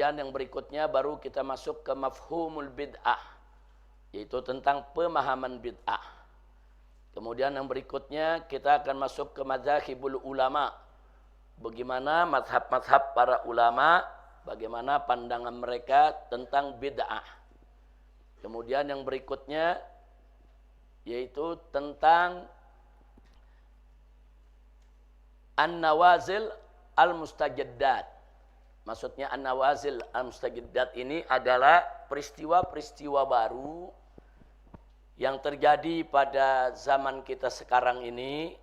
Kemudian yang berikutnya baru kita masuk ke mafhumul bid'ah, yaitu tentang pemahaman bid'ah. Kemudian yang berikutnya kita akan masuk ke madzhabul ulama. Bagaimana mazhab-mazhab para ulama, bagaimana pandangan mereka tentang bid'ah. Kemudian yang berikutnya yaitu tentang an-nawazil al-mustajaddat. Maksudnya an-nawazil al-mustajaddat ini adalah peristiwa-peristiwa baru yang terjadi pada zaman kita sekarang ini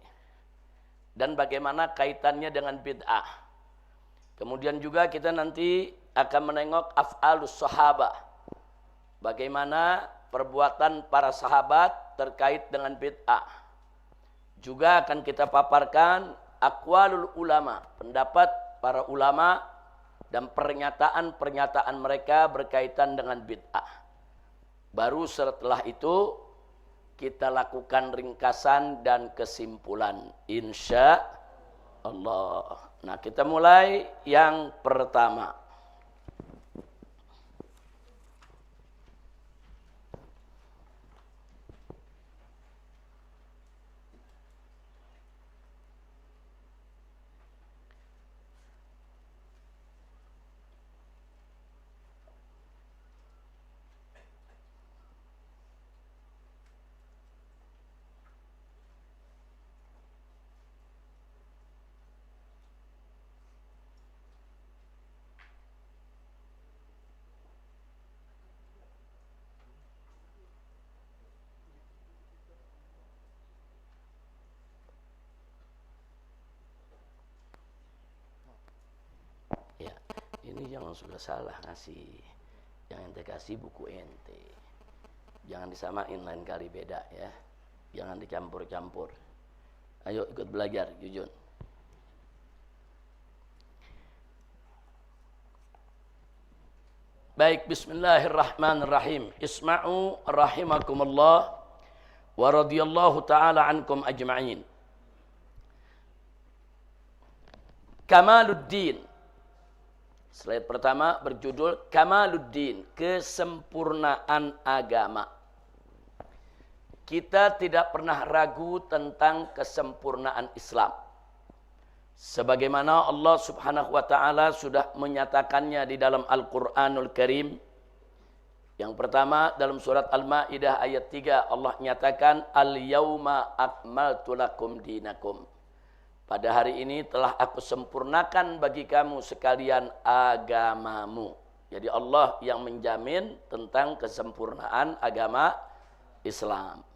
dan bagaimana kaitannya dengan bid'ah. Kemudian juga kita nanti akan menengok af'alus sahabah. Bagaimana perbuatan para sahabat terkait dengan bid'ah. Juga akan kita paparkan aqwalul ulama, pendapat para ulama dan pernyataan-pernyataan mereka berkaitan dengan bid'ah. Baru setelah itu kita lakukan ringkasan dan kesimpulan, insya Allah. Nah, kita mulai yang pertama. Ya, ini jangan sudah salah ngasih. Yang ente kasih buku ente. Jangan disamain, lain kali beda ya. Jangan dicampur-campur. Ayo ikut belajar, Jujun. Baik, bismillahirrahmanirrahim. Isma'u rahimakumullah wa radhiyallahu ta'ala ankum ajma'in. Kamaluddin. Slide pertama berjudul Kamaluddin, kesempurnaan agama. Kita tidak pernah ragu tentang kesempurnaan Islam. Sebagaimana Allah Subhanahu wa taala sudah menyatakannya di dalam Al-Qur'anul Karim. Yang pertama dalam surat Al-Maidah ayat 3 Allah nyatakan al-yauma akmaltu lakum dinakum. Pada hari ini telah aku sempurnakan bagi kamu sekalian agamamu. Jadi Allah yang menjamin tentang kesempurnaan agama Islam.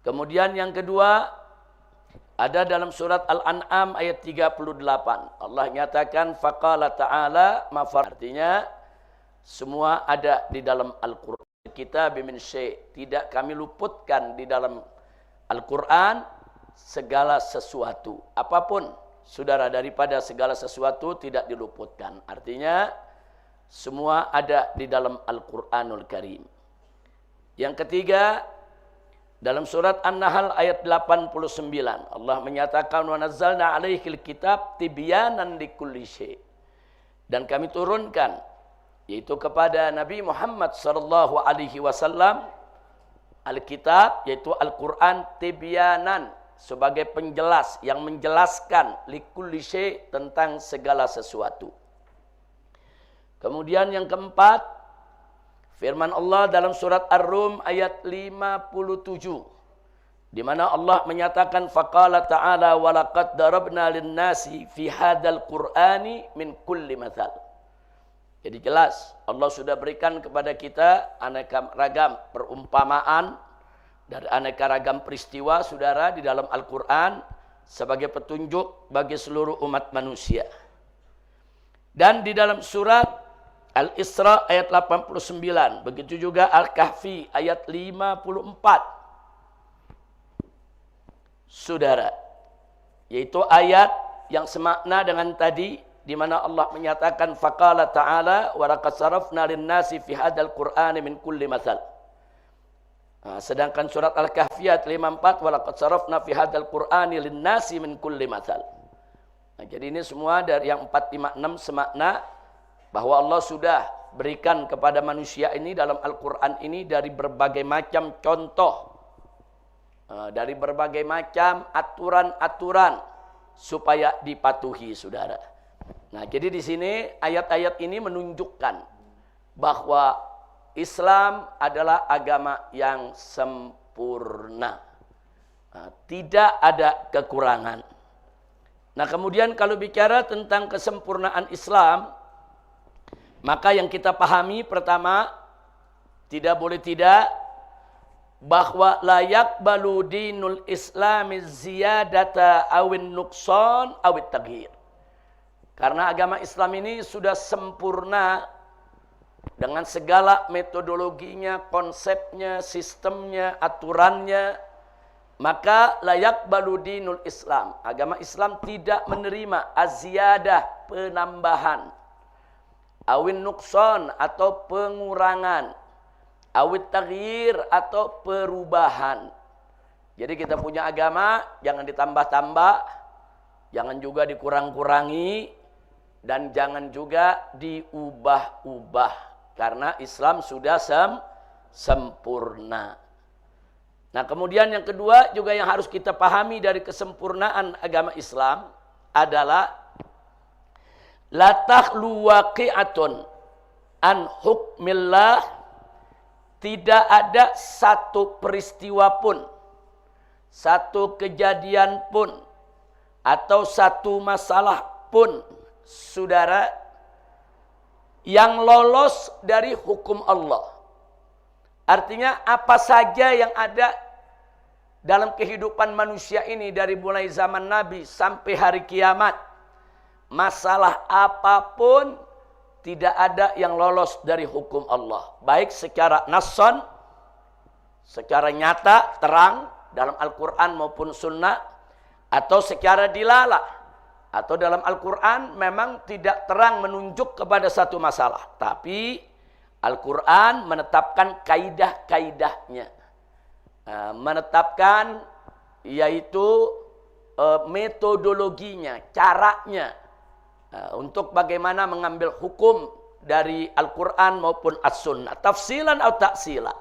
Kemudian yang kedua ada dalam surat Al-An'am ayat 38. Allah nyatakan faqala ta'ala mafar. Artinya semua ada di dalam Al-Qur'an. Kitab min syai', tidak kami luputkan di dalam Al-Qur'an segala sesuatu, apapun saudara, daripada segala sesuatu tidak diluputkan. Artinya semua ada di dalam Al-Qur'anul Karim. Yang ketiga dalam surat An-Nahl ayat 89 Allah menyatakan wa nazzalna 'alaikal kitab tibyanan likulli syai', dan kami turunkan yaitu kepada Nabi Muhammad sallallahu alaihi wasallam Alkitab, yaitu Al-Qur'an, tibyanan, sebagai penjelas yang menjelaskan likulli syai', tentang segala sesuatu. Kemudian yang keempat, firman Allah dalam surat Ar-Rum ayat 57, di mana Allah menyatakan faqala ta'ala wa laqad darabna lin-nasi fi hadzal qur'ani min kulli mathal. Jadi jelas Allah sudah berikan kepada kita aneka ragam perumpamaan dari aneka ragam peristiwa saudara di dalam Al-Qur'an sebagai petunjuk bagi seluruh umat manusia. Dan di dalam surat Al-Isra ayat 89, begitu juga Al-Kahfi ayat 54. Saudara, yaitu ayat yang semakna dengan tadi di mana Allah menyatakan faqala ta'ala wa laqad sarafna lin-nasi fi hadzal qur'ani min kulli mathal. Sedangkan surat Al-Kahfi ayat 54 wa laqad sarafna fi hadzal qur'ani lin-nasi min kulli mathal. Jadi ini semua dari yang 4, 5, 6 semakna bahwa Allah sudah berikan kepada manusia ini dalam Al-Quran ini dari berbagai macam contoh, dari berbagai macam aturan-aturan supaya dipatuhi, saudara. Nah, jadi di sini ayat-ayat ini menunjukkan bahwa Islam adalah agama yang sempurna. Nah, tidak ada kekurangan. Nah, kemudian kalau bicara tentang kesempurnaan Islam, maka yang kita pahami pertama, tidak boleh tidak, bahwa layak balu dinul islami ziyadata awin nukson awit taghir. Karena agama Islam ini sudah sempurna dengan segala metodologinya, konsepnya, sistemnya, aturannya, maka layak balu dinul Islam. Agama Islam tidak menerima aziyadah, penambahan, awin nukson atau pengurangan, awit taghir atau perubahan. Jadi kita punya agama jangan ditambah-tambah, jangan juga dikurang-kurangi, dan jangan juga diubah-ubah. Karena Islam sudah sempurna. Nah, kemudian yang kedua juga yang harus kita pahami dari kesempurnaan agama Islam adalah la takhlu waqi'atun an hukmillah. Tidak ada satu peristiwa pun, satu kejadian pun, atau satu masalah pun, saudara, yang lolos dari hukum Allah. Artinya apa saja yang ada dalam kehidupan manusia ini dari mulai zaman Nabi sampai hari kiamat, masalah apapun tidak ada yang lolos dari hukum Allah. Baik secara nasson, secara nyata, terang dalam Al-Quran maupun sunnah, atau secara dilala, atau dalam Al-Quran memang tidak terang menunjuk kepada satu masalah, tapi Al-Quran menetapkan kaidah-kaidahnya, menetapkan yaitu metodologinya, caranya, untuk bagaimana mengambil hukum dari Al-Quran maupun As-Sunnah, tafsilan atau taksilan.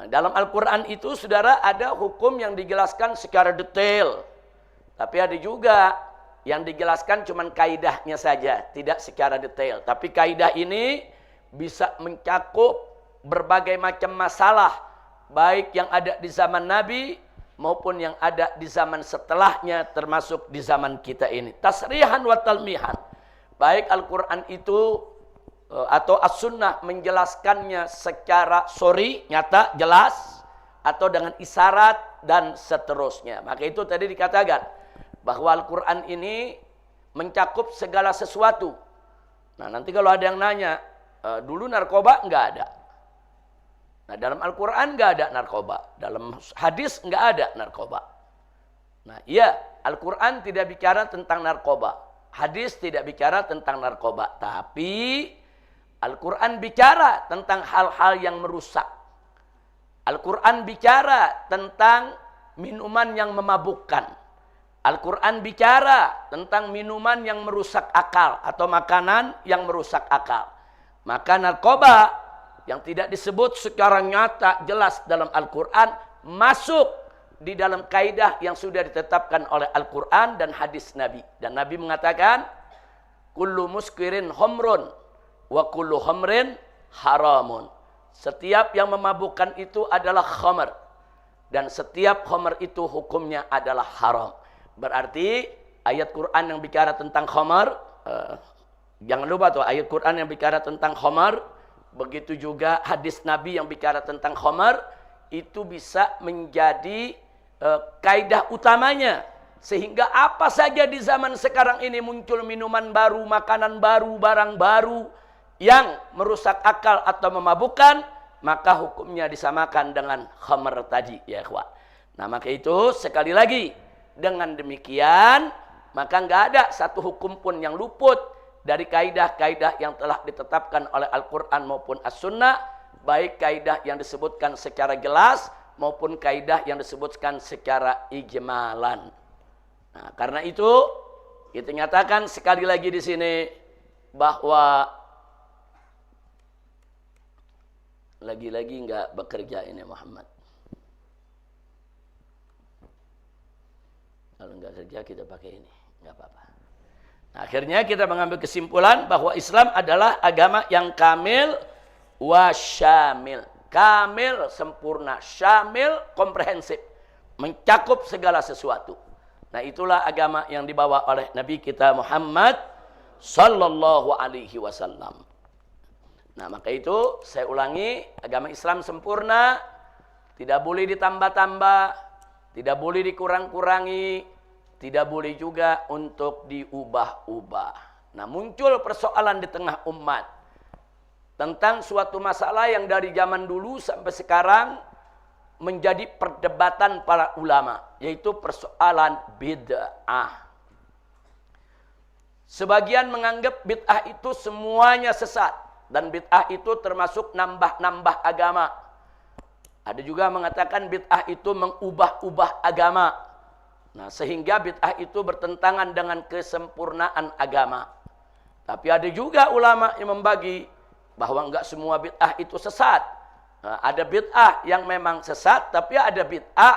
Dalam Al-Quran itu, saudara, ada hukum yang dijelaskan secara detail, tapi ada juga yang dijelaskan cuma kaidahnya saja, tidak secara detail. Tapi kaidah ini bisa mencakup berbagai macam masalah, baik yang ada di zaman Nabi maupun yang ada di zaman setelahnya, termasuk di zaman kita ini. Tasrihan wa talmihan. Baik Al-Quran itu atau As-Sunnah menjelaskannya secara sorry, nyata, jelas, atau dengan isyarat dan seterusnya. Maka itu tadi dikatakan bahwa Al-Quran ini mencakup segala sesuatu. Nah, nanti kalau ada yang nanya, dulu narkoba enggak ada. Nah, dalam Al-Quran enggak ada narkoba. Dalam hadis enggak ada narkoba. Nah, iya, Al-Quran tidak bicara tentang narkoba. Hadis tidak bicara tentang narkoba. Tapi Al-Quran bicara tentang hal-hal yang merusak. Al-Quran bicara tentang minuman yang memabukkan. Al-Quran bicara tentang minuman yang merusak akal atau makanan yang merusak akal. Maka narkoba yang tidak disebut secara nyata jelas dalam Al-Quran masuk di dalam kaidah yang sudah ditetapkan oleh Al-Quran dan hadis Nabi. Dan Nabi mengatakan, kullu muskirin homrun wa kullu homrin haramun. Setiap yang memabukkan itu adalah khamr, dan setiap khamr itu hukumnya adalah haram. Berarti ayat Quran yang bicara tentang khamr, jangan lupa tuh ayat Quran yang bicara tentang khamr, begitu juga hadis Nabi yang bicara tentang khamr, itu bisa menjadi kaidah utamanya. Sehingga apa saja di zaman sekarang ini muncul minuman baru, makanan baru, barang baru yang merusak akal atau memabukkan, maka hukumnya disamakan dengan khamr tadi, ya ikhwan. Nah, maka itu sekali lagi, dengan demikian maka nggak ada satu hukum pun yang luput dari kaidah-kaidah yang telah ditetapkan oleh Al-Quran maupun As-Sunnah, baik kaidah yang disebutkan secara jelas maupun kaidah yang disebutkan secara ijmalan. Nah, karena itu kita nyatakan sekali lagi di sini bahwa lagi-lagi nggak bekerja ini Muhammad. Kalau nggak kerja kita pakai ini, nggak apa-apa. Nah, akhirnya kita mengambil kesimpulan bahwa Islam adalah agama yang kamil wa syamil. Kamil sempurna, syamil komprehensif, mencakup segala sesuatu. Nah, itulah agama yang dibawa oleh Nabi kita Muhammad sallallahu alaihi wasallam. Nah, maka itu saya ulangi, agama Islam sempurna, tidak boleh ditambah-tambah, tidak boleh dikurang-kurangi, tidak boleh juga untuk diubah-ubah. Nah, muncul persoalan di tengah umat tentang suatu masalah yang dari zaman dulu sampai sekarang menjadi perdebatan para ulama, yaitu persoalan bid'ah. Sebagian menganggap bid'ah itu semuanya sesat, dan bid'ah itu termasuk nambah-nambah agama. Ada juga mengatakan bid'ah itu mengubah-ubah agama. Nah, sehingga bid'ah itu bertentangan dengan kesempurnaan agama. Tapi ada juga ulama yang membagi bahwa enggak semua bid'ah itu sesat. Nah, ada bid'ah yang memang sesat, tapi ada bid'ah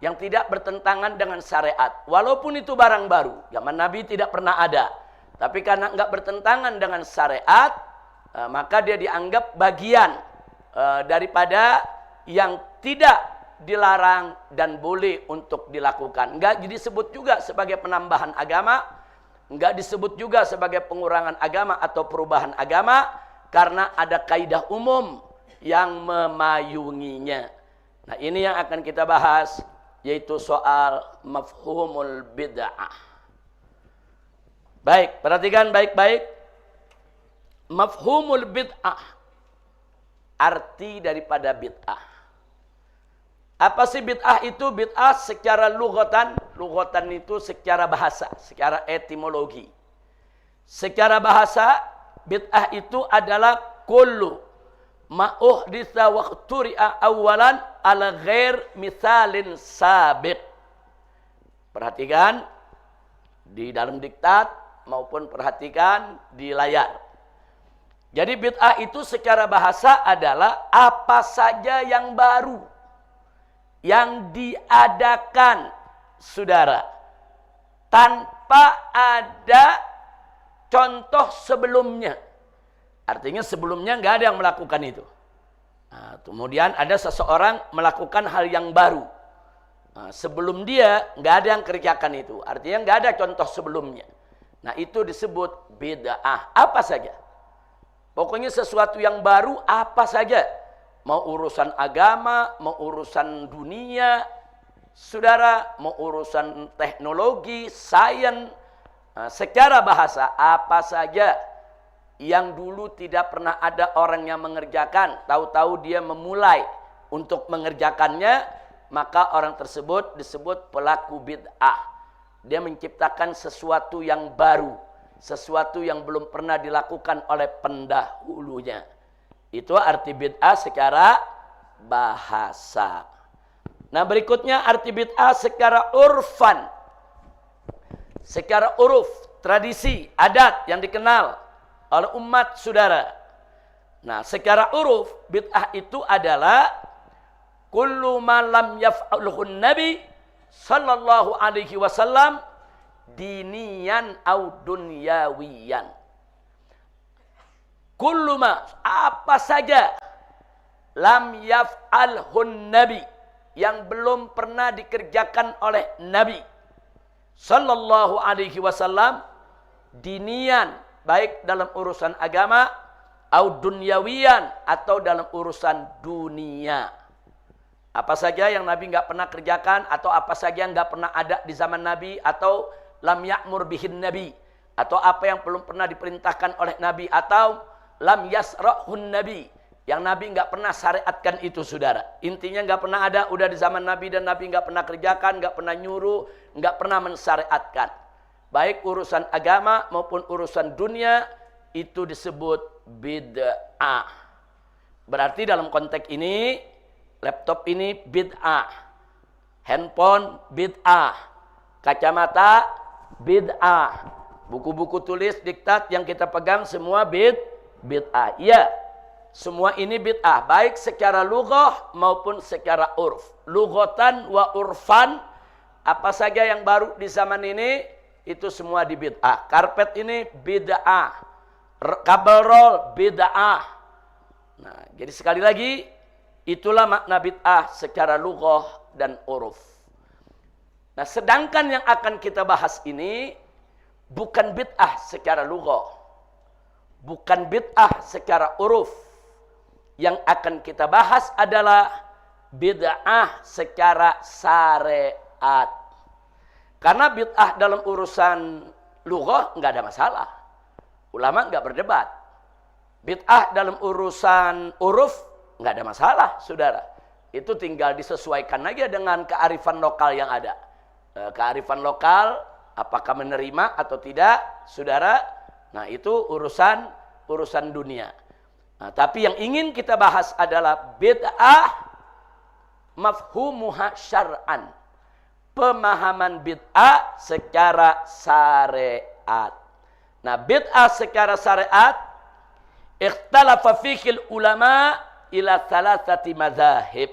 yang tidak bertentangan dengan syariat. Walaupun itu barang baru, zaman Nabi tidak pernah ada. Tapi karena enggak bertentangan dengan syariat, maka dia dianggap bagian daripada yang tidak dilarang dan boleh untuk dilakukan. Enggak disebut juga sebagai penambahan agama, enggak disebut juga sebagai pengurangan agama atau perubahan agama, karena ada kaidah umum yang memayunginya. Nah, ini yang akan kita bahas, yaitu soal mafhumul bid'ah. Baik, perhatikan baik-baik. Mafhumul bid'ah, arti daripada bid'ah. Apa sih bid'ah itu? Bid'ah secara lughatan, lughatan itu secara bahasa, secara etimologi. Secara bahasa, bid'ah itu adalah kullu ma uhditsa wa ikhturi'a awalan ala ghair misalin sabiq. Perhatikan di dalam diktat maupun perhatikan di layar. Jadi bid'ah itu secara bahasa adalah apa saja yang baru, yang diadakan, saudara, tanpa ada contoh sebelumnya. Artinya sebelumnya nggak ada yang melakukan itu. Nah, kemudian ada seseorang melakukan hal yang baru. Nah, sebelum dia nggak ada yang kerjakan itu. Artinya nggak ada contoh sebelumnya. Nah, itu disebut bid'ah. Apa saja. Pokoknya sesuatu yang baru apa saja. Mau urusan agama, mau urusan dunia, saudara, mau urusan teknologi, sains. Nah, secara bahasa apa saja yang dulu tidak pernah ada orang yang mengerjakan, tahu-tahu dia memulai untuk mengerjakannya, maka orang tersebut disebut pelaku bid'ah. Dia menciptakan sesuatu yang baru, sesuatu yang belum pernah dilakukan oleh pendahulunya. Itu arti bid'ah secara bahasa. Nah, berikutnya arti bid'ah secara urfan. Secara uruf, tradisi, adat yang dikenal oleh umat saudara. Nah, secara uruf, bid'ah itu adalah kullu ma lam yaf'alhu Nabi sallallahu alaihi wasallam diniyan au dunyawiyan. Kullu ma, apa saja, lam yaf'alhu Nabi, yang belum pernah dikerjakan oleh Nabi sallallahu alaihi wasallam, dinian, baik dalam urusan agama, au dunyawiyan, atau dalam urusan dunia. Apa saja yang Nabi nggak pernah kerjakan, atau apa saja yang nggak pernah ada di zaman Nabi, atau lam ya'mur bihin Nabi, atau apa yang belum pernah diperintahkan oleh Nabi, atau lam yasra'hun Nabi, yang Nabi nggak pernah syariatkan itu, saudara. Intinya nggak pernah ada, udah di zaman Nabi dan Nabi nggak pernah kerjakan, nggak pernah nyuruh, nggak pernah mensyariatkan. Baik urusan agama maupun urusan dunia, itu disebut bid'ah. Berarti dalam konteks ini, laptop ini bid'ah, handphone bid'ah, kacamata bid'ah, buku-buku tulis diktat yang kita pegang semua bid'ah. Iya, semua ini bid'ah, baik secara lughah maupun secara urf. Lughatan wa urfan, apa saja yang baru di zaman ini itu semua di bid'ah. Karpet ini bid'ah, kabel roll bid'ah. Nah, jadi sekali lagi itulah makna bid'ah secara lughah dan uruf. Nah, sedangkan yang akan kita bahas ini bukan bid'ah secara lughah, bukan bid'ah secara uruf. Yang akan kita bahas adalah bid'ah secara syariat. Karena bid'ah dalam urusan lughah nggak ada masalah. Ulama nggak berdebat. Bid'ah dalam urusan uruf nggak ada masalah, saudara. Itu tinggal disesuaikan aja dengan kearifan lokal yang ada. Kearifan lokal, apakah menerima atau tidak, saudara? Nah, itu urusan dunia. Nah, tapi yang ingin kita bahas adalah bid'ah mafhumuha syar'an. Pemahaman bid'ah secara syariat. Nah, bid'ah secara syariat ikhtalafa fikil ulama ila thalathati mazahib.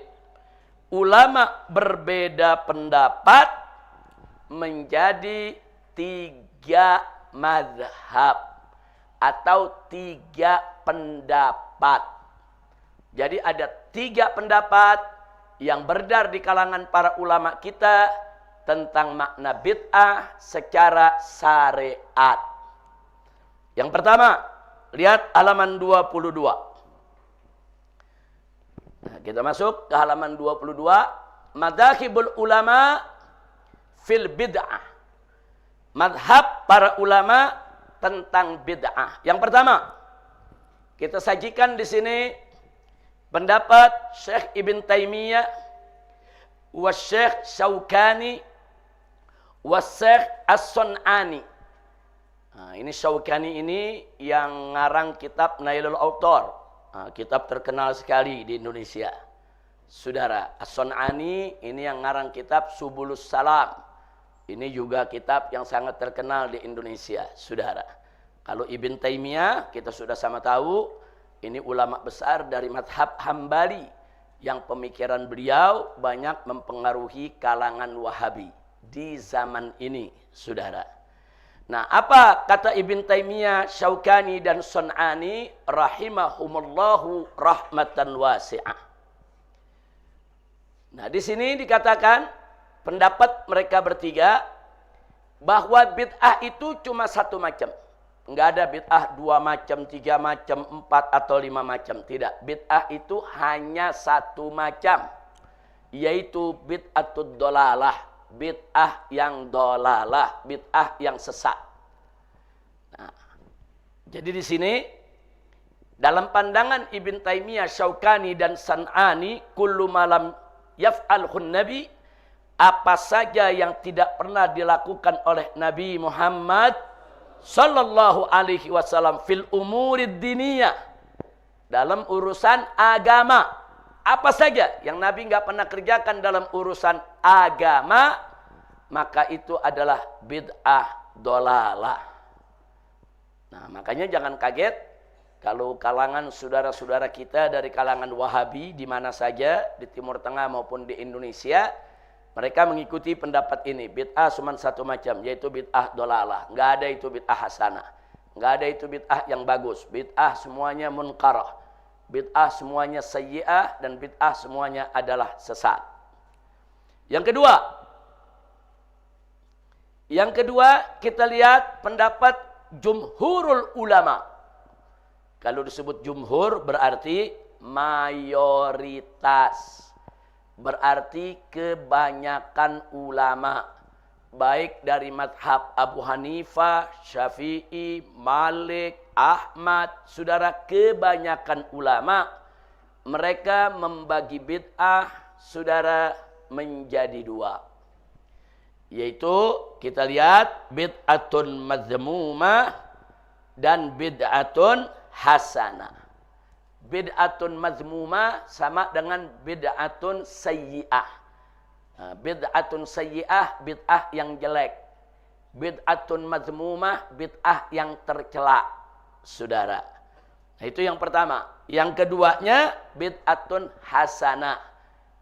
Ulama berbeda pendapat menjadi 3 mazhab atau 3 pendapat. Jadi ada 3 pendapat yang beredar di kalangan para ulama kita tentang makna bid'ah secara syariat. Yang pertama, lihat halaman 22. Nah, kita masuk ke halaman 22. Madzhabul ulama fil bid'ah. Madhab para ulama tentang bid'ah. Yang pertama, kita sajikan di sini pendapat Syekh Ibn Taimiyah, wa Syekh Syaukani, wa Syekh As-Sun'ani. Nah, ini Syaukani ini yang ngarang kitab Nailul Autor. Nah, kitab terkenal sekali di Indonesia. Saudara, As-Sun'ani ini yang ngarang kitab Subulus Salam. Ini juga kitab yang sangat terkenal di Indonesia, saudara. Kalau Ibn Taimiyah, kita sudah sama tahu, ini ulama besar dari madhab Hambali, yang pemikiran beliau banyak mempengaruhi kalangan Wahabi di zaman ini, saudara. Nah, apa kata Ibn Taimiyah, Syaukani, dan Sun'ani rahimahumullahu rahmatan wasi'ah. Nah, di sini dikatakan pendapat mereka bertiga bahwa bid'ah itu cuma 1 macam. Enggak ada bid'ah 2 macam, 3 macam, 4 atau 5 macam. Tidak. Bid'ah itu hanya 1 macam. Yaitu bid'atud dolalah. Bid'ah yang dolalah. Bid'ah yang sesat. Nah, jadi di sini, dalam pandangan Ibn Taimiyah, Syaukani, dan Sun'ani, kullu malam yaf'alhun nabi, apa saja yang tidak pernah dilakukan oleh Nabi Muhammad sallallahu alaihi wasallam fil umurid diniyah, dalam urusan agama, apa saja yang Nabi nggak pernah kerjakan dalam urusan agama, maka itu adalah bid'ah dolalah. Nah, makanya jangan kaget kalau kalangan saudara-saudara kita dari kalangan Wahabi di mana saja di Timur Tengah maupun di Indonesia, mereka mengikuti pendapat ini. Bid'ah cuma 1 macam, yaitu bid'ah dolalah. Nggak ada itu bid'ah hasanah. Nggak ada itu bid'ah yang bagus. Bid'ah semuanya munkarah. Bid'ah semuanya sayyi'ah. Dan bid'ah semuanya adalah sesat. Yang kedua kita lihat pendapat jumhurul ulama. Kalau disebut jumhur berarti mayoritas. Berarti kebanyakan ulama, baik dari madhab Abu Hanifah, Syafi'i, Malik, Ahmad, saudara, kebanyakan ulama mereka membagi bid'ah, saudara, menjadi 2. Yaitu kita lihat bid'atun madzmumah dan bid'atun hasanah. Bid'atun mazmumah sama dengan bid'atun sayyi'ah. Bid'atun sayyi'ah, bid'ah yang jelek. Bid'atun mazmumah, bid'ah yang tercela, saudara. Nah, itu yang pertama. Yang keduanya bid'atun hasanah.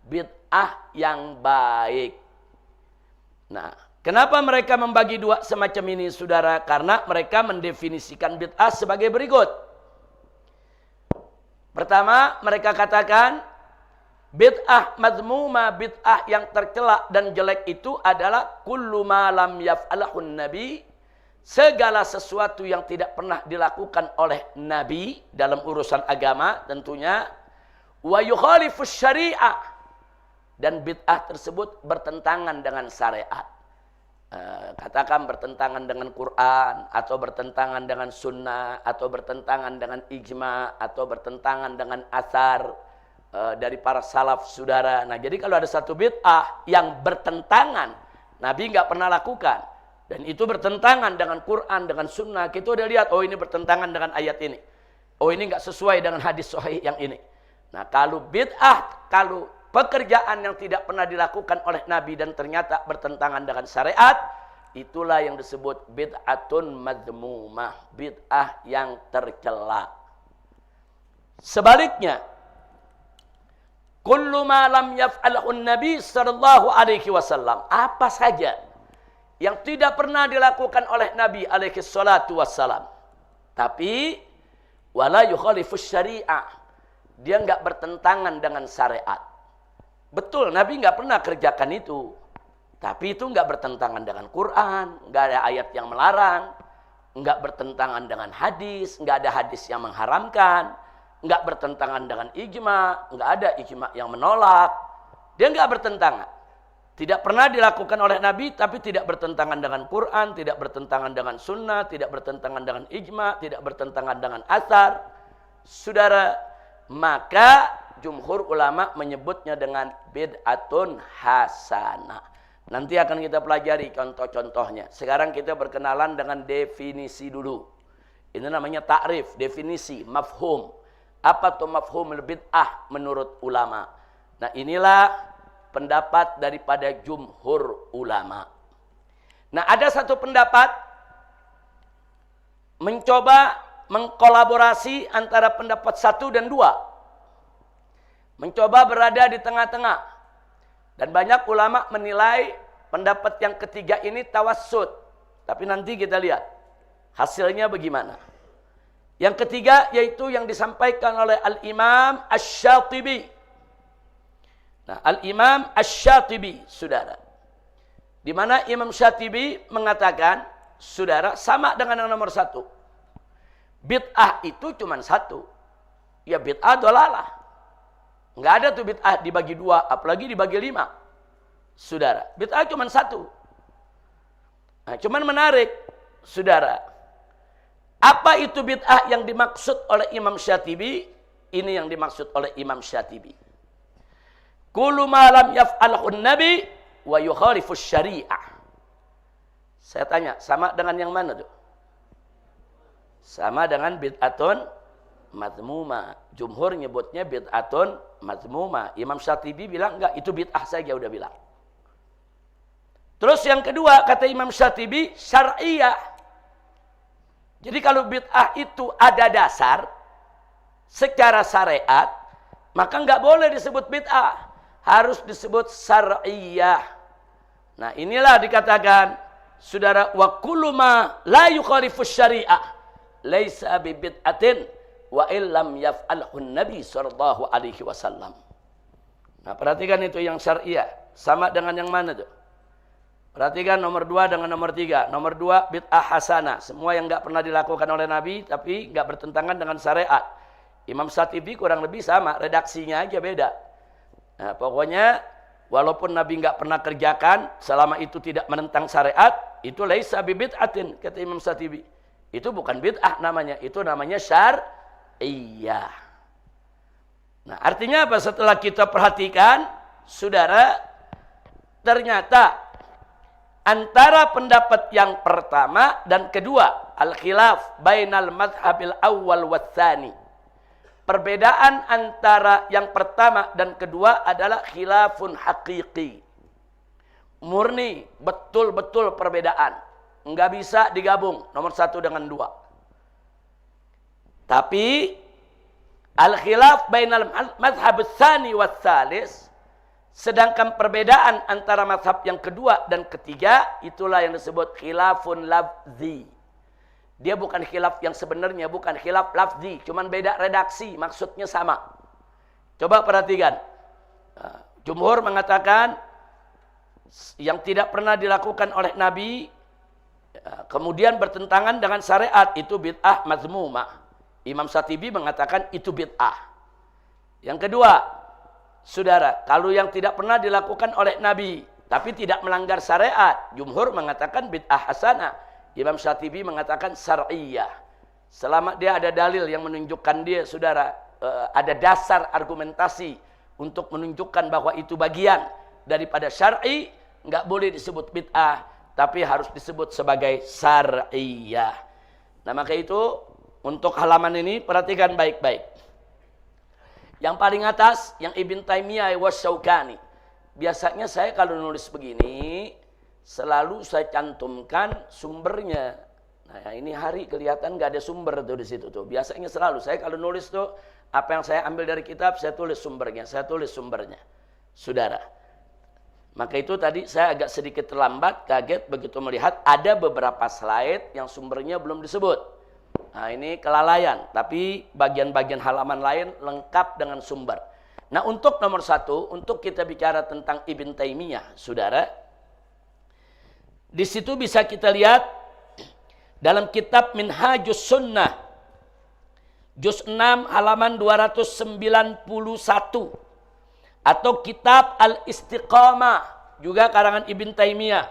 Bid'ah yang baik. Nah, kenapa mereka membagi dua semacam ini, saudara? Karena mereka mendefinisikan bid'ah sebagai berikut. Pertama, mereka katakan bid'ah madmumah, bid'ah yang tercela dan jelek itu adalah kullu ma lam yaf'alahun nabi, segala sesuatu yang tidak pernah dilakukan oleh nabi dalam urusan agama tentunya, wa yukhalifus syariah, dan bid'ah tersebut bertentangan dengan syariat. Katakan bertentangan dengan Quran, atau bertentangan dengan sunnah, atau bertentangan dengan ijma, atau bertentangan dengan athar dari para salaf, saudara. Nah, jadi kalau ada satu bid'ah yang bertentangan, Nabi nggak pernah lakukan, dan itu bertentangan dengan Quran, dengan sunnah, kita udah lihat, oh ini bertentangan dengan ayat ini, oh ini nggak sesuai dengan hadis sahih yang ini. Nah, kalau bid'ah, kalau pekerjaan yang tidak pernah dilakukan oleh Nabi dan ternyata bertentangan dengan syariat, itulah yang disebut bid'atun madmumah, bid'ah yang tercela. Sebaliknya, kullu ma lam yaf'alhu Nabi sallallahu alaihi wasallam, apa saja yang tidak pernah dilakukan oleh Nabi alaihi salatu wassalam, tapi wala yukhalifus syariah, dia enggak bertentangan dengan syariat. Betul, Nabi enggak pernah kerjakan itu, tapi itu enggak bertentangan dengan Quran, enggak ada ayat yang melarang, enggak bertentangan dengan hadis, enggak ada hadis yang mengharamkan, enggak bertentangan dengan ijma, enggak ada ijma yang menolak. Dia enggak bertentangan. Tidak pernah dilakukan oleh Nabi, tapi tidak bertentangan dengan Quran, tidak bertentangan dengan sunnah, tidak bertentangan dengan ijma, tidak bertentangan dengan athar. Saudara, maka jumhur ulama menyebutnya dengan bid'atun hasanah. Nanti akan kita pelajari contoh-contohnya. Sekarang kita berkenalan dengan definisi dulu. Ini namanya ta'rif, definisi, mafhum. Apa tuh mafhumul bid'ah menurut ulama? Nah, inilah pendapat daripada jumhur ulama. Nah, ada satu pendapat mencoba mengkolaborasi antara pendapat satu dan dua. Mencoba berada di tengah-tengah. Dan banyak ulama menilai pendapat yang ketiga ini tawassut. Tapi nanti kita lihat hasilnya bagaimana. Yang ketiga yaitu yang disampaikan oleh Al-Imam Asy-Syatibi. Nah, Al-Imam Asy-Syatibi, saudara. Di mana Imam Syatibi mengatakan, saudara, sama dengan yang nomor satu. Bid'ah itu cuma satu. Ya bid'ah dolalah. Enggak ada tuh bid'ah dibagi dua, apalagi dibagi 5. Saudara, bid'ah cuma satu. Nah, cuman menarik, saudara. Apa itu bid'ah yang dimaksud oleh Imam Syatibi? Ini yang dimaksud oleh Imam Syatibi. Kullu ma lam yaf'alhu Nabi wa yukhalifus syariah. Saya tanya, sama dengan yang mana tuh? Sama dengan bid'atun madmumah. Jumhur nyebutnya bid'atun madmumah. Imam Syatibi bilang enggak, itu bid'ah saja udah bilang. Terus yang kedua kata Imam Syatibi, syar'iyah. Jadi kalau bid'ah itu ada dasar secara syariat, maka enggak boleh disebut bid'ah, harus disebut syar'iyah. Nah, inilah dikatakan, saudara, wa kullu ma la yukhalifus syariah laisa bi bid'atin wa illam yaf'alhu Nabi sallallahu alaihi wasallam. Nah, perhatikan itu yang syariah. Sama dengan yang mana tuh? Perhatikan nomor 2 dengan nomor 3. Nomor 2 bid'ah hasanah. Semua yang enggak pernah dilakukan oleh Nabi tapi enggak bertentangan dengan syariat. Imam Syatibi kurang lebih sama, redaksinya aja beda. Nah, pokoknya walaupun Nabi enggak pernah kerjakan, selama itu tidak menentang syariat, itu laisa bi bid'atin kata Imam Syatibi. Itu bukan bid'ah namanya, itu namanya syar'iyah. Nah, artinya apa? Setelah kita perhatikan, saudara, ternyata antara pendapat yang pertama dan kedua, al-khilaf bainal madhabil awal wa tsani. Perbedaan antara yang pertama dan kedua adalah khilafun haqiqi. Murni, betul-betul perbedaan. Enggak bisa digabung nomor 1 dengan 2. Tapi Al-khilaf bainal madhhab tsani wa tsalis, sedangkan perbedaan antara mazhab yang kedua dan ketiga itulah yang disebut khilafun lafzi. Dia bukan khilaf yang sebenarnya, bukan khilaf lafzi, cuman beda redaksi, maksudnya sama. Coba perhatikan. Jumhur mengatakan yang tidak pernah dilakukan oleh Nabi kemudian bertentangan dengan syariat itu bid'ah mazmumah. Imam Syatibi mengatakan itu bid'ah. Yang kedua, saudara, kalau yang tidak pernah dilakukan oleh Nabi tapi tidak melanggar syariat, jumhur mengatakan bid'ah hasanah. Imam Syatibi mengatakan syar'iyyah. Selama dia ada dalil yang menunjukkan dia, saudara, ada dasar argumentasi untuk menunjukkan bahwa itu bagian daripada syar'i, enggak boleh disebut bid'ah, tapi harus disebut sebagai syar'iyyah. Nah, maka itu untuk halaman ini perhatikan baik-baik. Yang paling atas yang Ibn Taimiyah wa Syaukani. Biasanya saya kalau nulis begini selalu saya cantumkan sumbernya. Nah, ini hari kelihatan nggak ada sumber tuh di situ tuh. Biasanya selalu saya kalau nulis tuh apa yang saya ambil dari kitab saya tulis sumbernya, saudara. Maka itu tadi saya agak sedikit terlambat, kaget begitu melihat ada beberapa slide yang sumbernya belum disebut. Nah, ini kelalaian, tapi bagian-bagian halaman lain lengkap dengan sumber. Nah, untuk nomor 1, untuk kita bicara tentang Ibn Taimiyah, saudara, di situ bisa kita lihat dalam kitab Minhajus Sunnah, juz 6 halaman 291, atau kitab Al-Istiqamah, juga karangan Ibn Taimiyah,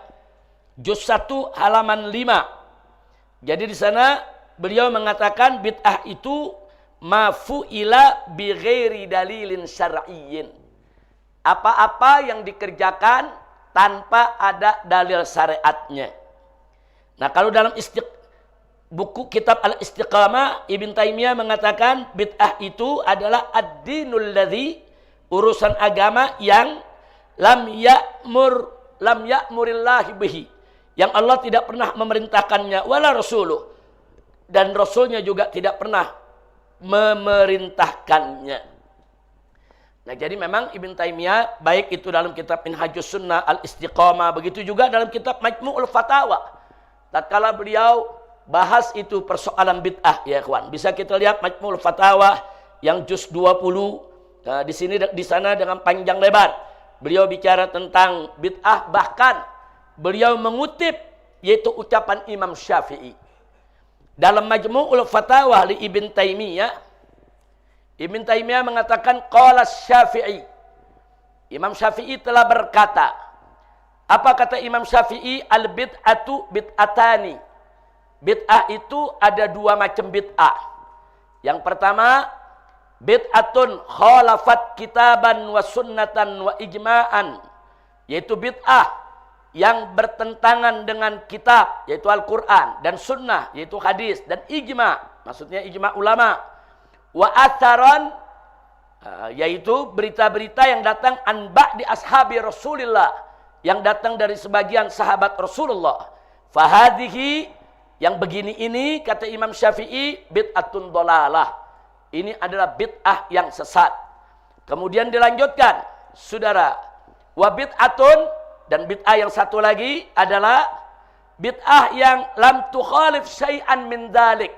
juz 1 halaman 5. Jadi di sana beliau mengatakan bid'ah itu mafu'ila bi ghairi dalilin syar'iyyin. Apa-apa yang dikerjakan tanpa ada dalil syariatnya. Nah, kalau dalam buku kitab Al-Istiqamah, Ibn Taimiyah mengatakan bid'ah itu adalah ad-dinul ladzi, urusan agama yang lam ya'murillahi bihi, yang Allah tidak pernah memerintahkannya, wala rasuluh, dan Rasulnya juga tidak pernah memerintahkannya. Nah, jadi memang Ibn Taimiyah, baik itu dalam kitab Minhajus Sunnah, Al-Istiqamah, begitu juga dalam kitab Majmu'ul Fatawa. Tatkala beliau bahas itu persoalan bid'ah, ya kawan, bisa kita lihat Majmu'ul Fatawa yang juz 20. Nah, di sana dengan panjang lebar beliau bicara tentang bid'ah, bahkan beliau mengutip yaitu ucapan Imam Syafi'i. Dalam Majmu'ul Fatawa li Ibn Taimiyah, Ibn Taimiyah mengatakan qala Syafi'i. Imam Syafi'i telah berkata. Apa kata Imam Syafi'i? Al bid'atu bid'atani. Bid'ah itu ada dua macam bid'ah. Yang pertama, bid'atun khalafat kitaban wa sunnatan wa ijma'an, yaitu bid'ah yang bertentangan dengan kitab, yaitu Al-Quran, dan sunnah, yaitu hadis, dan ijma', maksudnya ijma' ulama. Wa atharan, yaitu berita-berita yang datang an ba'di ashabi Rasulillah, yang datang dari sebagian sahabat Rasulullah. Fahadhihi, yang begini ini, kata Imam Syafi'i, bid'atun dolalah. Ini adalah bid'ah yang sesat. Kemudian dilanjutkan, saudara, wa bid'atun, dan bid'ah yang satu lagi adalah bid'ah yang lam tukhalif syai'an min dzalik,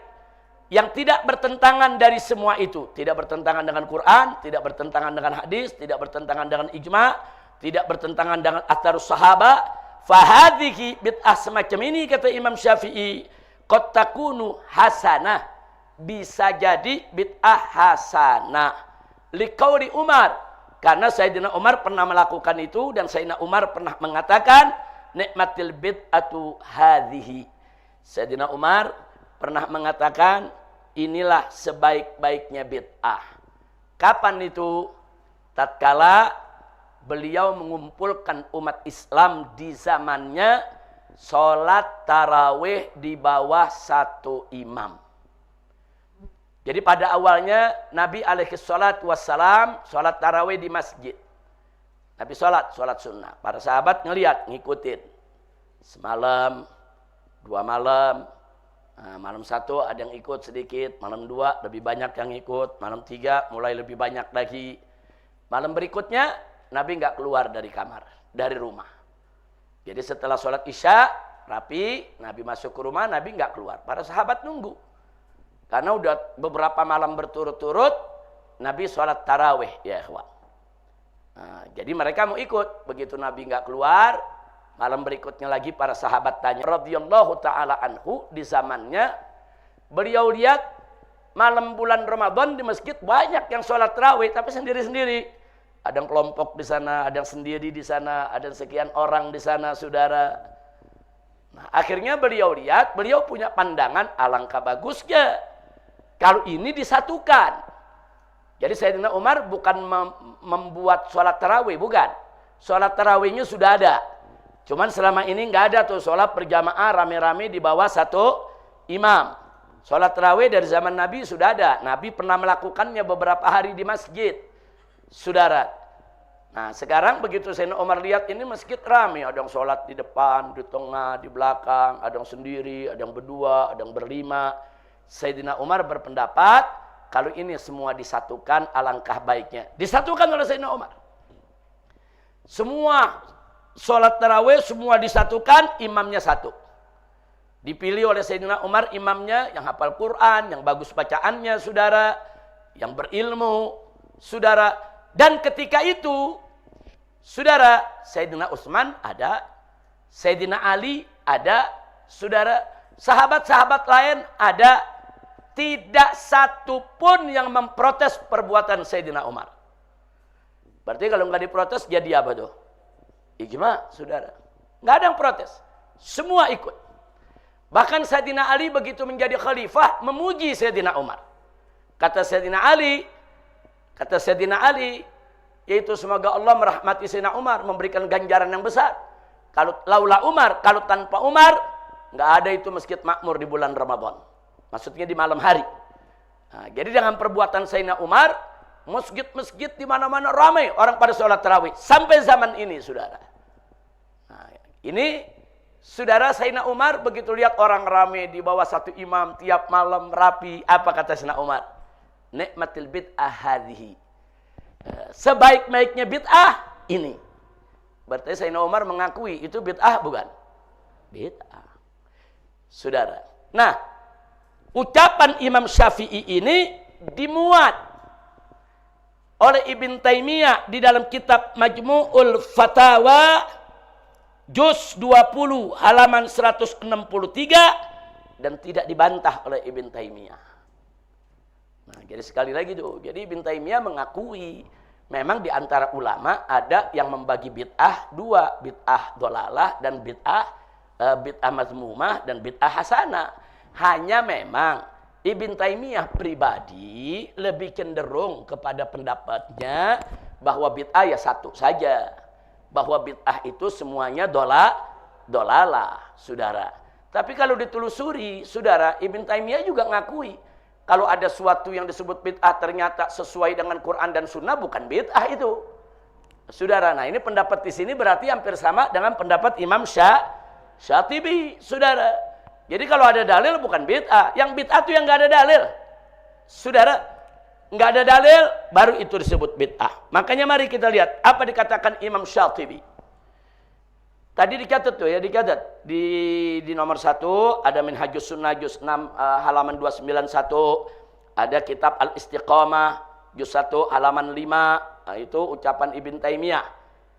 yang tidak bertentangan dari semua itu, tidak bertentangan dengan Quran, tidak bertentangan dengan hadis, tidak bertentangan dengan ijma', tidak bertentangan dengan atharus sahabat. Fahadhihi, bid'ah semacam ini, kata Imam Syafi'i, qad takunu hasanah, bisa jadi bid'ah hasanah. Liqauli Umar, karena Sayyidina Umar pernah melakukan itu, dan Sayyidina Umar pernah mengatakan nikmatil bid'atu hadhihi. Sayyidina Umar pernah mengatakan inilah sebaik-baiknya bid'ah. Kapan itu? Tatkala beliau mengumpulkan umat Islam di zamannya sholat tarawih di bawah satu imam. Jadi pada awalnya Nabi alaihi salatu wassalam sholat tarawih di masjid. Nabi sholat sunnah. Para sahabat ngelihat, ngikutin. Semalam, 2 malam, Nah, malam 1 ada yang ikut sedikit, malam 2 lebih banyak yang ikut, malam 3 mulai lebih banyak lagi. Malam berikutnya Nabi nggak keluar dari kamar, dari rumah. Jadi setelah sholat Isya, rapi, Nabi masuk ke rumah, Nabi nggak keluar. Para sahabat nunggu. Karena udah beberapa malam berturut-turut, Nabi sholat tarawih, ya ikhwan. Nah, jadi mereka mau ikut. Begitu Nabi nggak keluar, malam berikutnya lagi para sahabat tanya, radhiyallahu ta'ala anhu, di zamannya, beliau lihat malam bulan Ramadan di masjid banyak yang sholat tarawih, tapi sendiri-sendiri. Ada yang kelompok di sana, ada yang sendiri di sana, ada sekian orang di sana, saudara. Nah, akhirnya beliau lihat, beliau punya pandangan alangkah bagusnya kalau ini disatukan. Jadi Sayyidina Umar bukan membuat sholat tarawih, bukan. Sholat tarawihnya sudah ada. Cuman selama ini nggak ada tuh sholat berjamaah rame-rame di bawah satu imam. Sholat tarawih dari zaman Nabi sudah ada. Nabi pernah melakukannya beberapa hari di masjid. Saudara, nah sekarang begitu Sayyidina Umar lihat ini masjid ramai, ada yang sholat di depan, di tengah, di belakang, ada yang sendiri, ada yang berdua, ada yang berlima. Sayyidina Umar berpendapat kalau ini semua disatukan alangkah baiknya. Disatukan oleh Sayyidina Umar. Semua sholat tarawih semua disatukan, imamnya satu. Dipilih oleh Sayyidina Umar imamnya yang hafal Quran, yang bagus bacaannya, saudara, yang berilmu, saudara. Dan ketika itu, saudara, Sayyidina Utsman ada, Sayyidina Ali ada, saudara, sahabat-sahabat lain ada, tidak satu pun yang memprotes perbuatan Sayyidina Umar. Berarti kalau nggak diprotes jadi apa tuh? Ijma, saudara. Nggak ada yang protes. Semua ikut. Bahkan Sayyidina Ali begitu menjadi khalifah memuji Sayyidina Umar. Kata Sayyidina Ali, yaitu semoga Allah merahmati Sayyidina Umar, memberikan ganjaran yang besar. Kalau laula Umar, kalau tanpa Umar, nggak ada itu masjid makmur di bulan Ramadan. Maksudnya di malam hari. Nah, jadi dengan perbuatan Sayyidina Umar, masjid-masjid di mana-mana ramai orang pada sholat tarawih sampai zaman ini, saudara. Nah, ini saudara Sayyidina Umar begitu lihat orang ramai di bawah satu imam tiap malam rapi, apa kata Sayyidina Umar? Nikmatil bid'ah hadhihi. Sebaik-baiknya bid'ah ini. Berarti Sayyidina Umar mengakui itu bid'ah bukan? Bid'ah. Saudara. Nah, ucapan Imam Syafi'i ini dimuat oleh Ibn Taimiyah di dalam kitab Majmu'ul Fatawa juz 20 halaman 163 dan tidak dibantah oleh Ibn Taimiyah. Nah, jadi sekali lagi tuh, jadi Ibn Taimiyah mengakui memang di antara ulama ada yang membagi bid'ah dua, bid'ah dhalalah dan bid'ah mazmumah dan bid'ah hasanah. Hanya memang Ibn Taimiyah pribadi lebih cenderung kepada pendapatnya bahwa bid'ah ya satu saja, bahwa bid'ah itu semuanya dhalalah, saudara. Tapi kalau ditelusuri, saudara, Ibn Taimiyah juga ngakui kalau ada suatu yang disebut bid'ah ternyata sesuai dengan Quran dan Sunnah, bukan bid'ah itu, saudara. Nah, ini pendapat di sini berarti hampir sama dengan pendapat Imam Syatibi, saudara. Jadi kalau ada dalil bukan bid'ah, yang bid'ah itu yang nggak ada dalil, saudara. Nggak ada dalil, baru itu disebut bid'ah. Makanya mari kita lihat apa dikatakan Imam Syatibi. Tadi dicatat tuh ya, dicatat di nomor 1 ada Minhajus Sunnah juz 6 halaman 291, ada kitab Al-Istiqamah juz 1 halaman 5, nah, itu ucapan Ibn Taimiyah.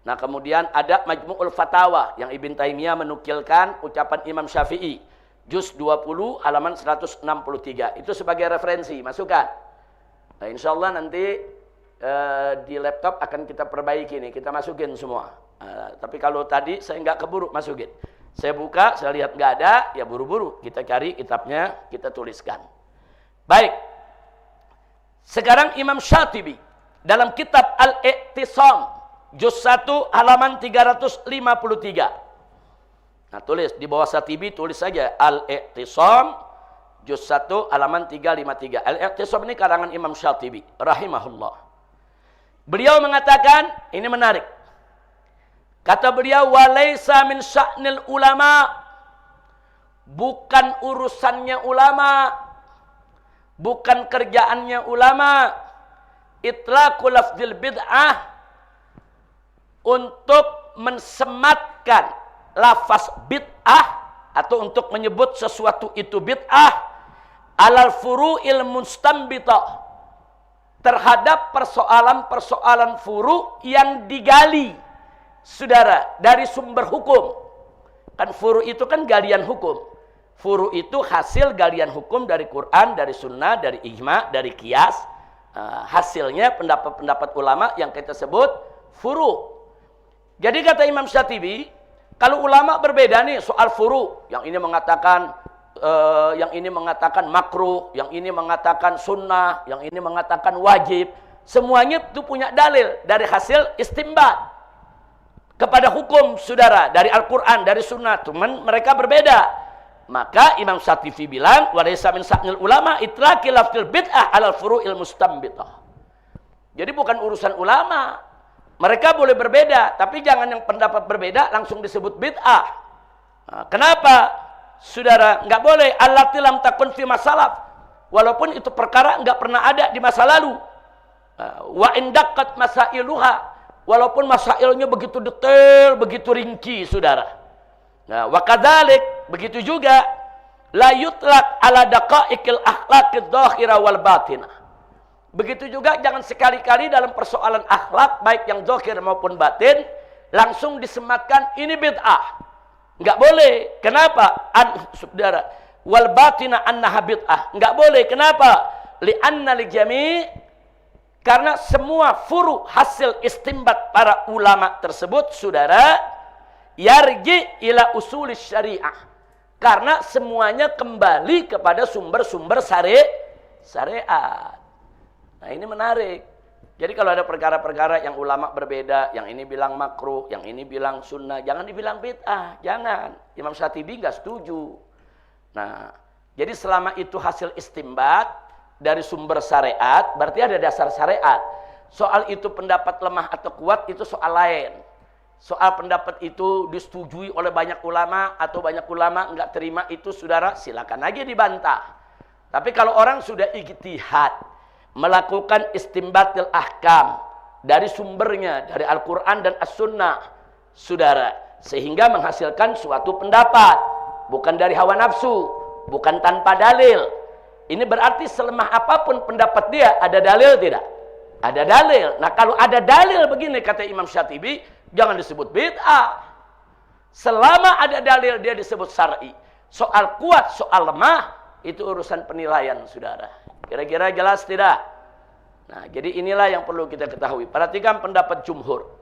Nah, kemudian ada Majmu'ul Fatawa yang Ibn Taimiyah menukilkan ucapan Imam Syafi'i juz 20 halaman 163. Itu sebagai referensi, masukkan. Nah, insyaallah nanti di laptop akan kita perbaiki nih, kita masukin semua. Tapi kalau tadi saya nggak keburu masukin, saya buka, saya lihat nggak ada, ya buru-buru kita cari kitabnya, kita tuliskan. Baik, sekarang Imam Syatibi dalam kitab Al-I'tisam juz 1 halaman 353. Nah, tulis di bawah Syatibi, tulis saja Al-I'tisam juz 1 halaman 353. Al-I'tisam ini karangan Imam Syatibi rahimahullah. Beliau mengatakan, ini menarik. Kata beliau, walaisa min sya'nil ulama bukan urusannya ulama, bukan kerjaannya ulama. Itlaqul lafzil bid'ah untuk mensematkan lafaz bid'ah atau untuk menyebut sesuatu itu bid'ah alal furu'il mustanbitah, terhadap persoalan-persoalan furu yang digali, saudara, dari sumber hukum. Kan furu itu kan galian hukum. Furu itu hasil galian hukum dari Quran, dari sunnah, dari ijma, dari qiyas. Hasilnya pendapat-pendapat ulama yang kita sebut furu. Jadi kata Imam Syatibi, kalau ulama berbeda nih soal furu, yang ini mengatakan makruh, yang ini mengatakan sunnah, yang ini mengatakan wajib. Semuanya itu punya dalil dari hasil istimbat kepada hukum, saudara, dari Al-Quran, dari sunnah. Cuman mereka berbeda. Maka Imam Syatibi bilang, walaysa min sa'nil ulama itlaqi lafzil bid'ah 'alal furu'il mustanbitah. Jadi bukan urusan ulama. Mereka boleh berbeda, tapi jangan yang pendapat berbeda langsung disebut bid'ah. Kenapa? Saudara, nggak boleh. Allati lam takun fi masalaf, walaupun itu perkara nggak pernah ada di masa lalu. Wa indaqat masailuha, walaupun masailnya begitu detail, begitu rinci, saudara. Nah, wa kadzalik, begitu juga la yutlaq ala daqaiqil akhlaqid dhahira wal batinah. Begitu juga jangan sekali-kali dalam persoalan akhlak baik yang zahir maupun batin langsung disematkan ini bid'ah. Enggak boleh. Kenapa? Saudara, wal batina annaha bid'ah. Enggak boleh. Kenapa? Li'anna li jami', karena semua furu hasil istimbat para ulama tersebut, saudara, yarji ila usulis syariah. Karena semuanya kembali kepada sumber-sumber syariat. Nah, ini menarik. Jadi kalau ada perkara-perkara yang ulama berbeda, yang ini bilang makruh, yang ini bilang sunnah, jangan dibilang bid'ah, jangan. Imam Syatibi nggak setuju. Nah, jadi selama itu hasil istimbat dari sumber syariat, berarti ada dasar syariat. Soal itu pendapat lemah atau kuat, itu soal lain. Soal pendapat itu disetujui oleh banyak ulama atau banyak ulama nggak terima, itu saudara silakan aja dibantah. Tapi kalau orang sudah ijtihad, melakukan istimbatil ahkam dari sumbernya, dari Al-Quran dan As-Sunnah, saudara, sehingga menghasilkan suatu pendapat, bukan dari hawa nafsu, bukan tanpa dalil. Ini berarti selemah apapun pendapat dia, ada dalil tidak? Ada dalil. Nah, kalau ada dalil begini, kata Imam Syatibi, jangan disebut bid'ah. Selama ada dalil, dia disebut syar'i. Soal kuat, soal lemah, itu urusan penilaian, saudara. Kira-kira jelas tidak? Nah, jadi inilah yang perlu kita ketahui. Perhatikan pendapat jumhur.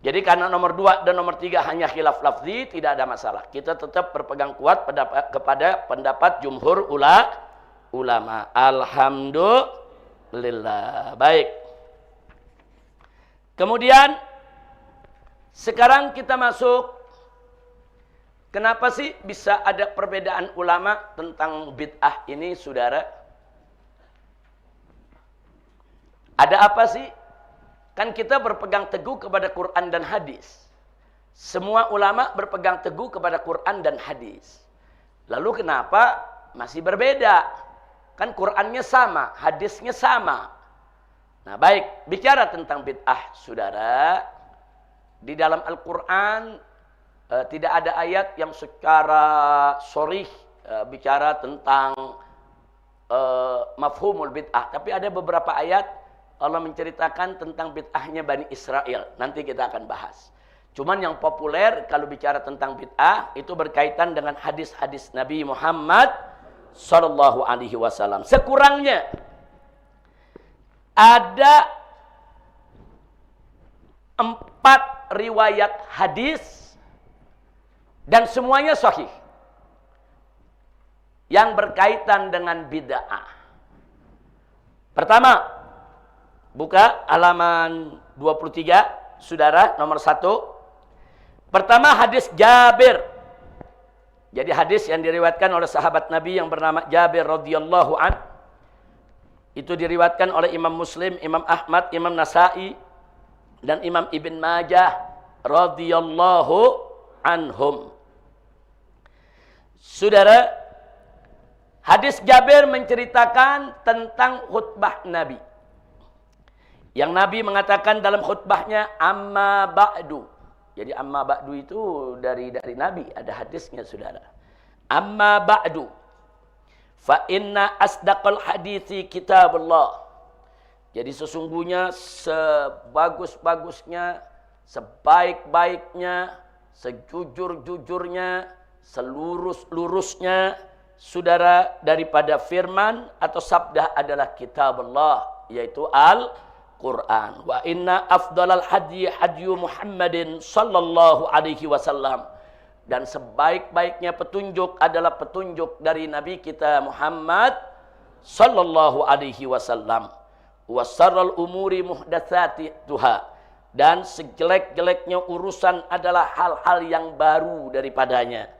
Jadi karena nomor 2 dan nomor 3 hanya khilaf lafzi, tidak ada masalah. Kita tetap berpegang kuat kepada pendapat jumhur ulama. Alhamdulillah. Baik. Kemudian, sekarang kita masuk. Kenapa sih bisa ada perbedaan ulama tentang bid'ah ini, saudara? Ada apa sih? Kan kita berpegang teguh kepada Quran dan hadis. Semua ulama berpegang teguh kepada Quran dan hadis. Lalu kenapa masih berbeda? Kan Qurannya sama, hadisnya sama. Nah, baik, bicara tentang bid'ah, saudara. Di dalam Al-Quran tidak ada ayat yang secara sharih bicara tentang mafhumul bid'ah. Tapi ada beberapa ayat Allah menceritakan tentang bid'ahnya Bani Israel. Nanti kita akan bahas. Cuman yang populer kalau bicara tentang bid'ah itu berkaitan dengan hadis-hadis Nabi Muhammad sallallahu alaihi wasallam. Sekurangnya ada 4 riwayat hadis dan semuanya sahih yang berkaitan dengan bid'ah. Pertama, buka halaman 23, saudara, nomor 1. Pertama, hadis Jabir. Jadi hadis yang diriwayatkan oleh sahabat Nabi yang bernama Jabir radhiyallahu an. Itu diriwayatkan oleh Imam Muslim, Imam Ahmad, Imam Nasai, dan Imam Ibn Majah radhiyallahu anhum. Saudara, hadis Jabir menceritakan tentang khutbah Nabi. Yang Nabi mengatakan dalam khutbahnya, amma ba'du. Jadi amma ba'du itu dari Nabi, ada hadisnya saudara. Amma ba'du. Fa inna asdaqal hadithi kitabullah. Jadi sesungguhnya sebagus-bagusnya, sebaik-baiknya, sejujur-jujurnya, selurus-lurusnya, saudara, daripada firman atau sabda adalah kitabullah, yaitu Al-Quran. Wa inna afdalal hadi hadyu Muhammadin sallallahu alaihi wasallam. Dan sebaik-baiknya petunjuk adalah petunjuk dari Nabi kita Muhammad sallallahu alaihi wasallam. Wa sarral umuri muhdatsatuha. Dan sejelek-jeleknya urusan adalah hal-hal yang baru daripadanya.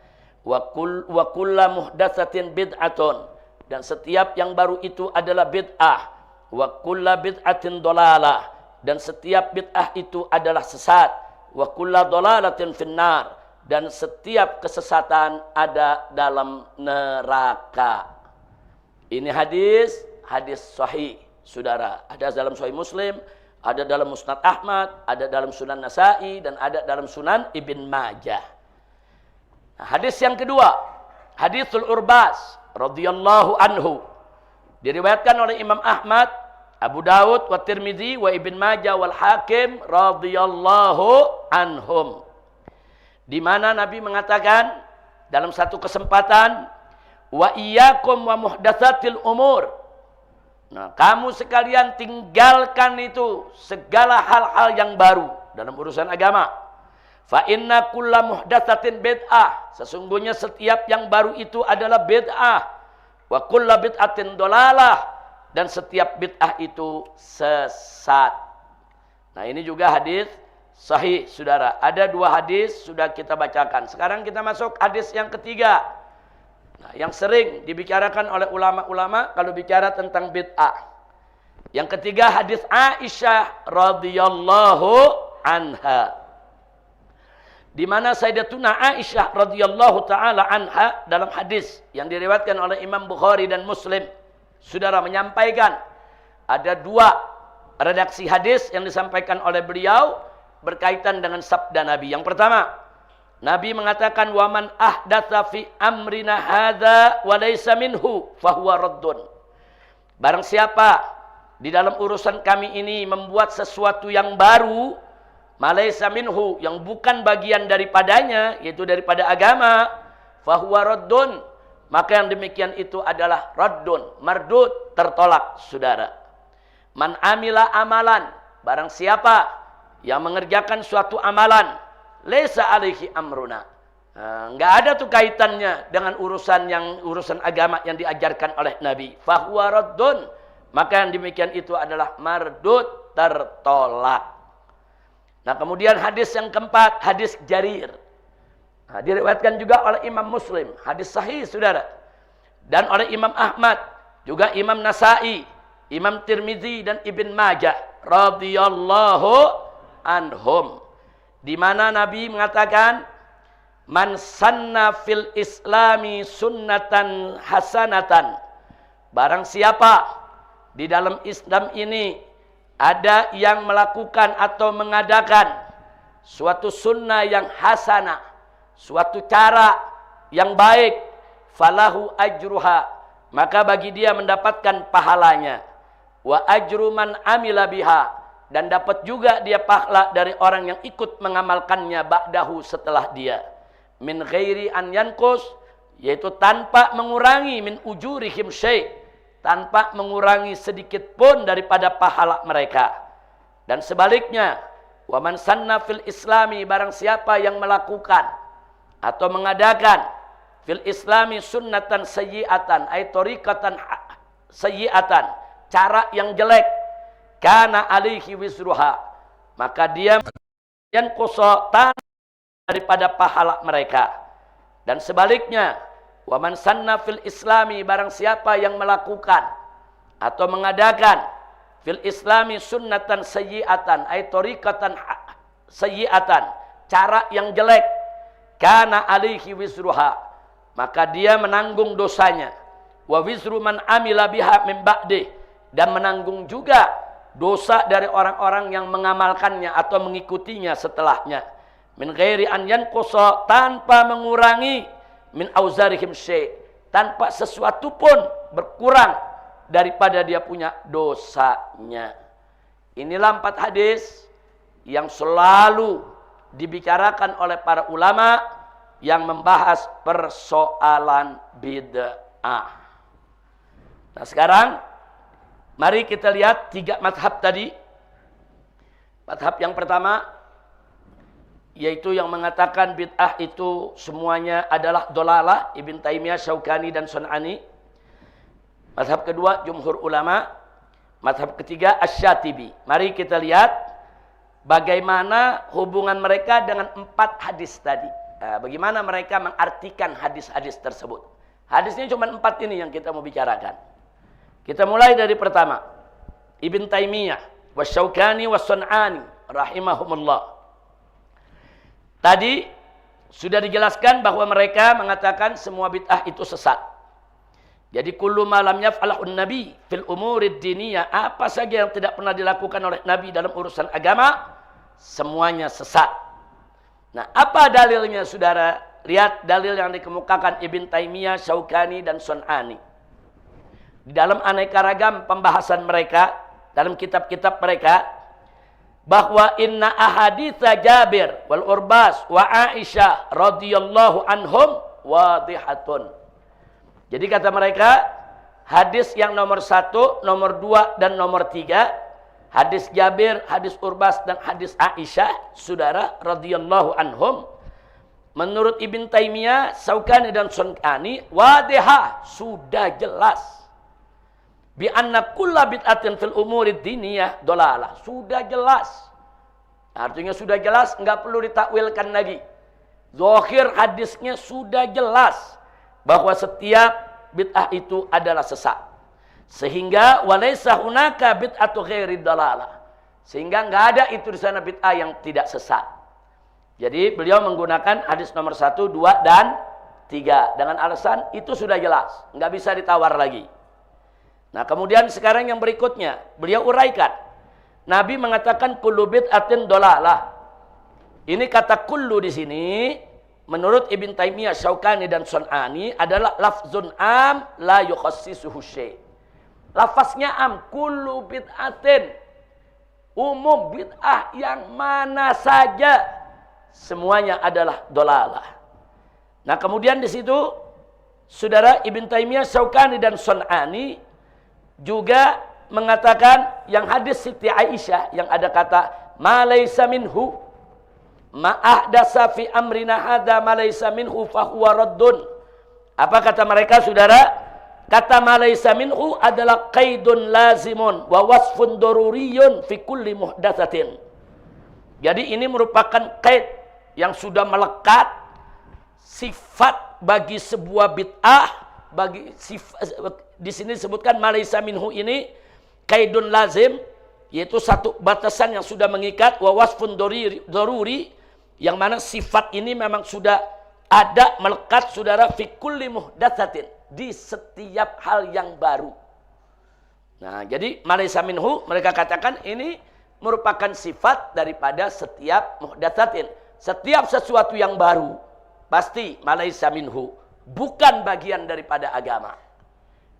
Wa kullu muhdatsatin bid'atun. Dan setiap yang baru itu adalah bid'ah. Wa kullu bid'atin dhalalah. Dan setiap bid'ah itu adalah sesat. Wa kullu dhalalatin finnar. Dan setiap kesesatan ada dalam neraka. Ini hadis sahih, saudara. Ada dalam Sahih Muslim, ada dalam Musnad Ahmad, ada dalam Sunan Nasa'i, dan ada dalam Sunan Ibn Majah. Nah, hadis yang kedua, hadisul Urbas radhiyallahu anhu. Diriwayatkan oleh Imam Ahmad, Abu Dawud, wa Tirmidzi, wa Ibn Majah, wal Hakim radhiyallahu anhum. Di mana Nabi mengatakan dalam satu kesempatan, wa iyyakum wa muhdatsatil umur. Nah, kamu sekalian tinggalkan itu segala hal-hal yang baru dalam urusan agama. Fa inna kulla muhdatsatin bid'ah. Sesungguhnya setiap yang baru itu adalah bid'ah. Wa kulla bid'atin dhalalah. Dan setiap bid'ah itu sesat. Nah, ini juga hadis sahih, saudara. Ada dua hadis sudah kita bacakan. Sekarang kita masuk hadis yang ketiga. Nah, yang sering dibicarakan oleh ulama-ulama kalau bicara tentang bid'ah. Yang ketiga hadis Aisyah radhiyallahu anha. Di mana Sayyidatuna Aisyah radhiyallahu taala anha dalam hadis yang diriwayatkan oleh Imam Bukhari dan Muslim, saudara, menyampaikan ada dua redaksi hadis yang disampaikan oleh beliau berkaitan dengan sabda Nabi. Yang pertama, Nabi mengatakan, waman ahdatsa fi amrina hadza wa laysa minhu fahuwa raddun. Barang siapa di dalam urusan kami ini membuat sesuatu yang baru, malaysa minhu, yang bukan bagian daripadanya, yaitu daripada agama, fahuwa raddun, maka yang demikian itu adalah raddun, mardud, tertolak, saudara. Man amila amalan, barang siapa yang mengerjakan suatu amalan, laisa alaihi amruna, enggak ada tuh kaitannya dengan urusan agama yang diajarkan oleh Nabi, fahuwa raddun, maka yang demikian itu adalah mardud, tertolak. Nah, kemudian hadis yang keempat, hadis Jarir. Nah, diriwayatkan juga oleh Imam Muslim, hadis sahih, saudara. Dan oleh Imam Ahmad, juga Imam Nasa'i, Imam Tirmidzi dan Ibn Majah radhiyallahu anhum. Di mana Nabi mengatakan, man sanna fil islami sunnatan hasanatan. Barang siapa di dalam Islam ini ada yang melakukan atau mengadakan suatu sunnah yang hasanah, suatu cara yang baik, falahu ajruha, maka bagi dia mendapatkan pahalanya. Wa ajru man amila biha, dan dapat juga dia pahala dari orang yang ikut mengamalkannya ba'dahu, setelah dia. Min ghairi an yanqus, yaitu tanpa mengurangi, min ujurihim syai', tanpa mengurangi sedikit pun daripada pahala mereka. Dan sebaliknya, wa man sanna fil islami, barang siapa yang melakukan atau mengadakan fil islami sunnatan sayyi'atan, ay tariqatan sayyi'atan, cara yang jelek, kana alaihi wisruha, maka dia yang kusotan daripada pahala mereka. Dan sebaliknya, wa man sanna fil islami, barang siapa yang melakukan atau mengadakan fil islami sunnatan sayyi'atan, ay tariqatan sayyi'atan, cara yang jelek, kana alaihi wisruha, maka dia menanggung dosanya. Wa wizru man amila biha min ba'dih, dan menanggung juga dosa dari orang-orang yang mengamalkannya atau mengikutinya setelahnya. Min ghairi an yanqusa, tanpa mengurangi, min auzarihim syai', tanpa sesuatu pun berkurang daripada dia punya dosanya. Inilah 4 hadis yang selalu dibicarakan oleh para ulama yang membahas persoalan bid'ah. Nah sekarang mari kita lihat 3 mazhab tadi. Mazhab yang pertama yaitu yang mengatakan bid'ah itu semuanya adalah dolalah, Ibn Taimiyah, Syaukani dan Sun'ani. Mazhab kedua jumhur ulama. Mazhab ketiga Asy-Syatibi. Mari kita lihat bagaimana hubungan mereka dengan 4 hadis tadi. Bagaimana mereka mengartikan hadis-hadis tersebut. Hadisnya cuma 4 ini yang kita mau bicarakan. Kita mulai dari pertama. Ibn Taimiyah, Wasyaukani, Wasun'ani, rahimahumullah. Tadi sudah dijelaskan bahwa mereka mengatakan semua bid'ah itu sesat. Jadi kullu ma lam yaf'alun nabi fil umurid diniyah, apa saja yang tidak pernah dilakukan oleh Nabi dalam urusan agama, semuanya sesat. Nah, apa dalilnya saudara? Lihat dalil yang dikemukakan Ibn Taimiyah, Syaukani dan Sun'ani. Di dalam aneka ragam pembahasan mereka, dalam kitab-kitab mereka, bahwa inna ahaditsa Jabir wal Urbas wa Aisyah radhiyallahu anhum wadihatun. Jadi kata mereka, hadis yang nomor 1, nomor 2 dan nomor 3, hadis Jabir, hadis Urbas dan hadis Aisyah, saudara radhiyallahu anhum, menurut Ibn Taimiyah, Syaukani dan Sun'ani, wadihah, sudah jelas. Bi anna kulla bid'atin fil umurid diniyah dolalah. Sudah jelas. Artinya sudah jelas, enggak perlu ditakwilkan lagi. Zahir hadisnya sudah jelas bahwa setiap bid'ah itu adalah sesat. Sehingga walaisa hunaka bid'atu ghairi dolalah. Sehingga enggak ada itu di sana bid'ah yang tidak sesat. Jadi beliau menggunakan hadis nomor 1, 2 dan 3 dengan alasan itu sudah jelas, enggak bisa ditawar lagi. Nah, kemudian sekarang yang berikutnya, beliau uraikan. Nabi mengatakan kullu bid'atin dolalah. Ini kata kullu di sini menurut Ibn Taimiyah, Syaukani dan Sun'ani adalah lafzun am la yukhassisuhu syai'. Lafaznya am, kullu bid'atin. Umum bid'ah yang mana saja semuanya adalah dolalah. Nah, kemudian di situ saudara Ibn Taimiyah, Syaukani dan Sun'ani juga mengatakan yang hadis Siti Aisyah yang ada kata ma laysa minhu ma ahdasa fi amrina hadza ma laysa minhu fa huwa raddun. Apa kata mereka saudara? Kata ma laysa minhu adalah qaidun lazimun wa wasfun daruriyun fi kulli muhdatsatin. Jadi ini merupakan qaid yang sudah melekat, sifat bagi sebuah bid'ah, bagi sifat. Di sini disebutkan malaysa minhu ini kaidun lazim, yaitu satu batasan yang sudah mengikat, wa wasfun daruri, yang mana sifat ini memang sudah ada melekat saudara fi kulli muhdatsatin, di setiap hal yang baru. Nah, jadi malaysa minhu mereka katakan ini merupakan sifat daripada setiap muhdatsatin, setiap sesuatu yang baru pasti malaysa minhu, bukan bagian daripada agama.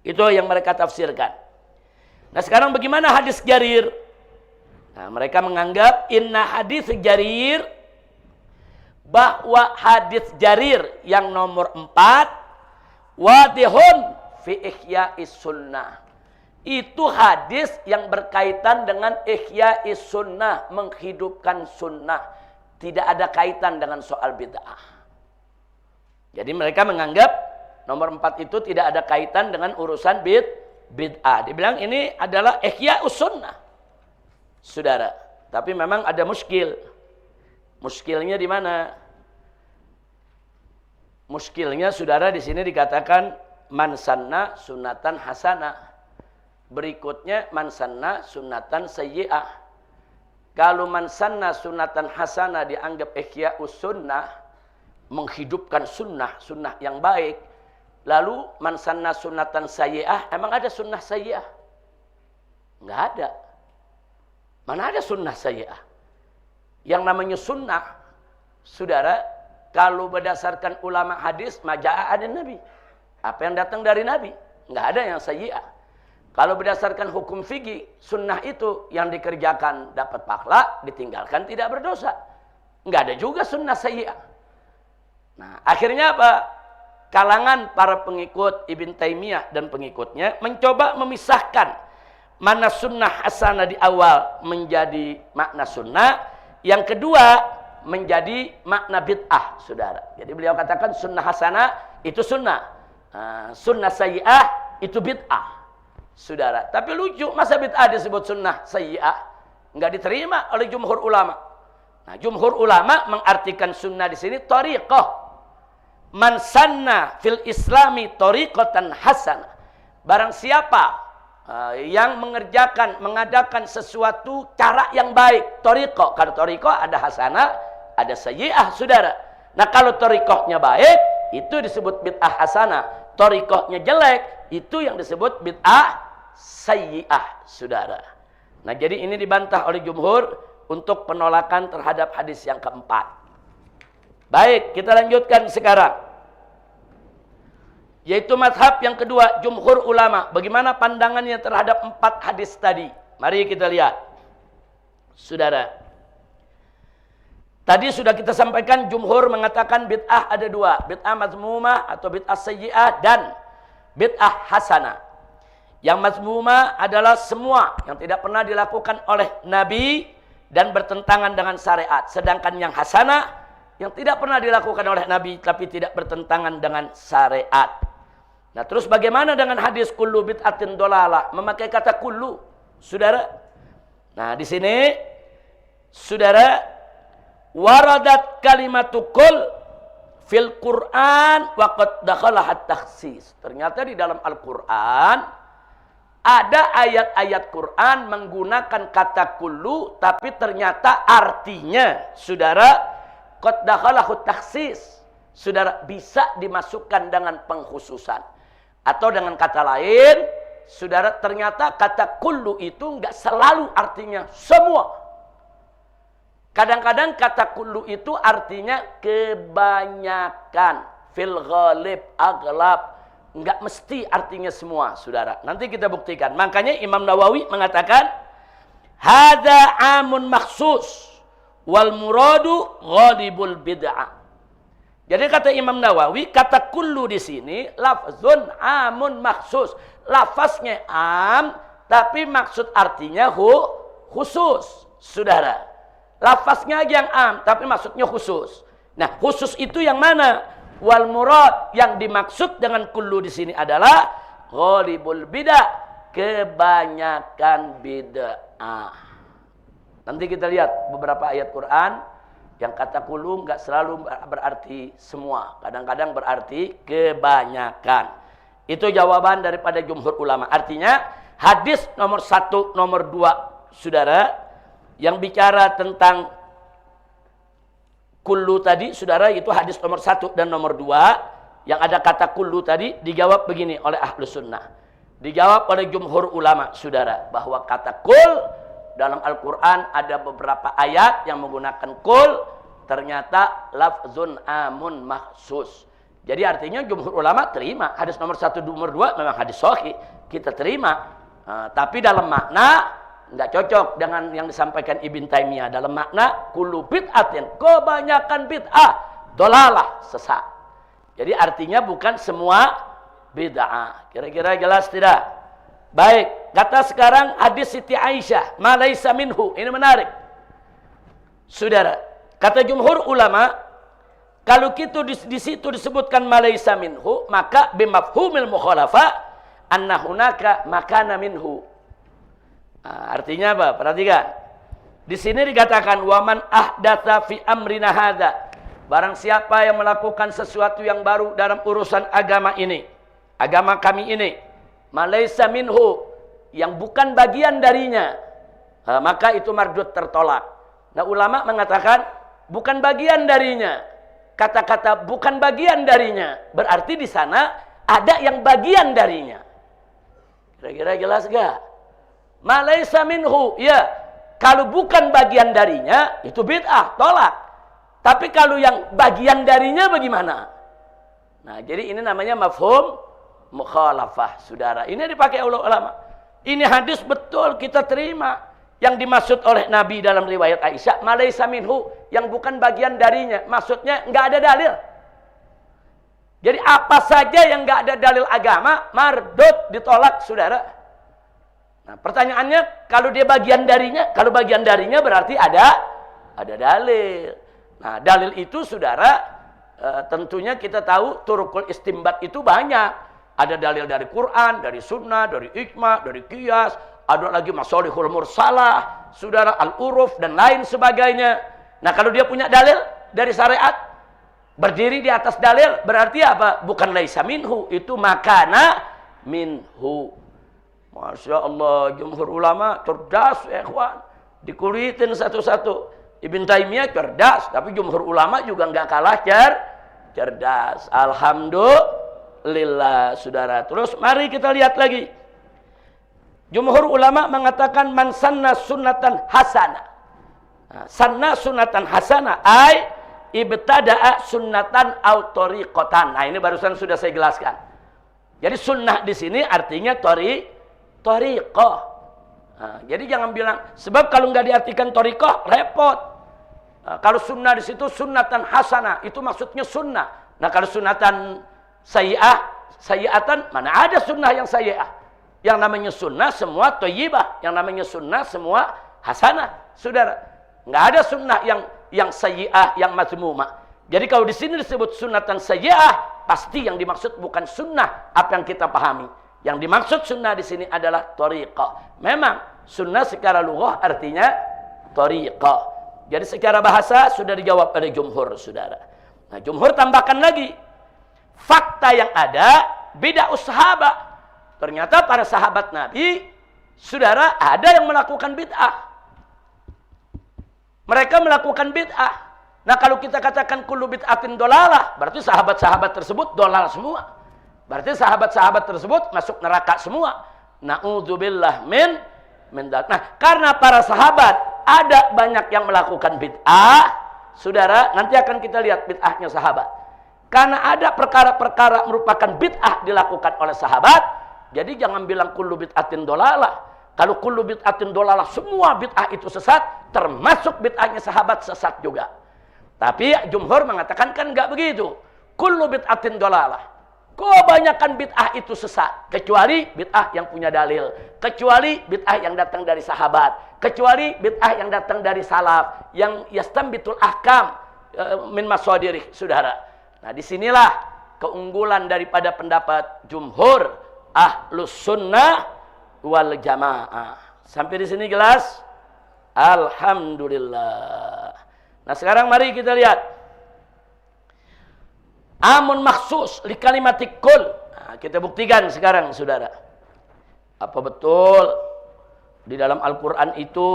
Itu yang mereka tafsirkan. Nah, sekarang bagaimana hadis Jarir? Nah, mereka menganggap inna hadis Jarir, bahwa hadis Jarir yang nomor 4 wadihun fi ihya'is sunnah. Itu hadis yang berkaitan dengan ihya'is sunnah, menghidupkan sunnah. Tidak ada kaitan dengan soal bid'ah. Jadi mereka menganggap nomor 4 itu tidak ada kaitan dengan urusan bid'ah. Dibilang ini adalah ihya'us sunnah. Saudara, tapi memang ada muskil. Muskilnya di mana? Muskilnya saudara di sini dikatakan man sanna sunatan hasanah. Berikutnya man sanna sunatan sayyi'ah. Kalau man sanna sunatan hasanah dianggap ihya'us sunnah, menghidupkan sunnah, sunnah yang baik. Lalu man sanna sunnatan sayyi'ah, emang ada sunnah sayyi'ah? Enggak ada. Mana ada sunnah sayyi'ah? Yang namanya sunnah, saudara, kalau berdasarkan ulama hadis, maja'a ada Nabi. Apa yang datang dari Nabi? Enggak ada yang sayyi'ah. Kalau berdasarkan hukum fikih, sunnah itu yang dikerjakan dapat pahala, ditinggalkan tidak berdosa. Enggak ada juga sunnah sayyi'ah. Nah, akhirnya apa? Kalangan para pengikut Ibn Taimiyah dan pengikutnya mencoba memisahkan mana sunnah hasanah di awal menjadi makna sunnah, yang kedua menjadi makna bid'ah, saudara. Jadi beliau katakan sunnah hasanah itu sunnah, sunnah sayyi'ah itu bid'ah, saudara. Tapi lucu, masa bid'ah disebut sunnah sayyi'ah? Enggak diterima oleh jumhur ulama. Nah, jumhur ulama mengartikan sunnah di sini thariqah. Man sanna fil islami thariqatan hasanah. Barang siapa yang mengadakan sesuatu cara yang baik, thariqah. Kalau thariqah ada hasanah, ada sayyi'ah, saudara. Nah, kalau thariqahnya baik, itu disebut bid'ah hasanah. Thariqahnya jelek, itu yang disebut bid'ah sayyi'ah, saudara. Nah, jadi ini dibantah oleh jumhur untuk penolakan terhadap hadis yang keempat. Baik, kita lanjutkan sekarang. Yaitu mazhab yang kedua, jumhur ulama. Bagaimana pandangannya terhadap 4 hadis tadi? Mari kita lihat. Saudara, tadi sudah kita sampaikan jumhur mengatakan bid'ah ada 2. Bid'ah mazmumah atau bid'ah sayyi'ah dan bid'ah hasanah. Yang mazmumah adalah semua yang tidak pernah dilakukan oleh Nabi dan bertentangan dengan syariat. Sedangkan yang hasanah, yang tidak pernah dilakukan oleh Nabi tapi tidak bertentangan dengan syariat. Nah, terus bagaimana dengan hadis kullu bid'atin dolalah? Memakai kata kullu, saudara. Nah, di sini, saudara, waradat kalimatu kul fil Qur'an wa qad dakhalahat takhsis. Ternyata di dalam Al-Qur'an ada ayat-ayat Quran menggunakan kata kullu, tapi ternyata artinya, saudara, qad dakhalahu takhsis, saudara, bisa dimasukkan dengan pengkhususan. Atau dengan kata lain, saudara, ternyata kata kullu itu enggak selalu artinya semua. Kadang-kadang kata kullu itu artinya kebanyakan, fil ghalib, aglab, enggak mesti artinya semua, saudara. Nanti kita buktikan. Makanya Imam Nawawi mengatakan hadza amun makhsus wal muradu ghalibul bid'ah. Jadi kata Imam Nawawi, kata kullu di sini lafzun amun makhsus. Lafaznya am, tapi maksud artinya khusus, saudara. Lafaznya aja yang am, tapi maksudnya khusus. Nah, khusus itu yang mana? Wal murad, yang dimaksud dengan kullu di sini adalah ghalibul bid'ah, kebanyakan bid'ah. Nanti kita lihat beberapa ayat Quran yang kata kullu enggak selalu berarti semua. Kadang-kadang berarti kebanyakan. Itu jawaban daripada jumhur ulama. Artinya hadis nomor 1, nomor 2, saudara, yang bicara tentang kullu tadi, saudara, itu hadis nomor 1 dan nomor 2. Yang ada kata kullu tadi dijawab begini oleh Ahlus Sunnah. Dijawab oleh jumhur ulama, saudara, bahwa kata kul dalam Al-Quran ada beberapa ayat yang menggunakan kul, ternyata lafzun amun makhsus. Jadi artinya jumhur ulama terima hadis nomor 1, nomor 2 memang hadis sahih, kita terima. Tapi dalam makna enggak cocok dengan yang disampaikan Ibn Taimiyah. Dalam makna kullu bid'atin, kebanyakan bid'ah, dolalah, sesat. Jadi artinya bukan semua bid'ah. Kira-kira jelas tidak? Baik, kata sekarang hadis Siti Aisyah, ma laisa minhu. Ini menarik. Saudara, kata jumhur ulama, kalau gitu di situ disebutkan ma laisa minhu, maka bimafhumil mukhalafa anna hunaka makana minhu. Artinya apa? Perhatikan. Di sini dikatakan waman ahdatsa fi amrina hadza. Barang siapa yang melakukan sesuatu yang baru dalam urusan agama ini, agama kami ini, malaysa minhu, yang bukan bagian darinya, maka itu mardud, tertolak. Nah, ulama mengatakan bukan bagian darinya. Kata-kata bukan bagian darinya berarti di sana ada yang bagian darinya. Kira-kira jelas gak? Ma laisa minhu, ya. Kalau bukan bagian darinya, itu bid'ah, tolak. Tapi kalau yang bagian darinya bagaimana? Nah, jadi ini namanya mafhum mukhalafah, saudara. Ini dipakai oleh ulama. Ini hadis betul kita terima. Yang dimaksud oleh Nabi dalam riwayat Aisyah, ma laisa minhu, yang bukan bagian darinya. Maksudnya nggak ada dalil. Jadi apa saja yang nggak ada dalil agama, mardud, ditolak, saudara. Nah, pertanyaannya, kalau dia bagian darinya, kalau bagian darinya berarti ada dalil. Nah, dalil itu, saudara, tentunya kita tahu turukul istimbat itu banyak. Ada dalil dari Quran, dari sunnah, dari ijma, dari qiyas, ada lagi masalihul mursalah, saudara, al-uruf, dan lain sebagainya. Nah, kalau dia punya dalil dari syariat, berdiri di atas dalil, berarti apa? Bukan laisa minhu, itu makana minhu. Masya Allah, jumhur ulama cerdas, ya ikhwan. Dikulitin satu-satu. Ibn Taimiyah cerdas, tapi jumhur ulama juga nggak kalah cerdas. Alhamdulillah, saudara. Terus mari kita lihat lagi. Jumhur ulama mengatakan man sanna sunnatan hasanah. Nah, sanna sunnatan hasanah ay ibtada'a sunnatan au tariqatan. Nah, ini barusan sudah saya jelaskan. Jadi sunnah di sini artinya tariqah. Nah, jadi jangan bilang sebab kalau nggak diartikan tariqah repot. Nah, kalau sunnah di situ sunnatan hasanah, itu maksudnya sunnah. Nah, kalau sunnatan sayyi'atan, mana ada sunnah yang sayyi'ah? Yang namanya sunnah semua thayyibah, yang namanya sunnah semua hasanah, saudara. Nggak ada sunnah yang sayyi'ah, yang mazmumah. Jadi kalau di sini disebut sunnatan sayyi'ah, pasti yang dimaksud bukan sunnah apa yang kita pahami. Yang dimaksud sunnah di sini adalah tariqah. Memang sunnah secara lughah artinya tariqah. Jadi secara bahasa sudah dijawab oleh jumhur, saudara. Nah, jumhur tambahkan lagi. Fakta yang ada, bid'ah sahabat. Ternyata para sahabat Nabi, saudara, ada yang melakukan bid'ah. Mereka melakukan bid'ah. Nah, kalau kita katakan kullu bid'atin dolalah, berarti sahabat-sahabat tersebut dolal semua. Berarti sahabat-sahabat tersebut masuk neraka semua. Na'udzubillah min. Nah, karena para sahabat ada banyak yang melakukan bid'ah, saudara, nanti akan kita lihat bid'ahnya sahabat. Karena ada perkara-perkara merupakan bid'ah dilakukan oleh sahabat, jadi jangan bilang kullu bid'atin dolalah. Kalau kullu bid'atin dolalah, semua bid'ah itu sesat, termasuk bid'ahnya sahabat sesat juga. Tapi jumhur mengatakan kan enggak begitu. Kullu bid'atin dolalah. Kebanyakan bid'ah itu sesat. Kecuali bid'ah yang punya dalil. Kecuali bid'ah yang datang dari sahabat. Kecuali bid'ah yang datang dari salaf. Yang yastambitul ahkam min masadirih, saudara. Nah, disinilah keunggulan daripada pendapat jumhur ahlus sunnah wal jamaah. Sampai di sini jelas? Alhamdulillah. Nah, sekarang mari kita lihat. Amun maksus li kalimatik kul. Nah, kita buktikan sekarang, saudara. Apa betul di dalam Al-Quran itu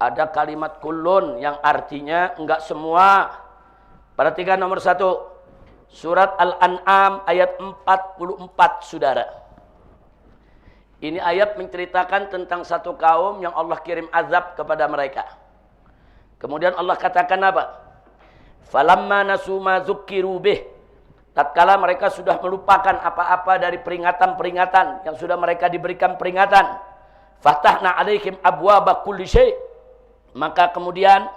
ada kalimat kulun yang artinya enggak semua? Perhatikan nomor 1. Surat Al-An'am ayat 44, saudara. Ini ayat menceritakan tentang satu kaum yang Allah kirim azab kepada mereka. Kemudian Allah katakan apa? Falamma nasu ma dzukkiru bih. Tatkala mereka sudah melupakan apa-apa dari peringatan-peringatan yang sudah mereka diberikan peringatan. Fatahna alaihim abwaaba kulli syai'. Maka kemudian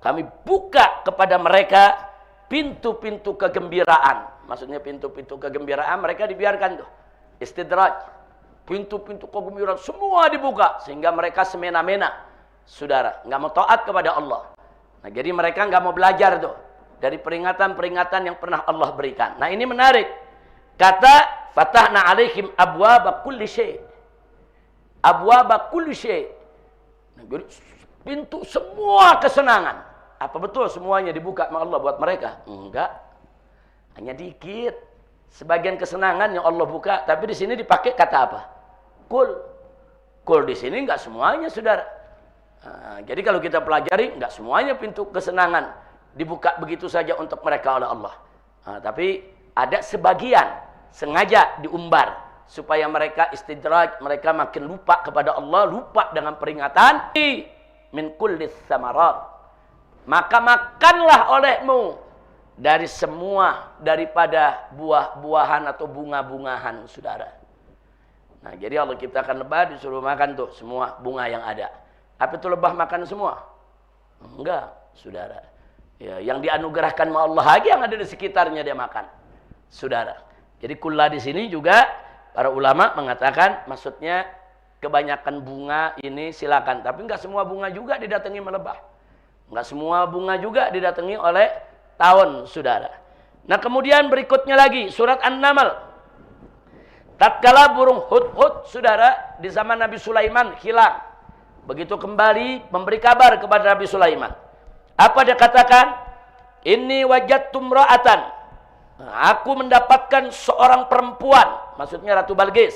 kami buka kepada mereka pintu-pintu kegembiraan. Maksudnya pintu-pintu kegembiraan mereka dibiarkan tuh. Istidraj. Pintu-pintu kegembiraan semua dibuka sehingga mereka semena-mena. Saudara, enggak mau taat kepada Allah. Nah, jadi mereka enggak mau belajar tuh dari peringatan-peringatan yang pernah Allah berikan. Nah, ini menarik. Kata fatahna alaihim abwaaba kulli syai'. Abwaaba kulli syai'. Nah, jadi pintu semua kesenangan. Apa betul semuanya dibuka sama Allah buat mereka? Enggak. Hanya dikit. Sebagian kesenangan yang Allah buka, tapi di sini dipakai kata apa? Kul. Kul di sini enggak semuanya, saudara. Nah, jadi kalau kita pelajari, enggak semuanya pintu kesenangan dibuka begitu saja untuk mereka oleh Allah. Nah, tapi ada sebagian. sengaja diumbar supaya mereka istidraj, mereka makin lupa kepada Allah, lupa dengan peringatan min kullis samarat. Maka makanlah olehmu dari semua daripada buah-buahan atau bunga-bungahan, saudara. Nah, jadi Allah ciptakan lebah, disuruh makan tuh semua bunga yang ada. Apa itu lebah makan semua? Enggak, saudara. Ya, yang dianugerahkan sama Allah lagi yang ada di sekitarnya dia makan, saudara. Jadi kulla di sini juga para ulama mengatakan maksudnya kebanyakan bunga ini silakan, tapi enggak semua bunga juga didatangi melebah. Enggak semua bunga juga didatangi oleh tawon, saudara. Nah, kemudian berikutnya lagi surat An-Naml. Tatkala burung hudhud, saudara, di zaman Nabi Sulaiman hilang. Begitu kembali memberi kabar kepada Nabi Sulaiman. Apa dia katakan? Inni wajadtu imra'atan. Aku mendapatkan seorang perempuan, maksudnya Ratu Balqis.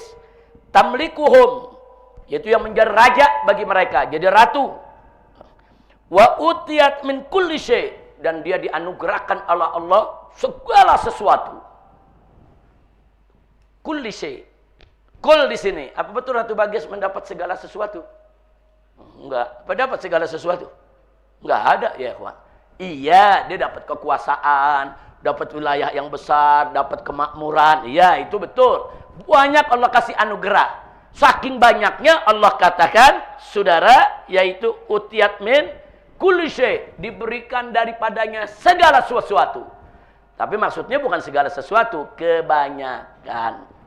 Tamlikuhum, yaitu yang menjadi raja bagi mereka, jadi ratu. Wa utiyat min kulli syai', dan dia dianugerahkan oleh Allah segala sesuatu. Kulli syai'. Kul di sini, apa betul Ratu Balqis mendapat segala sesuatu? Enggak. Apa dapat segala sesuatu? Enggak ada, ya ikhwan. Iya, dia dapat kekuasaan, dapat wilayah yang besar, dapat kemakmuran. Iya, itu betul. Banyak Allah kasih anugerah. Saking banyaknya Allah katakan, saudara, yaitu utiyat min kulli syai', diberikan daripadanya segala sesuatu. Tapi maksudnya bukan segala sesuatu, kebanyakan.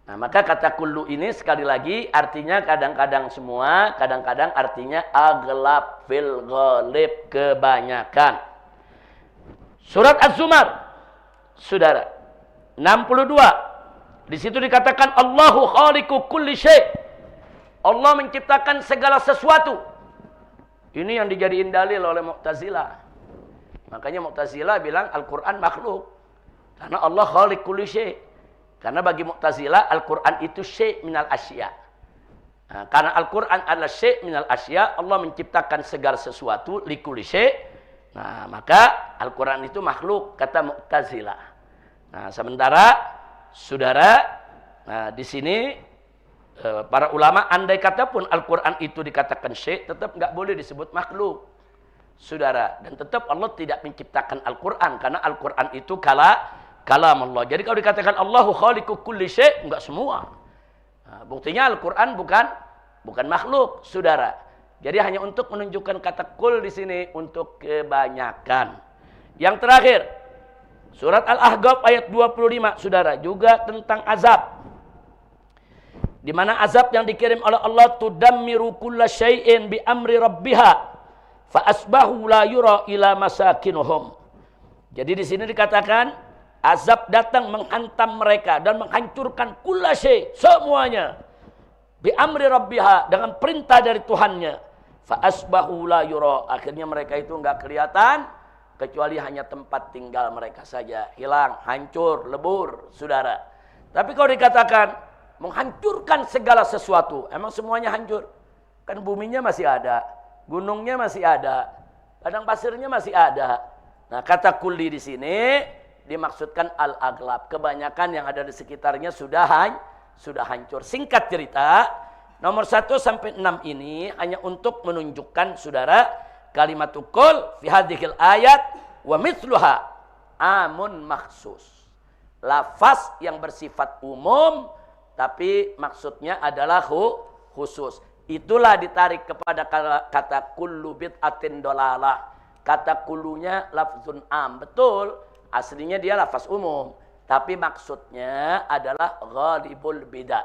Nah, maka kata kullu ini sekali lagi artinya kadang-kadang semua, kadang-kadang artinya aglab fil ghalib, kebanyakan. Surat Az-Zumar, saudara, 62. Di situ dikatakan Allahu khaliqu kulli syai'. Allah menciptakan segala sesuatu. Ini yang dijadiin dalil oleh Mu'tazilah. Makanya Mu'tazilah bilang Al-Quran makhluk. Karena Allah khaliq kulli syai'. Karena bagi Mu'tazilah Al-Quran itu syai' minal asya. Nah, karena Al-Quran adalah syai' minal asya, Allah menciptakan segala sesuatu likulli syai'. Nah, maka Al-Quran itu makhluk, kata Mu'tazilah. Nah, sementara saudara, nah di sini para ulama andai kata pun Al-Quran itu dikatakan syai', tetap nggak boleh disebut makhluk, saudara. Dan tetap Allah tidak menciptakan Al-Quran, karena Al-Quran itu kalam Allah. Jadi kalau dikatakan Allahu khaliqu kulli syai', enggak semua. Nah, buktinya Al-Quran bukan makhluk, saudara. Jadi hanya untuk menunjukkan kata kul di sini untuk kebanyakan. Yang terakhir, surat Al-Ahqaf ayat 25, saudara, juga tentang azab. Di mana azab yang dikirim oleh Allah, tudammiru kulla syai'in bi amri rabbiha fa asbahu la yura ila masakinuhum. Jadi di sini dikatakan azab datang menghantam mereka dan menghancurkan kulla syai', semuanya. Bi amri rabbiha, dengan perintah dari Tuhannya. Fa asbahu la yura, akhirnya mereka itu enggak kelihatan kecuali hanya tempat tinggal mereka saja, hilang, hancur, lebur, saudara. Tapi kalau dikatakan menghancurkan segala sesuatu, emang semuanya hancur? Kan buminya masih ada, gunungnya masih ada, padang pasirnya masih ada. Nah, kata kulli di sini dimaksudkan al-aglab, kebanyakan yang ada di sekitarnya sudah hancur. Singkat cerita, nomor 1 sampai 6 ini hanya untuk menunjukkan, saudara, kalimatul qul fi hadhil ayat wa mithluha amun maksus. Lafaz yang bersifat umum tapi maksudnya adalah khusus. Itulah ditarik kepada kata kullu bid'atin dolalah. Kata kullunya lafzun am, betul. Aslinya dia lafaz umum, tapi maksudnya adalah ghalibul bid'ah.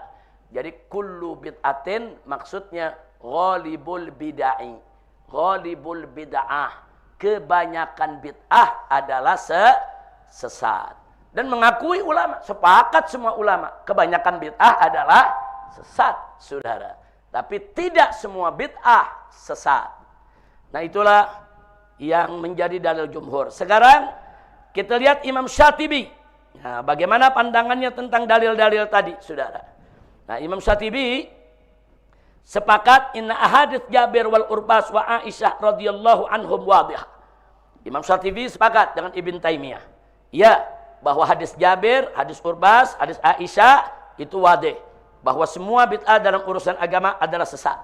Jadi kullu bid'atin maksudnya ghalibul bid'ah. Ghalibul bid'ah, kebanyakan bid'ah adalah sesat. Dan mengakui ulama, sepakat semua ulama, kebanyakan bid'ah adalah sesat, saudara. Tapi tidak semua bid'ah sesat. Nah, itulah yang menjadi dalil jumhur. Sekarang kita lihat Imam Syatibi. Nah, bagaimana pandangannya tentang dalil-dalil tadi, saudara. Nah, Imam Syatibi sepakat inna ahadits Jabir wal Urbas wa Aisyah radhiyallahu anhum wadhih. Imam Syatibi sepakat dengan Ibn Taimiyah. Ya, bahwa hadis Jabir, hadis Urbas, hadis Aisyah itu wadih. Bahwa semua bid'ah dalam urusan agama adalah sesat.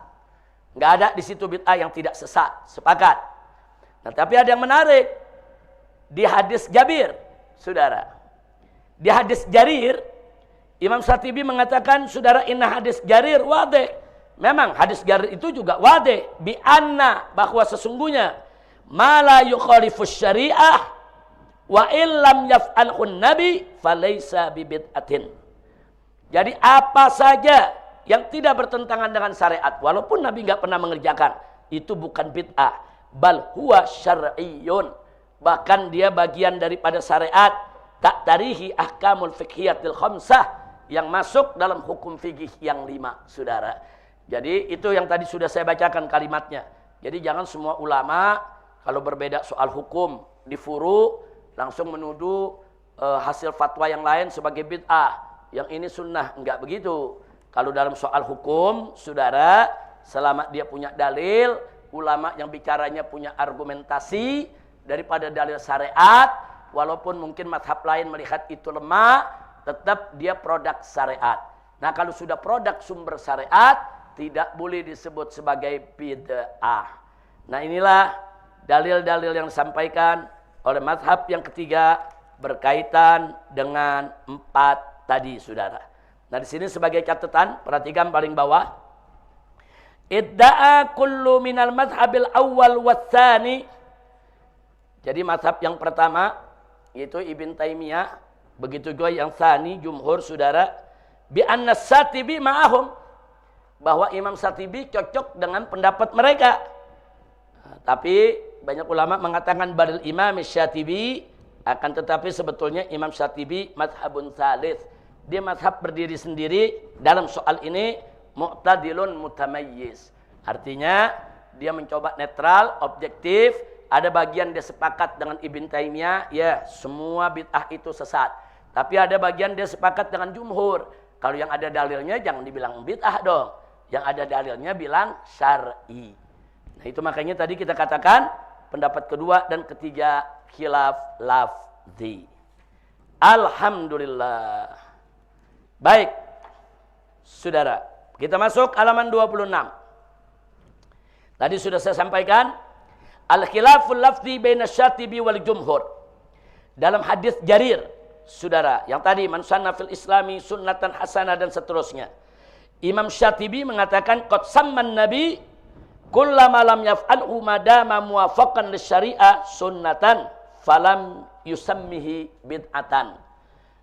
Nggak ada di situ bid'ah yang tidak sesat. Sepakat. Nah, tapi ada yang menarik. Di hadis Jabir, saudara. Di hadis Jarir, Imam Syatibi mengatakan, saudara, inna hadis Jarir wadih. Memang hadis Jarir itu juga wadih. Bi'anna, bahwa sesungguhnya ma la yukhalifus syariah wa illam yaf'alhun nabi falaysa bibid'atin. Jadi apa saja yang tidak bertentangan dengan syariat, walaupun Nabi nggak pernah mengerjakan, itu bukan bid'ah. Bal huwa syar'iyyun. Bahkan dia bagian daripada syariat. Tak tarihi ahkamul fikhiyatil khamsah, yang masuk dalam hukum fikih yang 5, saudara. Jadi itu yang tadi sudah saya bacakan kalimatnya. Jadi jangan semua ulama kalau berbeda soal hukum di furu langsung menuduh hasil fatwa yang lain sebagai bid'ah. Yang ini sunnah, enggak begitu. Kalau dalam soal hukum, saudara, selama dia punya dalil, ulama yang bicaranya punya argumentasi daripada dalil syariat, walaupun mungkin mazhab lain melihat itu lemah, tetap dia produk syariat. Nah, kalau sudah produk sumber syariat, tidak boleh disebut sebagai bid'ah. Nah, inilah dalil-dalil yang disampaikan oleh mazhab yang ketiga berkaitan dengan 4 tadi, saudara. Nah, di sini sebagai catatan, perhatikan paling bawah. Idda'a kullu minal madhabil awal watsani. Jadi mazhab yang pertama yaitu Ibn Taimiyah, begitu juga yang tsani jumhur, saudara, bi anna Syatibi ma'ahum, bahwa Imam Syatibi cocok dengan pendapat mereka. Nah, tapi banyak ulama mengatakan badal Imam Syatibi, akan tetapi sebetulnya Imam Syatibi mazhabun tsalits. Dia mazhab berdiri sendiri dalam soal ini, mu'tadilun mutamayyiz. Artinya dia mencoba netral, objektif. Ada bagian dia sepakat dengan Ibn Taimiyah, ya semua bid'ah itu sesat. Tapi ada bagian dia sepakat dengan jumhur. Kalau yang ada dalilnya jangan dibilang bid'ah dong. Yang ada dalilnya bilang syar'i. Nah, itu makanya tadi kita katakan pendapat kedua dan ketiga khilaf lafzi. Alhamdulillah. Baik, saudara, kita masuk halaman 26. Tadi sudah saya sampaikan al-khilaful lafzi baina Syatibi wal jumhur. Dalam hadis Jarir, saudara, yang tadi man sanna fil islami sunnatan hasanah dan seterusnya. Imam Syatibi mengatakan qad samman nabi kullama lam yaf'alhu madama muwafaqan lisyari'ah sunnatan falam yusammihi bid'atan.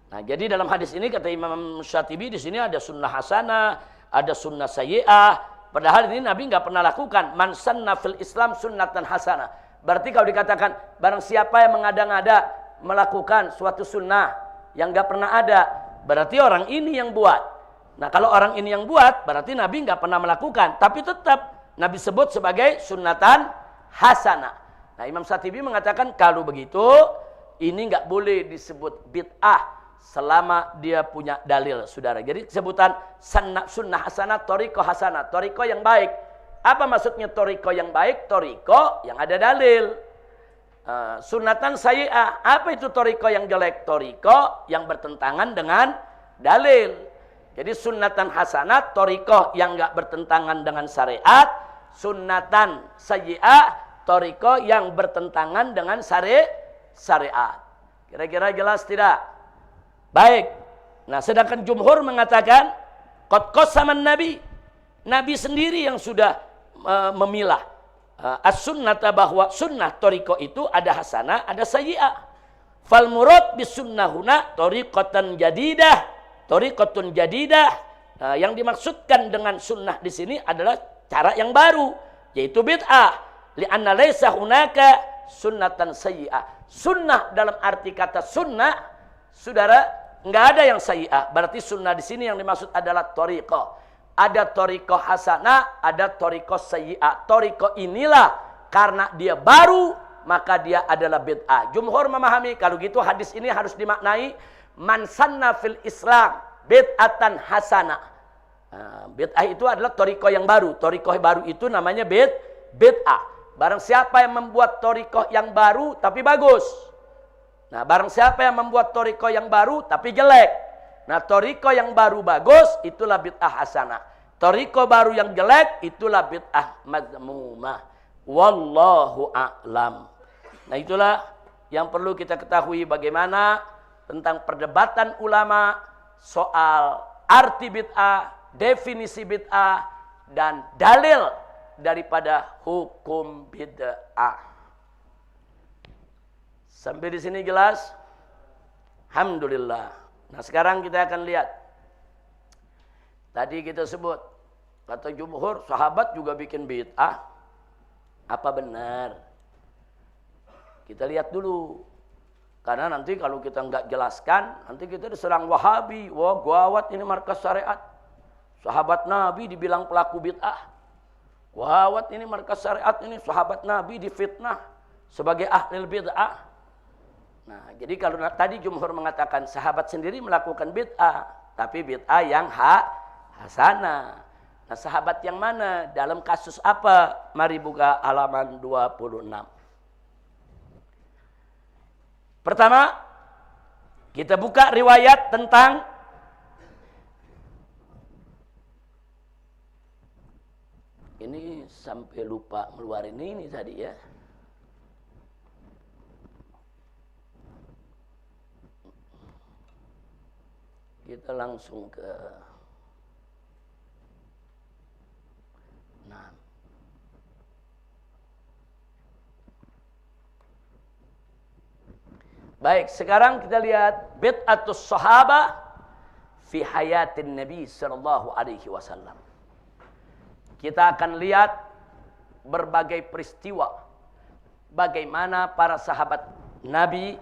Nah, jadi dalam hadis ini kata Imam Syatibi, di sini ada sunnah hasanah, ada sunnah sayyi'ah. Padahal ini Nabi nggak pernah lakukan. Man sanna fil Islam sunnatan hasanah. Berarti kalau dikatakan barang siapa yang mengada-ngada melakukan suatu sunnah yang nggak pernah ada, berarti orang ini yang buat. Nah, kalau orang ini yang buat, berarti Nabi nggak pernah melakukan. Tapi tetap Nabi sebut sebagai sunnatan hasanah. Nah, Imam Syatibi mengatakan kalau begitu ini nggak boleh disebut bid'ah selama dia punya dalil, saudara. Jadi sebutan sunnah hasanah, toriko hasanah, toriko yang baik. Apa maksudnya toriko yang baik? Toriko yang ada dalil. Sunnatan sayyi'ah, apa itu toriko yang jelek? Toriko yang bertentangan dengan dalil. Jadi sunnatan hasanah, toriko yang enggak bertentangan dengan syariat. Sunnatan sayyi'ah, toriko yang bertentangan dengan syariat. Kira-kira jelas tidak? Baik. Nah, sedangkan jumhur mengatakan qad qasaman nabi. Nabi sendiri yang sudah memilah as-sunnata, bahwa sunnah toriko itu ada hasanah, ada sayyi'ah. Fal murad bis sunnahuna tariqatan jadidah, tariqatun jadidah. Nah, yang dimaksudkan dengan sunnah di sini adalah cara yang baru, yaitu bid'ah. Li'anna laisa hunaka sunnatan sayyi'ah. Sunnah dalam arti kata sunnah, saudara, enggak ada yang sayyi'ah. Berarti sunnah di sini yang dimaksud adalah tariqah. Ada tariqah hasanah, ada tariqah sayyi'ah. Tariqah inilah karena dia baru, maka dia adalah bid'ah. Jumhur memahami kalau gitu hadis ini harus dimaknai man sanna fil Islam bid'atan hasanah. Bid'ah itu adalah tariqah yang baru. Tariqah baru itu namanya bid'ah. Barang siapa yang membuat tariqah yang baru tapi bagus, Nah, barang siapa yang membuat thariqah yang baru tapi jelek. Nah, thariqah yang baru bagus, itulah bid'ah hasanah. Thariqah baru yang jelek, itulah bid'ah mazmumah. Wallahu a'lam. Nah, itulah yang perlu kita ketahui bagaimana tentang perdebatan ulama soal arti bid'ah, definisi bid'ah, dan dalil daripada hukum bid'ah. Sampai di sini jelas? Alhamdulillah. Nah, sekarang kita akan lihat. Tadi kita sebut, kata jumhur, sahabat juga bikin bid'ah. Apa benar? Kita lihat dulu. Karena nanti kalau kita nggak jelaskan, nanti kita diserang Wahabi. Wah, gawat ini markas syariat. Sahabat Nabi dibilang pelaku bid'ah. Gawat ini markas syariat ini, sahabat Nabi difitnah sebagai ahli bid'ah. Nah, jadi kalau tadi jumhur mengatakan sahabat sendiri melakukan bid'ah, tapi bid'ah yang hasanah. Nah, sahabat yang mana? Dalam kasus apa? Mari buka halaman 26. Pertama, kita buka riwayat tentang ini sampai lupa ngeluarin ini tadi ya. Kita langsung ke nah. Baik, sekarang kita lihat bid'atus sahabah fi hayatin Nabi sallallahu alaihi wasallam. Kita akan lihat berbagai peristiwa bagaimana para sahabat Nabi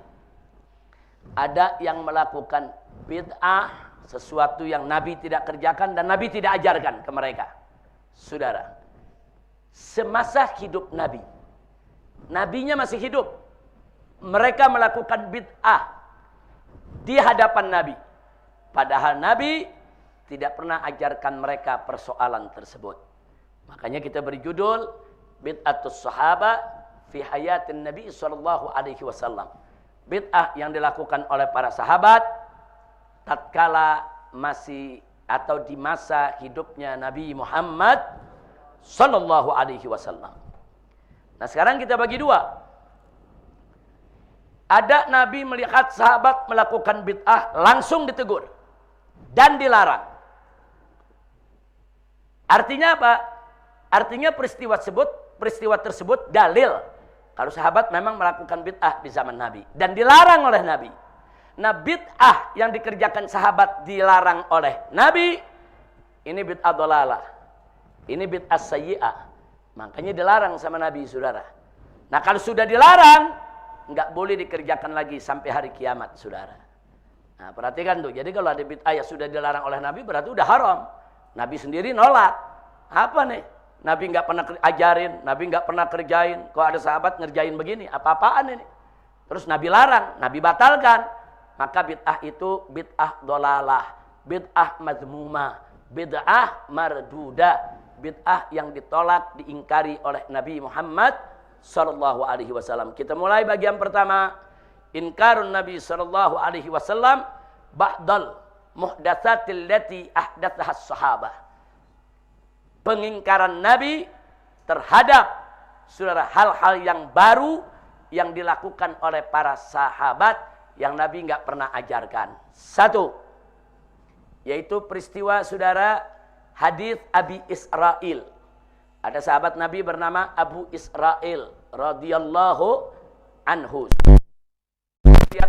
ada yang melakukan bid'ah, sesuatu yang Nabi tidak kerjakan dan Nabi tidak ajarkan ke mereka. Saudara, semasa hidup Nabi, Nabinya masih hidup, mereka melakukan bid'ah di hadapan Nabi. Padahal Nabi tidak pernah ajarkan mereka persoalan tersebut. Makanya kita beri judul bid'atus sahabah fi hayatin Nabi sallallahu alaihi wasallam. Bid'ah yang dilakukan oleh para sahabat tatkala masih atau di masa hidupnya Nabi Muhammad sallallahu alaihi wasallam. Nah, sekarang kita bagi dua. Ada Nabi melihat sahabat melakukan bid'ah, langsung ditegur dan dilarang. Artinya apa? Artinya peristiwa tersebut dalil kalau sahabat memang melakukan bid'ah di zaman Nabi dan dilarang oleh Nabi. Nah, bid'ah yang dikerjakan sahabat dilarang oleh Nabi, ini bid'ah dhalalah. Ini bid'ah sayyi'ah. Makanya dilarang sama Nabi, saudara. Nah, kalau sudah dilarang, nggak boleh dikerjakan lagi sampai hari kiamat, saudara. Nah, perhatikan tuh. Jadi kalau ada bid'ah yang sudah dilarang oleh Nabi, berarti udah haram. Nabi sendiri nolak. Apa nih? Nabi nggak pernah ajarin, Nabi nggak pernah kerjain. Kalau ada sahabat ngerjain begini, apa-apaan ini? Terus Nabi larang, Nabi batalkan. Maka bid'ah itu bid'ah dhalalah, bid'ah mazmumah, bid'ah mardudah, bid'ah yang ditolak, diingkari oleh Nabi Muhammad sallallahu alaihi wasallam. Kita mulai bagian pertama, inkarun Nabi sallallahu alaihi wasallam ba'dal muhdatsatil lati ahdatsahas sahabah. Pengingkaran Nabi terhadap saudara hal-hal yang baru yang dilakukan oleh para sahabat yang Nabi nggak pernah ajarkan. Satu, yaitu peristiwa saudara hadis Abi Israil. Ada sahabat Nabi bernama Abu Israil radhiyallahu anhu.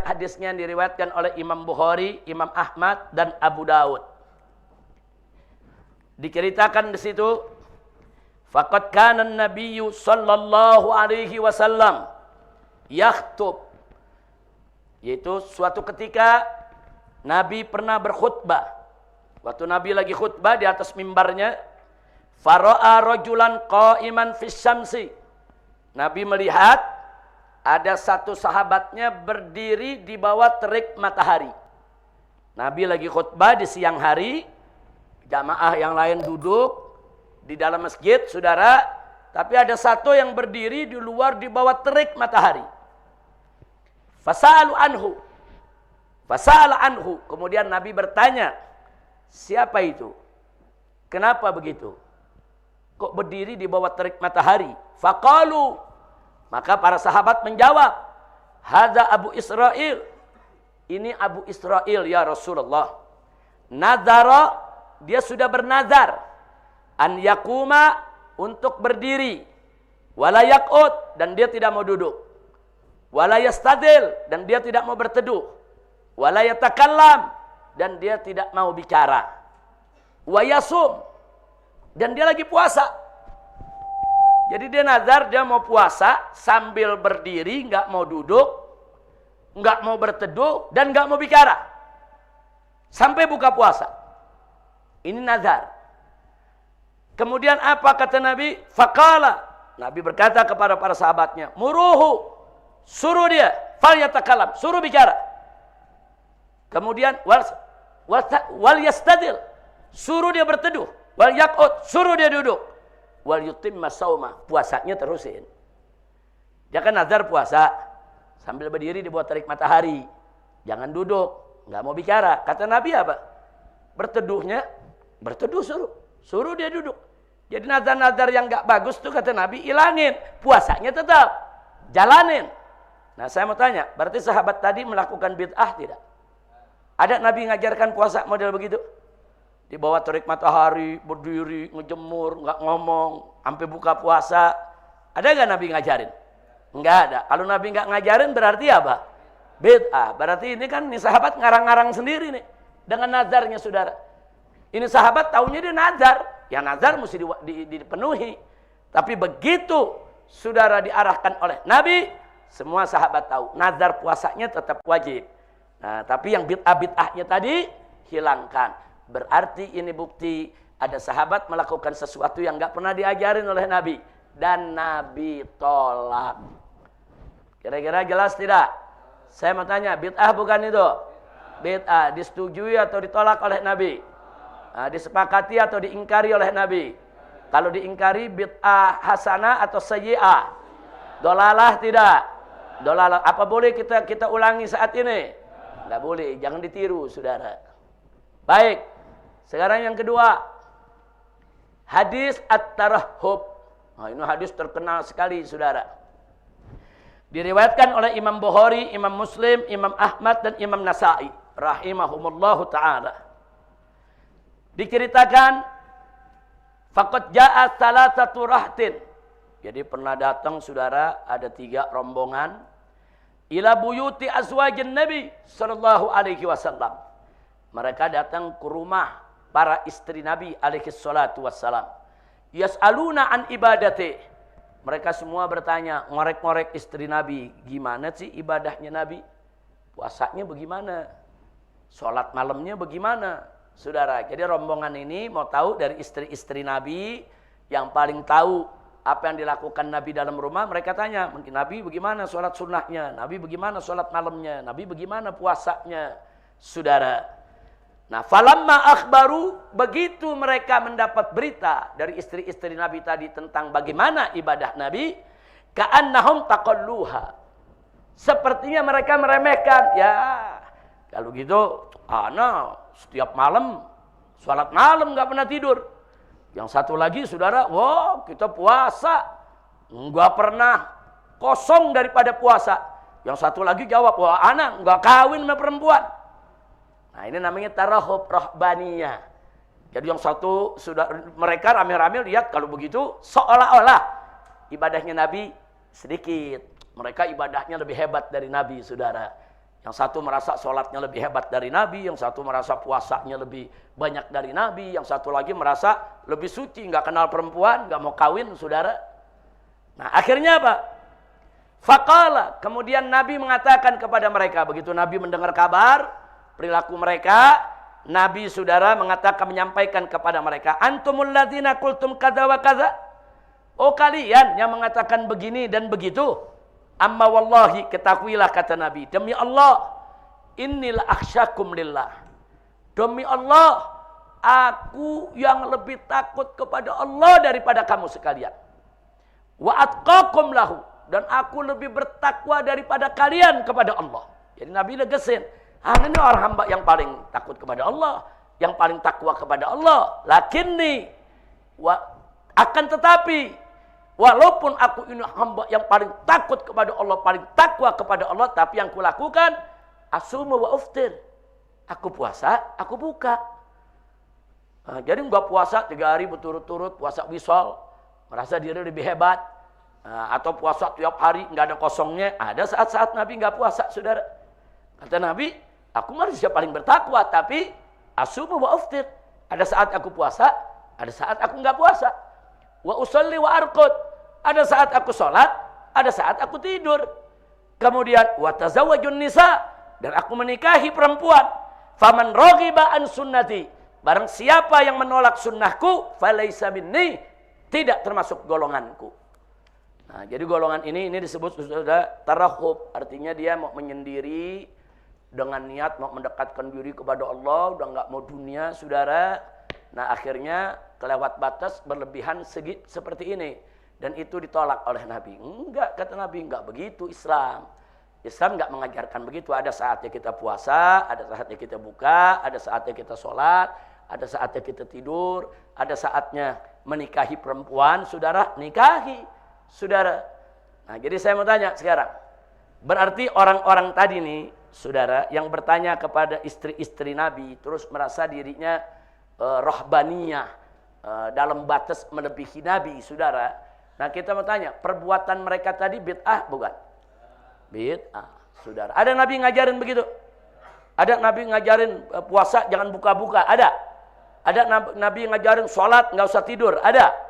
Hadisnya diriwayatkan oleh Imam Bukhari, Imam Ahmad dan Abu Daud. Diceritakan di situ, faqad kana an-nabiyyu sallallahu alaihi wasallam yakhtub, yaitu suatu ketika Nabi pernah berkhutbah. Waktu Nabi lagi khutbah di atas mimbarnya, fara'a rajulan qa'iman fis syamsi. Nabi melihat ada satu sahabatnya berdiri di bawah terik matahari. Nabi lagi khutbah di siang hari, jamaah yang lain duduk di dalam masjid, saudara, tapi ada satu yang berdiri di luar di bawah terik matahari. Fasa'alu anhu. Fasa'ala anhu. Kemudian Nabi bertanya, siapa itu? Kenapa begitu? Kok berdiri di bawah terik matahari? Faqalu. Maka para sahabat menjawab, hadza Abu Israil. Ini Abu Israil ya Rasulullah. Nazara, dia sudah bernazar. An yakuma, untuk berdiri. Wala yaqud, dan dia tidak mau duduk. Wala yastadil, dan dia tidak mau berteduh. Wala yatakallam, dan dia tidak mau bicara. Wa yasum, dan dia lagi puasa. Jadi dia nazar, dia mau puasa sambil berdiri, nggak mau duduk, nggak mau berteduh, dan nggak mau bicara. Sampai buka puasa. Ini nazar. Kemudian apa kata Nabi? Faqala. Nabi berkata kepada para sahabatnya, muruhu, suruh dia, fal yatakalam, suruh bicara. Kemudian wal yastadil, suruh dia berteduh. Wal yaqud, suruh dia duduk. Wal yutimma sauma, puasanya terusin. Dia kan nazar puasa sambil berdiri di bawah terik matahari. Jangan duduk, nggak mau bicara. Kata Nabi apa? Berteduh suruh dia duduk. Jadi nazar-nazar yang nggak bagus tuh kata Nabi ilangin, puasanya tetap jalanin. Nah, saya mau tanya, berarti sahabat tadi melakukan bid'ah tidak? Ada Nabi ngajarkan puasa model begitu? Di bawah terik matahari, berdiri, ngejemur, nggak ngomong, sampai buka puasa. Ada nggak Nabi ngajarin? Nggak ada. Kalau Nabi nggak ngajarin berarti apa? Bid'ah. Berarti ini kan ini sahabat ngarang-ngarang sendiri nih. Dengan nazarnya saudara. Ini sahabat taunya dia nazar. Ya nazar mesti dipenuhi. Tapi begitu saudara diarahkan oleh Nabi, semua sahabat tahu. Nazar puasanya tetap wajib. Nah, tapi yang bid'ah-bid'ahnya tadi hilangkan. Berarti ini bukti ada sahabat melakukan sesuatu yang nggak pernah diajarin oleh Nabi. Dan Nabi tolak. Kira-kira jelas tidak? Saya mau tanya, bid'ah bukan itu? Bid'ah disetujui atau ditolak oleh Nabi? Nah, disepakati atau diingkari oleh Nabi? Kalau diingkari bid'ah hasanah atau sayyi'ah? Dolalah tidak? Dolalah. Apa boleh kita ulangi saat ini? Nggak boleh, jangan ditiru saudara. Baik. Sekarang yang kedua, hadis at-tarahhub. Nah, ini hadis terkenal sekali, saudara. Diriwayatkan oleh Imam Bukhari, Imam Muslim, Imam Ahmad, dan Imam Nasa'i. Rahimahumullahu ta'ala. Diceritakan, faqad ja'a salasatu rahtin. Jadi pernah datang, saudara, ada 3 rombongan. Ila buyuti azwajin Nabi sallallahu alaihi wasallam. Mereka datang ke rumah para istri Nabi alaihi salatu wassalam. Yas'aluna an ibadati. Mereka semua bertanya, ngorek-ngorek istri Nabi. Gimana sih ibadahnya Nabi? Puasanya bagaimana? Sholat malamnya bagaimana? Saudara, jadi rombongan ini mau tahu dari istri-istri Nabi yang paling tahu apa yang dilakukan Nabi dalam rumah. Mereka tanya, mungkin Nabi bagaimana sholat sunnahnya? Nabi bagaimana sholat malamnya? Nabi bagaimana puasanya? Saudara. Nah, falamma akhbaru, begitu mereka mendapat berita dari istri-istri Nabi tadi tentang bagaimana ibadah Nabi, ka'annahum taqalluha. Sepertinya mereka meremehkan. Ya, kalau gitu, ana setiap malam salat malam enggak pernah tidur. Yang satu lagi, saudara, wah, kita puasa enggak pernah kosong daripada puasa. Yang satu lagi jawab, wah, ana enggak kawin sama perempuan. Nah, ini namanya tarahhub rahbaniyah. Jadi yang satu sudah mereka rame-rame lihat kalau begitu seolah-olah ibadahnya Nabi sedikit. Mereka ibadahnya lebih hebat dari Nabi, saudara. Yang satu merasa sholatnya lebih hebat dari Nabi, yang satu merasa puasanya lebih banyak dari Nabi, yang satu lagi merasa lebih suci, nggak kenal perempuan, nggak mau kawin, saudara. Nah, akhirnya apa? Faqala, kemudian Nabi mengatakan kepada mereka, begitu Nabi mendengar kabar perilaku mereka, Nabi saudara mengatakan, menyampaikan kepada mereka, antumul ladzina qultum kadza wa kadza. Oh, kalian yang mengatakan begini dan begitu. Amma wallahi, ketahuilah kata Nabi, demi Allah, innil akhsyakum lillah. Demi Allah, aku yang lebih takut kepada Allah daripada kamu sekalian. Wa atqakum lahu, dan aku lebih bertakwa daripada kalian kepada Allah. Jadi Nabi negesin, ini orang hamba yang paling takut kepada Allah, yang paling takwa kepada Allah. Lakinni, akan tetapi, walaupun aku ini hamba yang paling takut kepada Allah, paling takwa kepada Allah, tapi yang kulakukan, asumu wa uftir. Aku puasa, aku buka. Nah, jadi enggak puasa 3 hari berturut-turut, puasa wisol, merasa diri lebih hebat. Atau puasa tiap hari, enggak ada kosongnya. Ada saat-saat Nabi enggak puasa, saudara. Kata Nabi, aku manusia paling bertakwa, tapi asumu wa uftir. Ada saat aku puasa, ada saat aku enggak puasa. Wa usolli wa arqud. Ada saat aku sholat, ada saat aku tidur. Kemudian wa tazawwajun nisa, dan aku menikahi perempuan. Faman raghiba an sunnati, barang siapa yang menolak sunnahku, falaisa minni, tidak termasuk golonganku. Nah, jadi golongan ini disebut sudah tarahub, artinya dia mau menyendiri dengan niat mau mendekatkan diri kepada Allah, udah nggak mau dunia, saudara. Nah, akhirnya kelewat batas berlebihan seperti ini, dan itu ditolak oleh Nabi. Enggak, kata Nabi, enggak begitu Islam. Islam enggak mengajarkan begitu. Ada saatnya kita puasa, ada saatnya kita buka, ada saatnya kita sholat, ada saatnya kita tidur, ada saatnya menikahi perempuan, saudara, nikahi. Saudara, nah jadi saya mau tanya sekarang, berarti orang-orang tadi nih, saudara, yang bertanya kepada istri-istri Nabi, terus merasa dirinya rohbaniyah, dalam batas melebihi Nabi, saudara. Nah kita mau tanya, perbuatan mereka tadi bid'ah bukan? Bid'ah, saudara. Ada Nabi ngajarin begitu? Ada Nabi ngajarin puasa jangan buka-buka? Ada? Ada Nabi ngajarin sholat nggak usah tidur? Ada?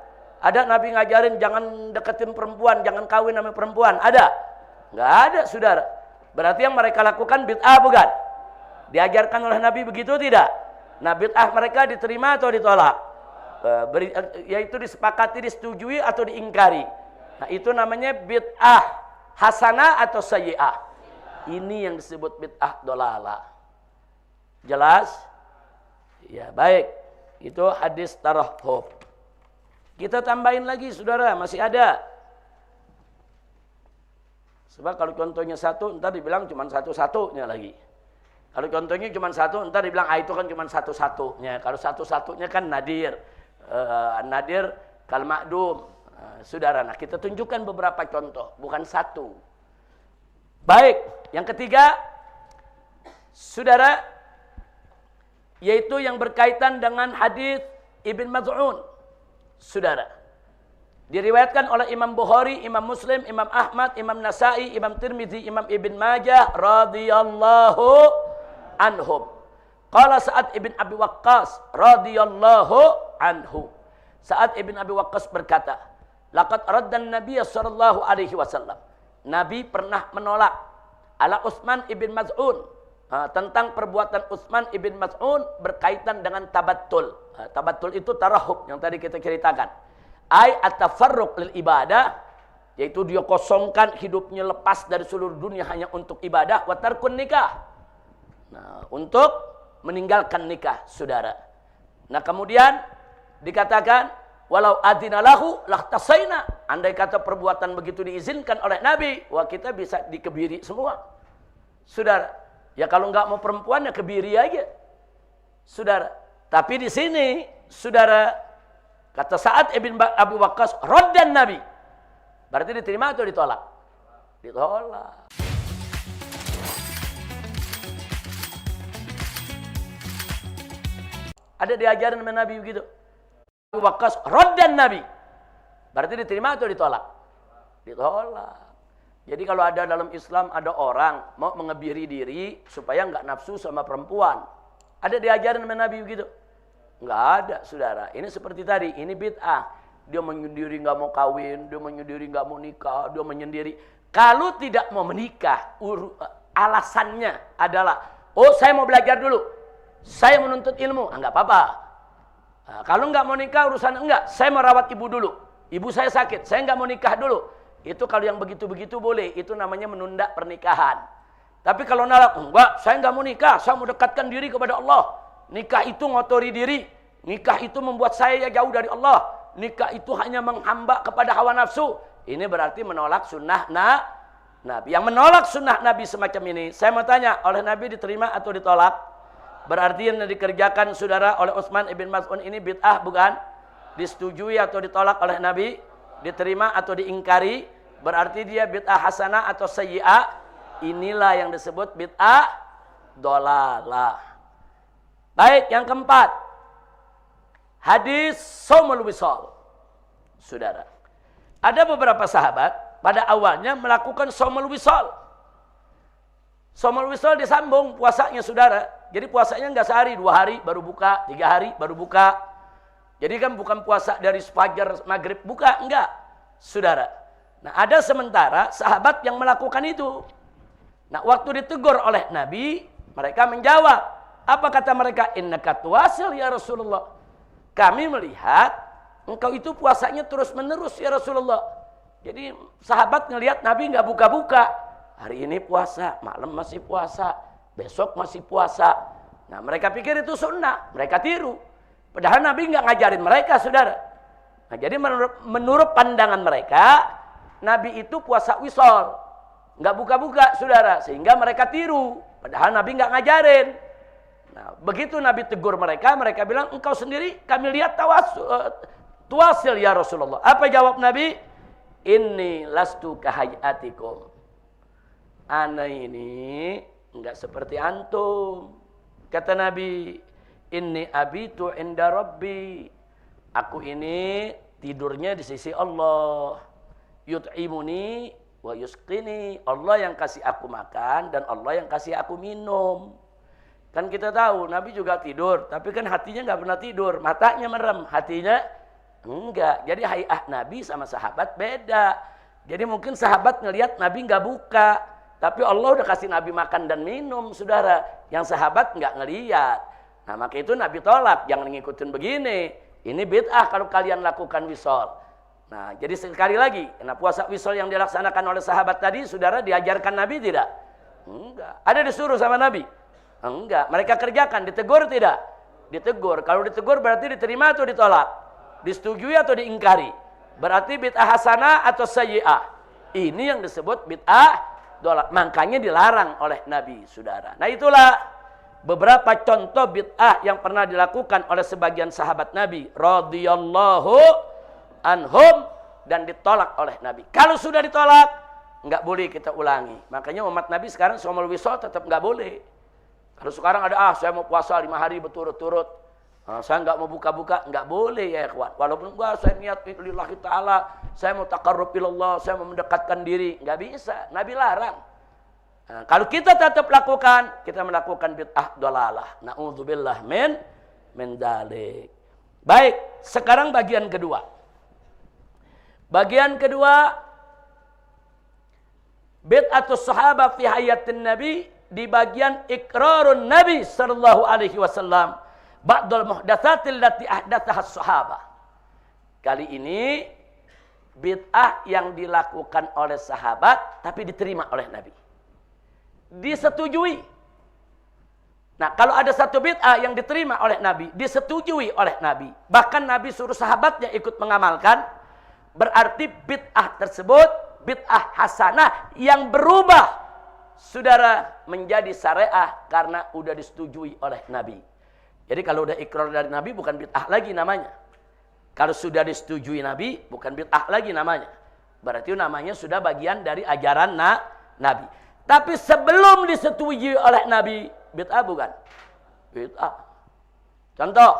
Ada Nabi ngajarin jangan deketin perempuan, jangan kawin sama perempuan? Ada? Nggak ada, saudara. Berarti yang mereka lakukan bid'ah bukan? Diajarkan oleh Nabi begitu tidak? Nah, bid'ah mereka diterima atau ditolak? Yaitu disepakati, disetujui atau diingkari. Nah, itu namanya bid'ah hasanah atau sayyi'ah. Ini yang disebut bid'ah dolalah. Jelas? Ya, baik. Itu hadis tarahub. Kita tambahin lagi, saudara, masih ada. Sebab kalau contohnya satu, ntar dibilang cuma satu-satunya lagi. Kalau contohnya cuma satu, ntar dibilang itu kan cuma satu-satunya. Kalau satu-satunya kan nadir. Nadir kal ma'dum. Saudara, nah kita tunjukkan beberapa contoh, bukan satu. Baik, yang ketiga, saudara, yaitu yang berkaitan dengan hadis Ibn Mas'ud. Saudara, diriwayatkan oleh Imam Bukhari, Imam Muslim, Imam Ahmad, Imam Nasai, Imam Tirmizi, Imam Ibn Majah radhiyallahu anhum. Qala Sa'ad ibn Abi Waqqas radhiyallahu anhu. Sa'ad ibn Abi Waqqas berkata, laqad raddan Nabiy sallallahu alaihi wasallam. Nabi pernah menolak ala Utsman ibn Mas'ud, tentang perbuatan Utsman ibn Mas'ud berkaitan dengan tabattul. Tabattul itu tarahub yang tadi kita ceritakan. Ai at-tafarruq lil ibadah, yaitu dia kosongkan hidupnya lepas dari seluruh dunia hanya untuk ibadah, wa tarkun nikah. Nah, untuk meninggalkan nikah, saudara. Nah, kemudian dikatakan walau adzina lahu lahtasaina. Andai kata perbuatan begitu diizinkan oleh Nabi, wah kita bisa dikebiri semua. Saudara, ya kalau enggak mau perempuan ya kebiri aja. Saudara, tapi di sini, saudara, kata Sa'ad ibn Abi Waqqas, raddan Nabi. Berarti diterima atau ditolak? Ditolak. Ada diajarin sama Nabi begitu. Abu Waqqas, raddan Nabi. Berarti diterima atau ditolak? Ditolak. Jadi kalau ada dalam Islam ada orang mau mengebiri diri supaya enggak nafsu sama perempuan. Ada diajarin sama Nabi begitu? Enggak ada, saudara. Ini seperti tadi, ini bid'ah. Dia menyendiri enggak mau kawin, dia menyendiri enggak mau nikah, dia menyendiri. Kalau tidak mau menikah, alasannya adalah, oh saya mau belajar dulu, saya menuntut ilmu, enggak apa-apa. Nah, kalau enggak mau nikah urusan enggak, saya mau rawat ibu dulu, ibu saya sakit, saya enggak mau nikah dulu. Itu kalau yang begitu-begitu boleh, itu namanya menunda pernikahan. Tapi kalau nolak, enggak, saya enggak mau nikah, saya mau dekatkan diri kepada Allah. Nikah itu ngotori diri, nikah itu membuat saya jauh dari Allah, nikah itu hanya menghamba kepada hawa nafsu. Ini berarti menolak sunnah Nabi. Yang menolak sunnah Nabi semacam ini, saya mau tanya, oleh Nabi diterima atau ditolak? Berarti yang dikerjakan saudara oleh Utsman ibn Maz'un ini bid'ah bukan? Disetujui atau ditolak oleh Nabi? Diterima atau diingkari? Berarti dia bid'ah hasanah atau sayyi'ah? Inilah yang disebut bid'ah dolalah. Baik, yang keempat. Hadis shaumul wisal. Saudara, ada beberapa sahabat pada awalnya melakukan shaumul wisal. Shaumul wisal disambung puasanya saudara. Jadi puasanya enggak sehari, 2 hari baru buka, 3 hari baru buka. Jadi kan bukan puasa dari fajar maghrib buka, enggak. Saudara. Nah, ada sementara sahabat yang melakukan itu. Nah, waktu ditegur oleh Nabi, mereka menjawab. Apa kata mereka? Innaka tuwasil ya Rasulullah. Kami melihat engkau itu puasanya terus menerus ya Rasulullah. Jadi sahabat ngelihat Nabi nggak buka-buka. Hari ini puasa, malam masih puasa, besok masih puasa. Nah, mereka pikir itu sunnah, mereka tiru. Padahal Nabi nggak ngajarin mereka, saudara. Nah, jadi menurut pandangan mereka, Nabi itu puasa wisol, nggak buka-buka, saudara, sehingga mereka tiru. Padahal Nabi nggak ngajarin. Nah, begitu Nabi tegur mereka, mereka bilang, engkau sendiri kami lihat tuwasil ya Rasulullah. Apa jawab Nabi? Inni lastu kahayatikum. Ana ini enggak seperti antum. Kata Nabi, inni abitu inda rabbi. Aku ini tidurnya di sisi Allah. Yut'imuni wa yusqini. Allah yang kasih aku makan dan Allah yang kasih aku minum. Kan kita tahu Nabi juga tidur, tapi kan hatinya nggak pernah tidur, matanya merem, hatinya enggak. Jadi hayah Nabi sama sahabat beda. Jadi mungkin sahabat ngelihat Nabi nggak buka, tapi Allah udah kasih Nabi makan dan minum, saudara. Yang sahabat nggak ngelihat. Nah, maka itu Nabi tolak, jangan ngikutin begini. Ini bid'ah kalau kalian lakukan wisol. Nah, jadi sekali lagi, nah puasa wisol yang dilaksanakan oleh sahabat tadi, saudara, diajarkan Nabi tidak? Enggak. Ada disuruh sama Nabi? Enggak, mereka kerjakan, ditegur tidak? Ditegur. Kalau ditegur berarti diterima atau ditolak? Disetujui atau diingkari? Berarti bid'ah hasanah atau sayyi'ah? Ini yang disebut bid'ah dolak. Makanya dilarang oleh Nabi, saudara. Nah, itulah beberapa contoh bid'ah yang pernah dilakukan oleh sebagian sahabat Nabi radhiyallahu anhum dan ditolak oleh Nabi. Kalau sudah ditolak, enggak boleh kita ulangi. Makanya umat Nabi sekarang shaumul wisal tetap enggak boleh. Kalau sekarang ada, saya mau puasa 5 hari berturut-turut, saya nggak mau buka-buka, nggak boleh ya ikhwan. Walaupun saya niat lillahi ta'ala, saya mau taqarrub ilallah, saya mau mendekatkan diri, nggak bisa, Nabi larang. Nah, kalau kita tetap lakukan, kita melakukan bid'ah dolalah. Na'udzubillah min dzalik. Baik, sekarang bagian kedua. Bagian kedua, bid'atus sahabah fi hayatin Nabi. Di bagian ikrarun Nabi sallallahu alaihi wasallam ba'dul muhdatsatil lati ahdatsahas sahabah. Kali ini bid'ah yang dilakukan oleh sahabat tapi diterima oleh Nabi. Disetujui. Nah, kalau ada satu bid'ah yang diterima oleh Nabi, disetujui oleh Nabi, bahkan Nabi suruh sahabatnya ikut mengamalkan, berarti bid'ah tersebut bid'ah hasanah yang berubah, saudara, menjadi syariah karena udah disetujui oleh Nabi. Jadi kalau udah ikrar dari Nabi bukan bid'ah lagi namanya. Kalau sudah disetujui Nabi bukan bid'ah lagi namanya. Berarti namanya sudah bagian dari ajaran Nabi. Tapi sebelum disetujui oleh Nabi, bid'ah bukan? Bid'ah. Contoh,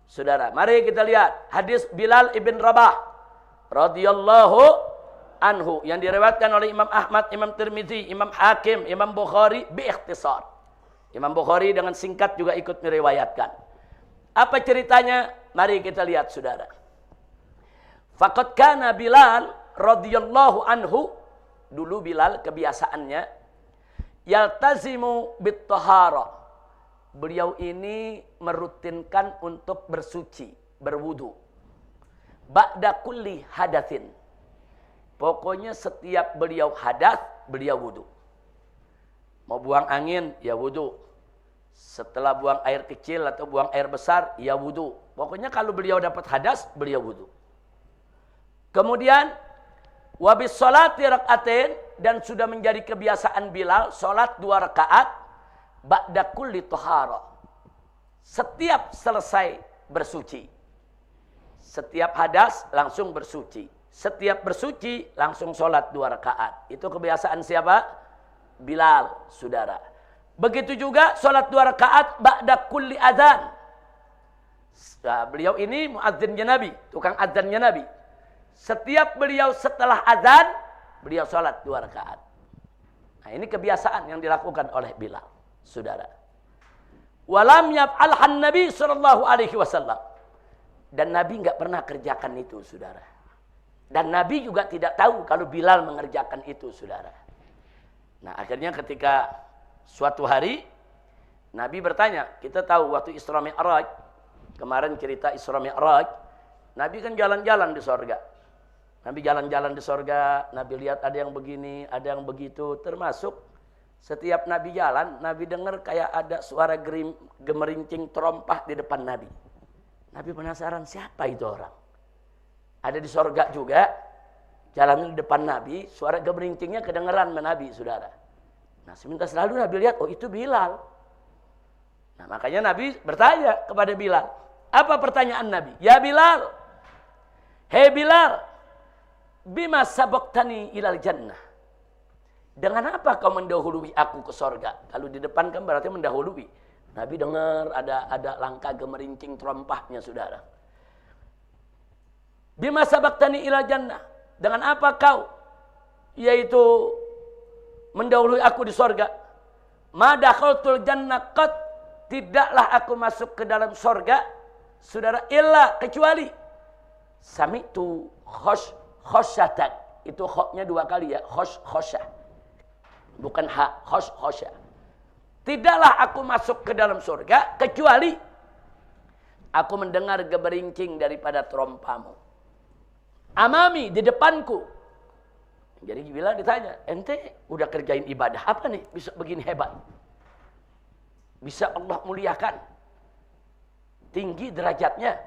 saudara, mari kita lihat hadis Bilal ibn Rabah radhiyallahu anhu yang diriwayatkan oleh Imam Ahmad, Imam Tirmizi, Imam Hakim, Imam Bukhari bi-ikhtisar. Imam Bukhari dengan singkat juga ikut meriwayatkan. Apa ceritanya? Mari kita lihat, saudara. Faqad kana Bilal radhiyallahu anhu, dulu Bilal kebiasaannya yaltazimu bit-taharah. Beliau ini merutinkan untuk bersuci, berwudu. Ba'da kulli hadatsin. Pokoknya setiap beliau hadas, beliau wudu. Mau buang angin, ya wudu. Setelah buang air kecil atau buang air besar, ya wudu. Pokoknya kalau beliau dapat hadas, beliau wudu. Kemudian Wa bis sholati rak'atain, dan sudah menjadi kebiasaan Bilal salat 2 rakaat ba'da kulli tahara. Setiap selesai bersuci. Setiap hadas langsung bersuci. Setiap bersuci langsung salat 2 rakaat. Itu kebiasaan siapa? Bilal, saudara. Begitu juga salat 2 rakaat ba'da kulli adzan. Nah, beliau ini muadzinnya Nabi, tukang adzannya Nabi. Setiap beliau setelah azan, beliau salat 2 rakaat. Nah, ini kebiasaan yang dilakukan oleh Bilal, saudara. Walam yaf'alhan Nabi sallallahu alaihi wasallam. Dan Nabi enggak pernah kerjakan itu, saudara. Dan Nabi juga tidak tahu kalau Bilal mengerjakan itu, saudara. Nah, akhirnya ketika suatu hari Nabi bertanya, kita tahu waktu Isra Mi'raj, kemarin cerita Isra Mi'raj, Nabi kan jalan-jalan di sorga. Nabi jalan-jalan di sorga, Nabi lihat ada yang begini, ada yang begitu. Termasuk setiap Nabi jalan, Nabi dengar kayak ada suara gemerincing terompah di depan Nabi. Nabi penasaran, siapa itu orang? Ada di sorga juga, jalan di depan Nabi, suara gemerincingnya kedengeran sama Nabi, saudara. Nah, seminta selalu Nabi lihat, oh itu Bilal. Nah, makanya Nabi bertanya kepada Bilal. Apa pertanyaan Nabi? Ya Bilal, hei Bilal, bima sabaqtani ilal jannah. Dengan apa kau mendahului aku ke sorga? Kalau di depan kan berarti mendahului. Nabi dengar ada langkah gemerincing terompahnya, saudara. Bima sabaqtani ilal jannah. Dengan apa kau, yaitu mendahului aku di sorga? Ma dakhaltul jannah qat, tidaklah aku masuk ke dalam sorga, saudara, illa kecuali sami'tu khosyatan. Itu khoknya 2 kali ya, khosyah. Bukan ha, khosyah. Tidaklah aku masuk ke dalam surga kecuali aku mendengar geberincing daripada terompamu. Amami, di depanku. Jadi Bilal ditanya, ente udah kerjain ibadah apa nih bisa begini hebat? Bisa Allah muliakan, tinggi derajatnya.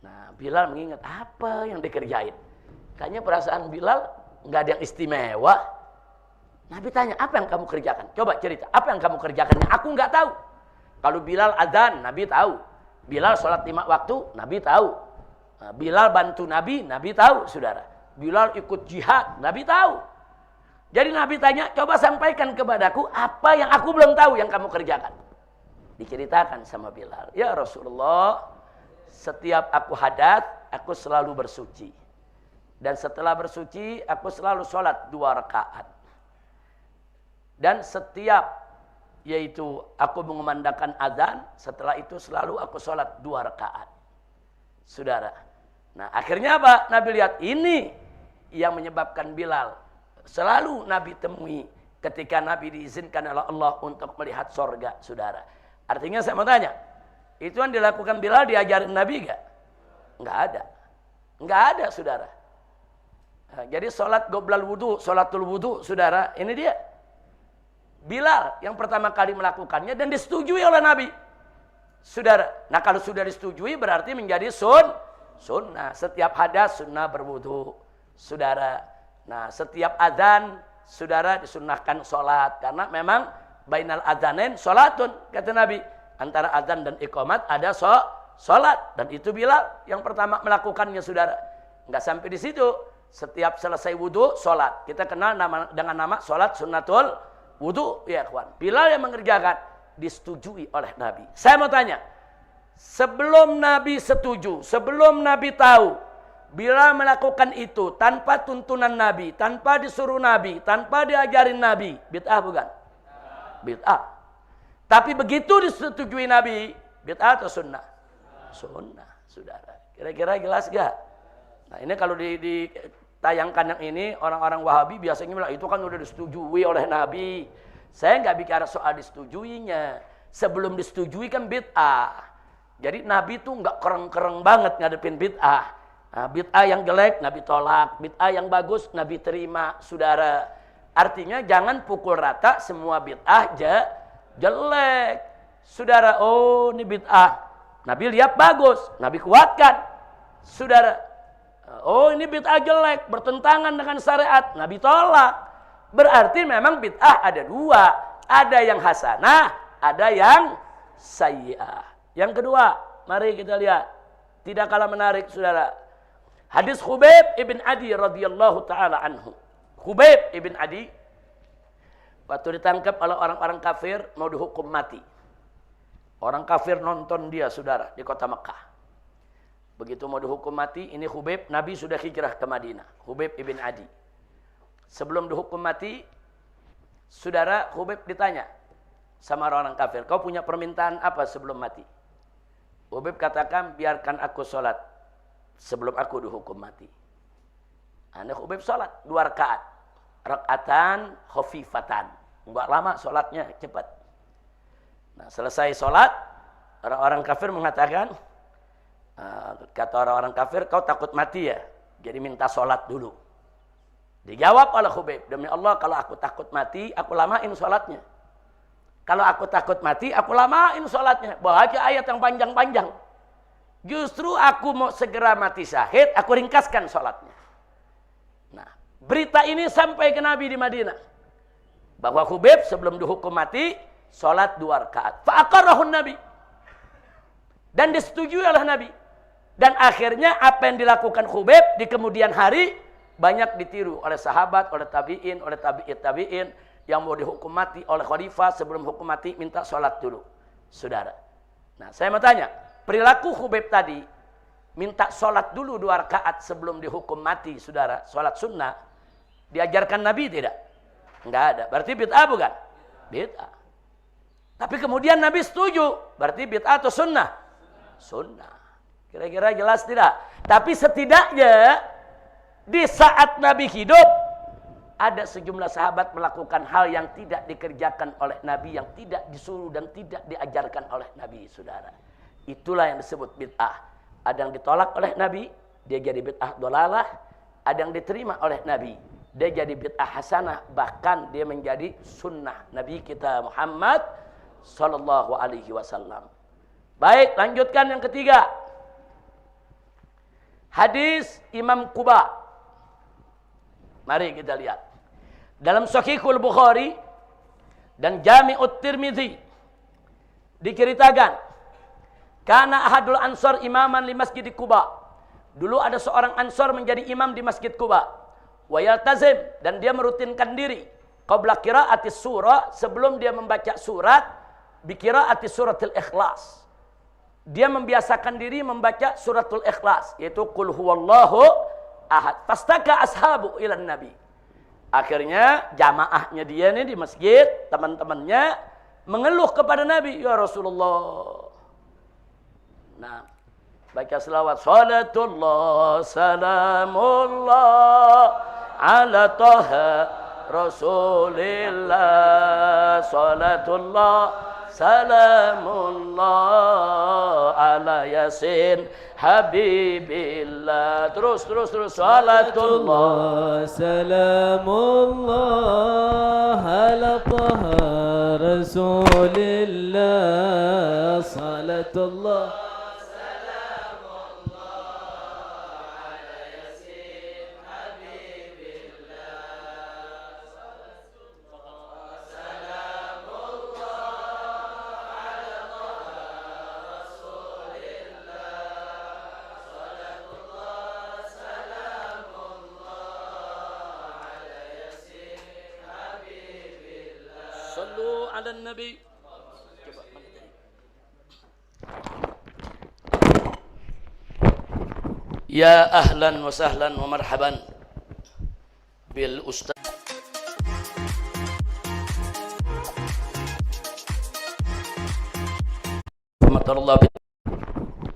Nah, Bilal mengingat apa yang dikerjain. Kayaknya perasaan Bilal nggak ada yang istimewa. Nabi tanya, apa yang kamu kerjakan? Coba cerita, apa yang kamu kerjakan? Aku nggak tahu. Kalau Bilal adzan, Nabi tahu. Bilal sholat 5 waktu, Nabi tahu. Bilal bantu Nabi, Nabi tahu, saudara. Bilal ikut jihad, Nabi tahu. Jadi Nabi tanya, coba sampaikan kepadaku apa yang aku belum tahu yang kamu kerjakan. Diceritakan sama Bilal, ya Rasulullah, setiap aku hadas, aku selalu bersuci. Dan setelah bersuci, aku selalu sholat 2 rakaat. Dan setiap, yaitu aku mengumandangkan azan, setelah itu selalu aku sholat 2 rakaat. Saudara. Nah, akhirnya apa? Nabi lihat ini yang menyebabkan Bilal selalu Nabi temui ketika Nabi diizinkan oleh Allah untuk melihat sorga, saudara. Artinya saya mau tanya, itu yang dilakukan Bilal diajarin Nabi enggak? Enggak ada. Enggak ada, saudara. Nah, jadi sholat qoblal wudu, sholatul wudu, saudara, ini dia. Bilal yang pertama kali melakukannya dan disetujui oleh Nabi. Saudara, nah kalau sudah disetujui berarti menjadi sunnah. Setiap hadas sunnah berwudu, saudara. Nah, setiap azan, saudara, disunnahkan sholat. Karena memang bainal adzanain sholatun, kata Nabi. Antara azan dan iqamat ada sholat. Dan itu Bilal yang pertama melakukannya, saudara. Enggak sampai di situ. Setiap selesai wudu, sholat. Kita kenal dengan nama sholat sunnatul wudu, ya kawan. Bilal yang mengerjakan, disetujui oleh Nabi. Saya mau tanya, sebelum Nabi setuju, sebelum Nabi tahu, Bilal melakukan itu tanpa tuntunan Nabi, tanpa disuruh Nabi, tanpa diajarin Nabi, bid'ah bukan? Bid'ah. Tapi begitu disetujui Nabi, bid'ah atau sunnah? Sunnah, saudara. Kira-kira jelas gak? Nah, ini kalau ditayangkan yang ini, orang-orang Wahabi biasanya bilang, itu kan udah disetujui oleh Nabi. Saya nggak bicara soal disetujuinya. Sebelum disetujui kan bid'ah. Jadi Nabi tuh nggak kereng-kereng banget ngadepin bid'ah. Nah, bid'ah yang jelek Nabi tolak, bid'ah yang bagus Nabi terima, saudara. Artinya jangan pukul rata semua bid'ah jelek, saudara. Oh, ini bid'ah, Nabi lihat bagus, Nabi kuatkan, saudara. Oh ini bid'ah jelek, bertentangan dengan syariat. Nabi tolak. Berarti memang bid'ah ada dua. Ada yang hasanah, ada yang sayyi'ah. Yang kedua, mari kita lihat. Tidak kalah menarik saudara. Hadis Khubayb ibn Adi radhiyallahu ta'ala anhu. Khubayb ibn Adi waktu ditangkap oleh orang-orang kafir mau dihukum mati. Orang kafir nonton dia saudara di kota Mekah. Begitu mau dihukum mati, ini Khubayb, Nabi sudah hijrah ke Madinah. Khubayb ibn Adi. Sebelum dihukum mati, saudara Khubayb ditanya sama orang kafir, kau punya permintaan apa sebelum mati? Khubayb katakan, biarkan aku sholat sebelum aku dihukum mati. Anda Khubayb sholat 2 rakaat. Rakaatan khafifatan. Enggak lama sholatnya, cepat. Nah, selesai sholat, orang-orang kafir mengatakan, kata orang-orang kafir, kau takut mati ya? Jadi minta sholat dulu. Dijawab oleh Khubayb, demi Allah kalau aku takut mati, aku lamain sholatnya. Kalau aku takut mati, aku lamain sholatnya. Baca ayat yang panjang-panjang. Justru aku mau segera mati syahid, aku ringkaskan sholatnya. Nah, berita ini sampai ke Nabi di Madinah. Bahwa Khubayb sebelum dihukum mati, sholat 2 rakaat. Fa'aqarrahun Nabi. Dan disetujui oleh Nabi. Dan akhirnya apa yang dilakukan Khubayb di kemudian hari banyak ditiru oleh sahabat, oleh tabi'in, oleh tabi'in yang mau dihukum mati oleh khalifah sebelum hukum mati minta sholat dulu. Saudara. Nah saya mau tanya, perilaku Khubayb tadi minta sholat dulu 2 rakaat sebelum dihukum mati saudara, sholat sunnah diajarkan Nabi tidak? Enggak ada. Berarti bid'ah bukan? Bid'ah. Tapi kemudian Nabi setuju. Berarti bid'ah atau sunnah? Sunnah. Kira-kira jelas tidak? Tapi setidaknya di saat Nabi hidup ada sejumlah sahabat melakukan hal yang tidak dikerjakan oleh Nabi, yang tidak disuruh dan tidak diajarkan oleh Nabi, saudara. Itulah yang disebut bid'ah. Ada yang ditolak oleh Nabi, dia jadi bid'ah dolalah. Ada yang diterima oleh Nabi, dia jadi bid'ah hasanah. Bahkan dia menjadi sunnah Nabi kita Muhammad sallallahu alaihi wasallam. Baik, lanjutkan yang ketiga. Hadis Imam Quba. Mari kita lihat. Dalam Sahihul Bukhari dan Jami'ut Tirmidzi diceritakan, kana ahadul ansar imaman li Masjid Quba. Dulu ada seorang ansar menjadi imam di Masjid Quba. Wa yaltazim, dan dia merutinkan diri qabla qiraatis surah, sebelum dia membaca surat bi qiraatis suratil Ikhlas. Dia membiasakan diri membaca suratul Ikhlas, yaitu qul huwallahu ahad. Fastaka ashabu ilan nabi. Akhirnya jamaahnya dia nih di masjid, teman-temannya mengeluh kepada Nabi, ya Rasulullah. Nah, baca selawat, salatullah salamullah ala taha rasulillah, salatullah salamullah ala yasin habibillah. Terus salatullah salamullah ala taha rasulillah, salatullah ala nabi. Ya ahlan wa sahlan wa marhaban bil ustaz.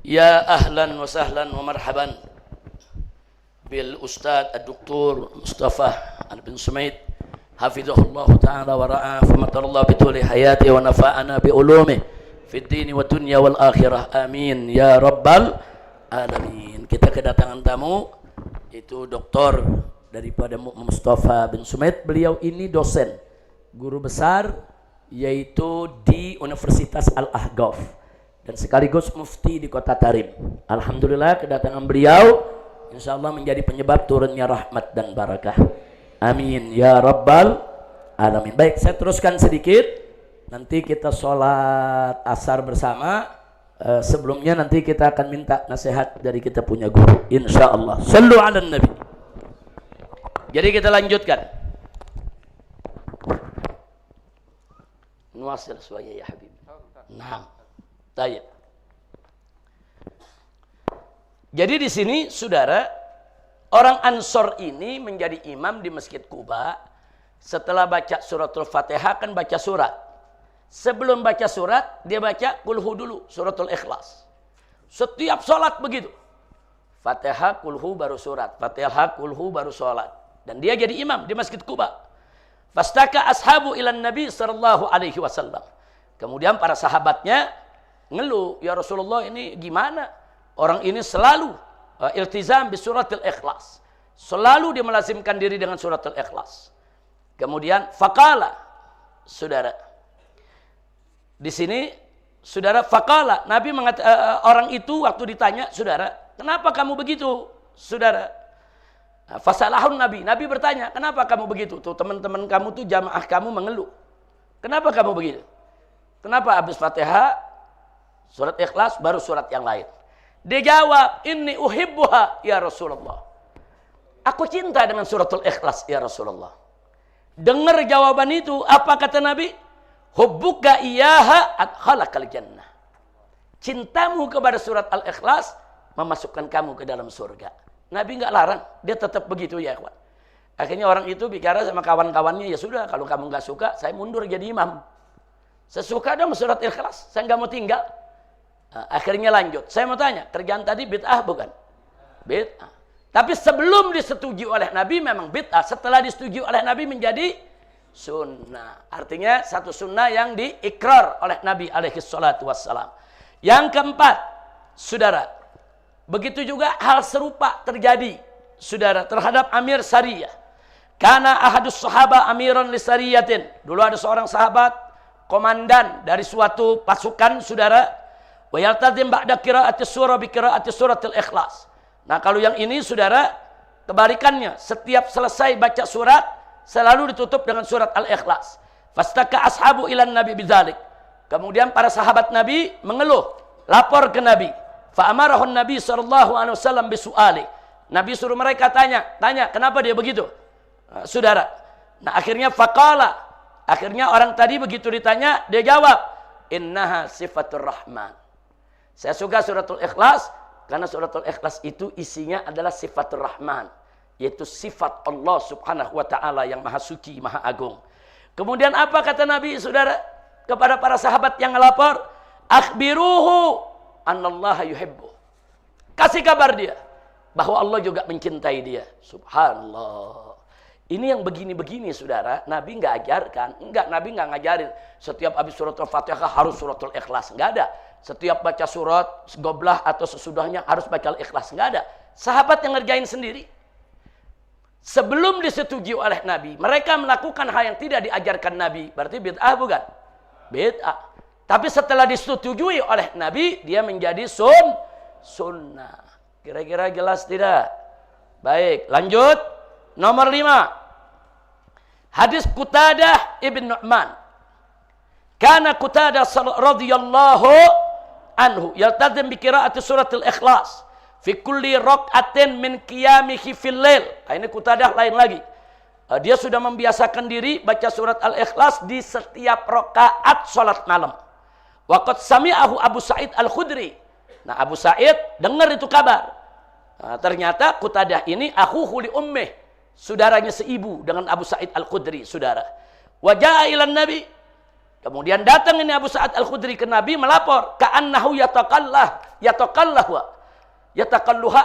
Ya ahlan wa sahlan wa marhaban bil ustaz ad-doktor Mustafa bin Sumaid hafizahullah ta'ala wa ra'ah, famatallahu bituli hayati wa nafa'ana bi ulumih fid dini wa dunya wal akhirah, amin ya rabbal alamin. Kita kedatangan tamu, itu doktor daripada Mustafa bin Sumaid. Beliau ini dosen, guru besar, yaitu di Universitas Al-Ahqaf dan sekaligus mufti di kota Tarim. Alhamdulillah kedatangan beliau insya Allah menjadi penyebab turunnya rahmat dan barakah. Amin ya rabbal alamin. Baik, saya teruskan sedikit. Nanti kita sholat asar bersama. Sebelumnya nanti kita akan minta nasihat dari kita punya guru, insya Allah. Sallu ala nabi. Jadi kita lanjutkan. Nuwasil suaya ya habib. Nah, tayyib. Jadi di sini saudara, orang Ansor ini menjadi imam di Masjid Quba. Setelah baca suratul Fatihah kan baca surat. Sebelum baca surat dia baca kulhu dulu, suratul Ikhlas. Setiap sholat begitu. Fatihah kulhu baru surat, Fatihah kulhu baru sholat. Dan dia jadi imam di Masjid Quba. Fastaka ashabu ilan Nabi sallallahu alaihi wasallam. Kemudian para sahabatnya ngeluh, ya Rasulullah ini gimana? Orang ini selalu iltizam bi suratil Ikhlas. Selalu dia melazimkan diri dengan suratul Ikhlas. Kemudian faqala, saudara. Di sini saudara faqala, Nabi orang itu waktu ditanya, saudara, kenapa kamu begitu? Saudara, fasalahun Nabi bertanya, kenapa kamu begitu? Tuh teman-teman kamu tuh jamaah kamu mengeluh. Kenapa kamu begitu? Kenapa habis Fatihah, surat Ikhlas baru surat yang lain? Dia jawab, inni uhibbuha ya Rasulullah. Aku cinta dengan suratul Ikhlas ya Rasulullah. Dengar jawaban itu, apa kata Nabi? Hubbuka iyaha adkhalakal jannah. Cintamu kepada surat Al-Ikhlas memasukkan kamu ke dalam surga. Nabi nggak larang, dia tetap begitu ya kawan. Akhirnya orang itu bicara sama kawan-kawannya, ya sudah kalau kamu nggak suka, saya mundur jadi imam. Saya suka dong surat Ikhlas, saya nggak mau tinggal. Nah, akhirnya lanjut, saya mau tanya, kerjaan tadi bid'ah bukan? Bid'ah. Tapi sebelum disetujui oleh Nabi memang bid'ah, setelah disetujui oleh Nabi menjadi sunnah. Artinya satu sunnah yang diikrar oleh Nabi alaihi salatu wassalam. Yang keempat, saudara, begitu juga hal serupa terjadi, saudara, terhadap Amir Sariyah. Karena ahadus sahaba amiran li sariyatin. Dulu ada seorang sahabat, komandan dari suatu pasukan, saudara. Wa yaltazim ba'da qira'ati surah bi qira'ati suratil Ikhlas. Nah, kalau yang ini, saudara, kebalikannya. Setiap selesai baca surat, selalu ditutup dengan surat Al-Ikhlas. Fastaka ashabu ilan Nabi bidzalik. Kemudian para sahabat Nabi mengeluh, lapor ke Nabi. Fa'amarahun Nabi SAW bisu'ali. Nabi suruh mereka tanya, kenapa dia begitu? Saudara. Nah, akhirnya faqala. Akhirnya orang tadi begitu ditanya, dia jawab, innaha sifatur rahman. Saya suka suratul Ikhlas, karena suratul Ikhlas itu isinya adalah sifatur rahman. Yaitu sifat Allah subhanahu wa ta'ala yang maha suci, maha agung. Kemudian apa kata Nabi, saudara? Kepada para sahabat yang melapor, akhbiruhu annallaha yuhibbu. Kasih kabar dia bahwa Allah juga mencintai dia. Subhanallah. Ini yang begini-begini, saudara, Nabi nggak ajarkan. Nabi nggak ngajarin setiap habis surat Al-Fatihah harus suratul Ikhlas. Nggak ada. Setiap baca surat goblah atau sesudahnya harus baca Al-Ikhlas. Nggak ada. Sahabat yang ngerjain sendiri. Sebelum disetujui oleh Nabi, mereka melakukan hal yang tidak diajarkan Nabi. Berarti bid'ah bukan? Bid'ah. Tapi setelah disetujui oleh Nabi, dia menjadi sunnah. Kira-kira jelas tidak? Baik, lanjut. Nomor 5. Hadis Qutadah ibn Nu'man. Kana Qutadah radhiyallahu anhu yaltazim bi qiraati suratul Ikhlas fi kulli raq'atin min qiyamihi fil lail. Ini Qutadah lain lagi. Dia sudah membiasakan diri baca surat Al-Ikhlas di setiap rakaat salat malam. Waqad sami'ahu Abu Sa'id Al-Khudri. Nah, Abu Sa'id dengar itu kabar. Nah, ternyata Qutadah ini akhuhu li ummih, saudaranya seibu dengan Abu Sa'id Al-Khudri, saudara. Waja'a ilan Nabi. Kemudian datang ini Abu Sa'id Al-Khudri ke Nabi melapor, ka'annahu yatakalluha,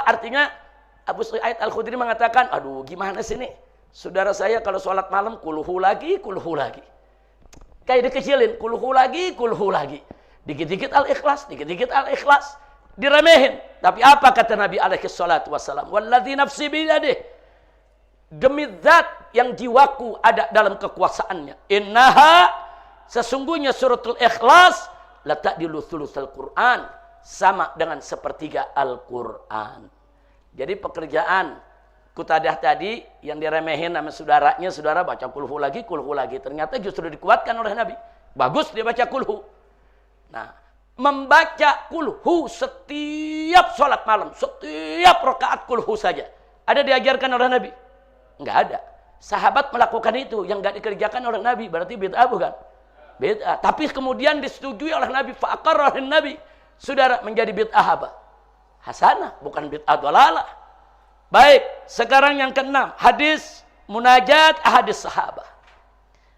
artinya Abu Sa'id Al-Khudri mengatakan, aduh gimana sih nih? Saudara saya kalau sholat malam kulhu lagi. Kayak dikecilin, kulhu lagi. Dikit-dikit Al-Ikhlas, diremehin. Tapi apa kata Nabi alaihi salatu wassalam? Walladzi nafsi biyadih. Demi zat yang jiwaku ada dalam kekuasaannya. Innaha, sesungguhnya suratul Ikhlas la ta'dilu thulutsal Qur'an, sama dengan sepertiga Al-Qur'an. Jadi pekerjaan Qutadah tadi yang diremehin sama saudaranya, saudara baca kulhu lagi. Ternyata justru dikuatkan oleh Nabi. Bagus dia baca kulhu. Nah, membaca kulhu setiap sholat malam, setiap rakaat kulhu saja. Ada diajarkan oleh Nabi? Enggak ada. Sahabat melakukan itu, yang enggak dikerjakan oleh Nabi. Berarti bid'ah bukan? Bid'ah. Tapi kemudian disetujui oleh Nabi. Fa'aqarrahin Nabi. Saudara, menjadi bid'ah apa? Hasanah, bukan bid'ah dhalalah. Baik, sekarang yang keenam, hadis munajat hadis sahabat.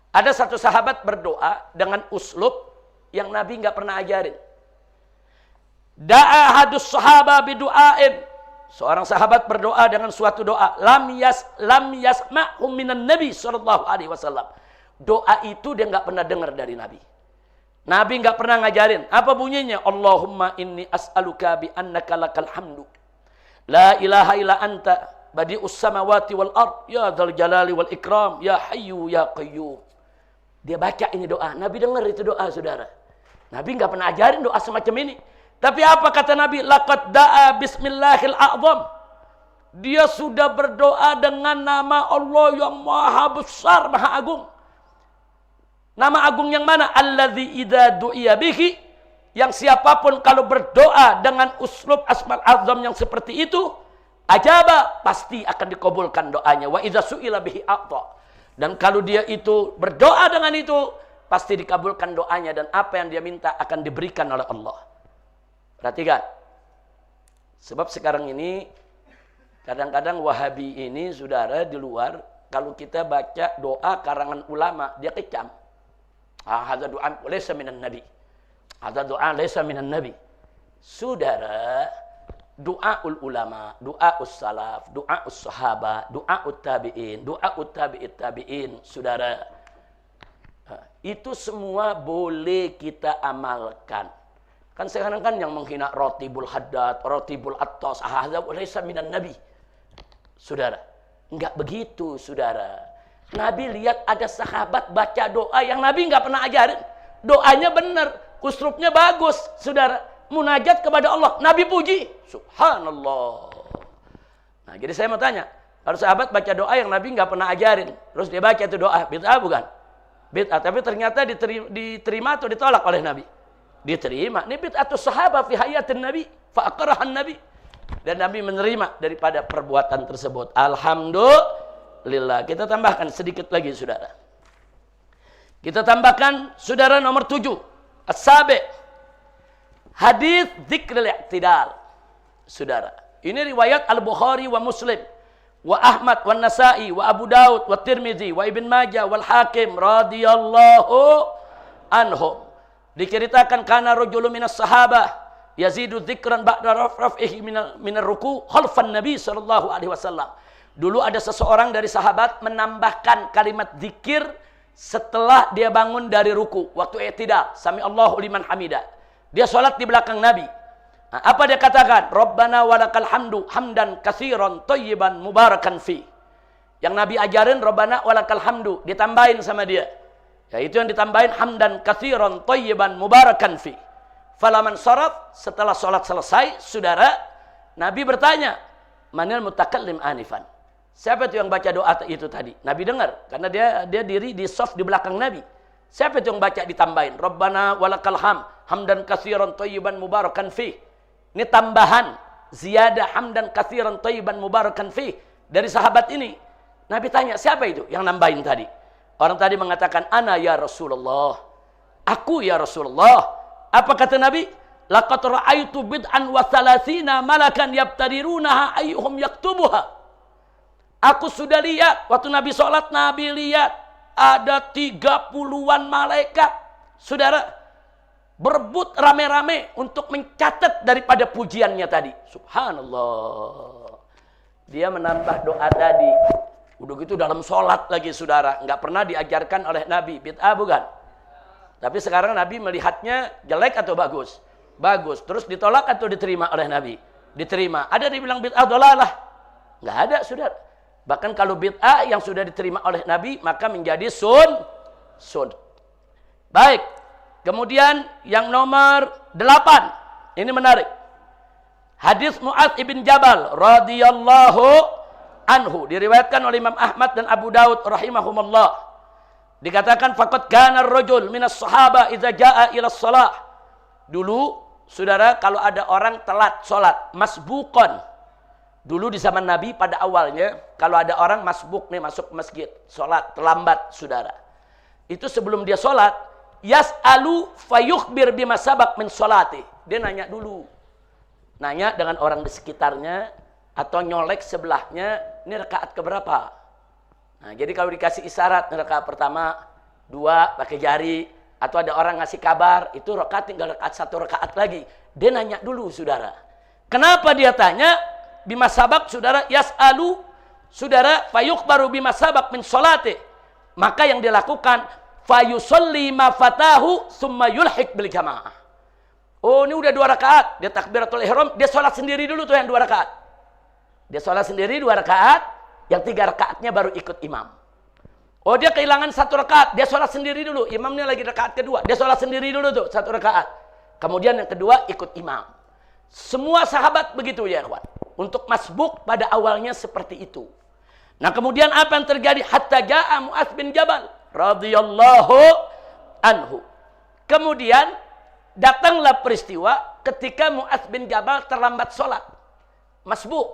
Ada satu sahabat berdoa dengan uslub yang Nabi nggak pernah ajarin. Da'a hadis sahabat bidu'ain. Seorang sahabat berdoa dengan suatu doa. Lam yasma'hu minan Nabi sallallahu alaihi wasallam. Doa itu dia nggak pernah dengar dari Nabi. Nabi nggak pernah ngajarin. Apa bunyinya? Allahumma inni as'aluka bi annaka lakal hamdu. La ilaha illa anta badi'us samawati wal ard ya dzal jalali wal ikram ya hayyu ya qayyum. Dia baca ini doa. Nabi dengar itu doa, saudara. Nabi enggak pernah ajarin doa semacam ini. Tapi apa kata Nabi? Laqad da'a bismillahil a'zam. Dia sudah berdoa dengan nama Allah yang maha besar, maha agung. Nama agung yang mana? Allazi idza du'iya bihi. Yang siapapun kalau berdoa dengan uslub asmal azam yang seperti itu, ajaba, pasti akan dikabulkan doanya. Wa idza su'ila bihi a'ta. Dan kalau dia itu berdoa dengan itu, pasti dikabulkan doanya, dan apa yang dia minta akan diberikan oleh Allah. Perhatikan. Sebab sekarang ini kadang-kadang Wahabi ini, saudara, di luar, kalau kita baca doa karangan ulama, dia kecam. Hadza du'a laysa minan nabi. Ada doa laisa minan nabi. Saudara, doaul ulama, doaus salaf, doaus sahabat, doaut tabi'in, doaut tabi'it tabi'in, saudara. Itu semua boleh kita amalkan. Kan sekarang kan yang menghina Rotibul Haddad, Rotibul Attas, hadza laisa minan nabi. Saudara, enggak begitu, saudara. Nabi lihat ada sahabat baca doa yang Nabi enggak pernah ajarin. Doanya benar. Uslubnya bagus, saudara. Munajat kepada Allah. Nabi puji. Subhanallah. Nah, jadi saya mau tanya. Kalau sahabat baca doa yang Nabi nggak pernah ajarin. Terus dia baca itu doa. Bid'ah bukan? Bid'ah. Tapi ternyata diterima atau ditolak oleh Nabi? Diterima. Ini bid'atus sahabat fi hayatin Nabi. Fa'aqarahan Nabi. Dan Nabi menerima daripada perbuatan tersebut. Alhamdulillah. Kita tambahkan sedikit lagi, saudara. Kita tambahkan, saudara, nomor 7. As-sabi' hadis dzikril i'tidal. Saudara, ini riwayat Al-Bukhari wa Muslim wa Ahmad wa Nasa'i wa Abu Daud wa Tirmizi wa Ibn Majah wal Hakim radhiyallahu anhum. Diceritakan kana rajulun minas sahabah yazidu dzikran ba'da raf'ihi minar ruku' khalfan Nabi sallallahu alaihi wasallam. Dulu ada seseorang dari sahabat menambahkan kalimat zikir setelah dia bangun dari ruku, waktu i'tidal, sami Allahu liman hamidah. Dia sholat di belakang Nabi. Nah, apa dia katakan? Rabbana walakal hamdu hamdan katsiran thayyiban mubarakan fi. Yang Nabi ajarin Rabbana walakal hamdu, ditambahin sama dia. Yaitu yang ditambahin hamdan katsiran thayyiban mubarakan fi. Falaman saraf, setelah sholat selesai, saudara, Nabi bertanya, manil mutakallim anifan. Siapa itu yang baca doa itu tadi? Nabi dengar, karena dia diri di saf di belakang Nabi. Siapa itu yang baca ditambahin? Rabbana walakal hamdan katsiran thayyiban mubarakan fi. Ini tambahan ziyadah hamdan katsiran thayyiban mubarakan fi dari sahabat ini. Nabi tanya, siapa itu yang nambahin tadi? Orang tadi mengatakan, ana ya Rasulullah. Aku ya Rasulullah. Apa kata Nabi? Laqad ra'aitu bid'an wa thalathina malakan yabtadirunaha ayyuhum yaktubuha. Aku sudah lihat, waktu Nabi sholat, Nabi lihat ada 30-an malaikat, saudara, berebut rame-rame untuk mencatat daripada pujiannya tadi. Subhanallah. Dia menambah doa tadi. Udah gitu dalam sholat lagi, saudara. Nggak pernah diajarkan oleh Nabi. Bid'ah bukan? Tapi sekarang Nabi melihatnya jelek atau bagus? Bagus. Terus ditolak atau diterima oleh Nabi? Diterima. Ada dibilang bid'ah dhalalah? Nggak ada, saudara. Bahkan kalau bid'ah yang sudah diterima oleh Nabi, maka menjadi sun. Baik. Kemudian yang nomor 8. Ini menarik. Hadis Mu'adz ibn Jabal radhiyallahu anhu diriwayatkan oleh Imam Ahmad dan Abu Daud rahimahumullah. Dikatakan faqad kana ar-rajul minas sahaba idza jaa ila shalah. Dulu saudara kalau ada orang telat salat, masbuqan. Dulu di zaman Nabi pada awalnya kalau ada orang masbuk nih masuk masjid, salat terlambat saudara. Itu sebelum dia salat, yas'alu fayukhbir bima sabaq min salati. Dia nanya dulu. Nanya dengan orang di sekitarnya atau nyolek sebelahnya, ini rakaat keberapa? Nah, jadi kalau dikasih isyarat rakaat pertama, 2 pakai jari, atau ada orang ngasih kabar, itu rakaat tinggal rakaat 1 rakaat lagi. Dia nanya dulu, saudara. Kenapa dia tanya? Bima sabak, saudara, yas'alu, saudara, fayukhbaru bima sabak min sholati. Maka yang dilakukan, fayusolli ma fatahu, summa yulhik bil jamaah. Oh, ini udah 2 rakaat. Dia takbiratul ihram, dia sholat sendiri dulu tuh yang 2 rakaat. Dia sholat sendiri 2 rakaat, yang 3 rakaatnya baru ikut imam. Oh, dia kehilangan 1 rakaat, dia sholat sendiri dulu. Imamnya lagi rakaat kedua, dia sholat sendiri dulu tuh 1 rakaat. Kemudian yang kedua ikut imam. Semua sahabat begitu ya, kawan. Untuk masbuk pada awalnya seperti itu. Nah, kemudian apa yang terjadi? Hatta ja'a Mu'adz bin Jabal radhiyallahu anhu. Kemudian datanglah peristiwa ketika Mu'adz bin Jabal terlambat sholat. Masbuk.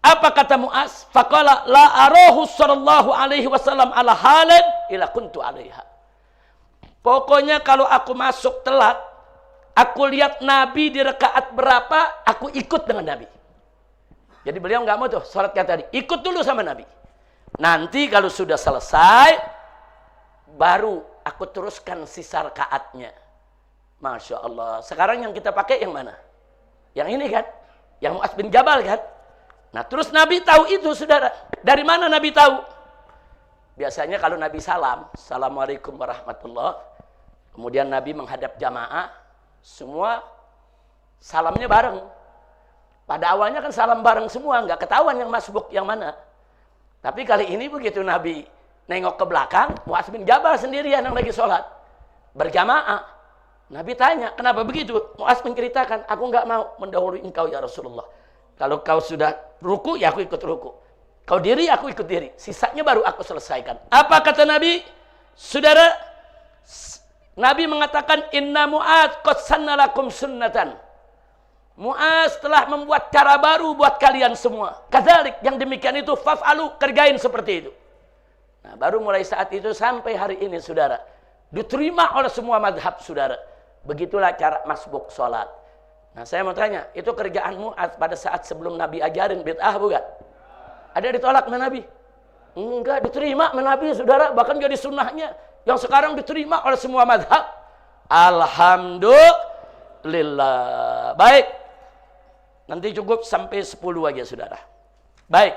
Apa kata Mu'adz? Faqala la arahu sallallahu alaihi wasallam ala halin ila kuntu alaiha. Pokoknya kalau aku masuk telat, aku lihat Nabi di rakaat berapa, aku ikut dengan Nabi. Jadi beliau nggak mau tuh sholat kayak tadi. Ikut dulu sama Nabi. Nanti kalau sudah selesai, baru aku teruskan sisa rakaatnya. Masya Allah. Sekarang yang kita pakai yang mana? Yang ini kan? Yang Mu'adz bin Jabal kan? Nah terus Nabi tahu itu saudara. Dari mana Nabi tahu? Biasanya kalau Nabi salam, Assalamualaikum warahmatullah. Kemudian Nabi menghadap jamaah. Semua salamnya bareng. Pada awalnya kan salam bareng semua. Nggak ketahuan yang masbuk yang mana. Tapi kali ini begitu Nabi nengok ke belakang, Mu'adz bin Jabal sendirian yang lagi sholat. Berjamaah. Nabi tanya, kenapa begitu? Mu'adz menceritakan, aku nggak mau mendahului engkau ya Rasulullah. Kalau kau sudah ruku, ya aku ikut ruku. Kau diri, aku ikut diri. Sisanya baru aku selesaikan. Apa kata Nabi? Saudara, Nabi mengatakan, Inna Mu'adz qad sanna lakum sunnatan. Mu'adz telah membuat cara baru buat kalian semua. Kadzalik, yang demikian itu, faf'alu, kerjain seperti itu. Nah, baru mulai saat itu sampai hari ini, saudara. Diterima oleh semua madhab, saudara. Begitulah cara masbuk sholat. Nah saya mau tanya, itu kerjaan Mu'adz pada saat sebelum Nabi ajarin bid'ah bukan? Ada ditolak sama Nabi? Enggak, diterima sama Nabi saudara. Bahkan jadi sunnahnya. Yang sekarang diterima oleh semua madhab. Alhamdulillah. Baik. Nanti cukup sampai 10 aja saudara. Baik.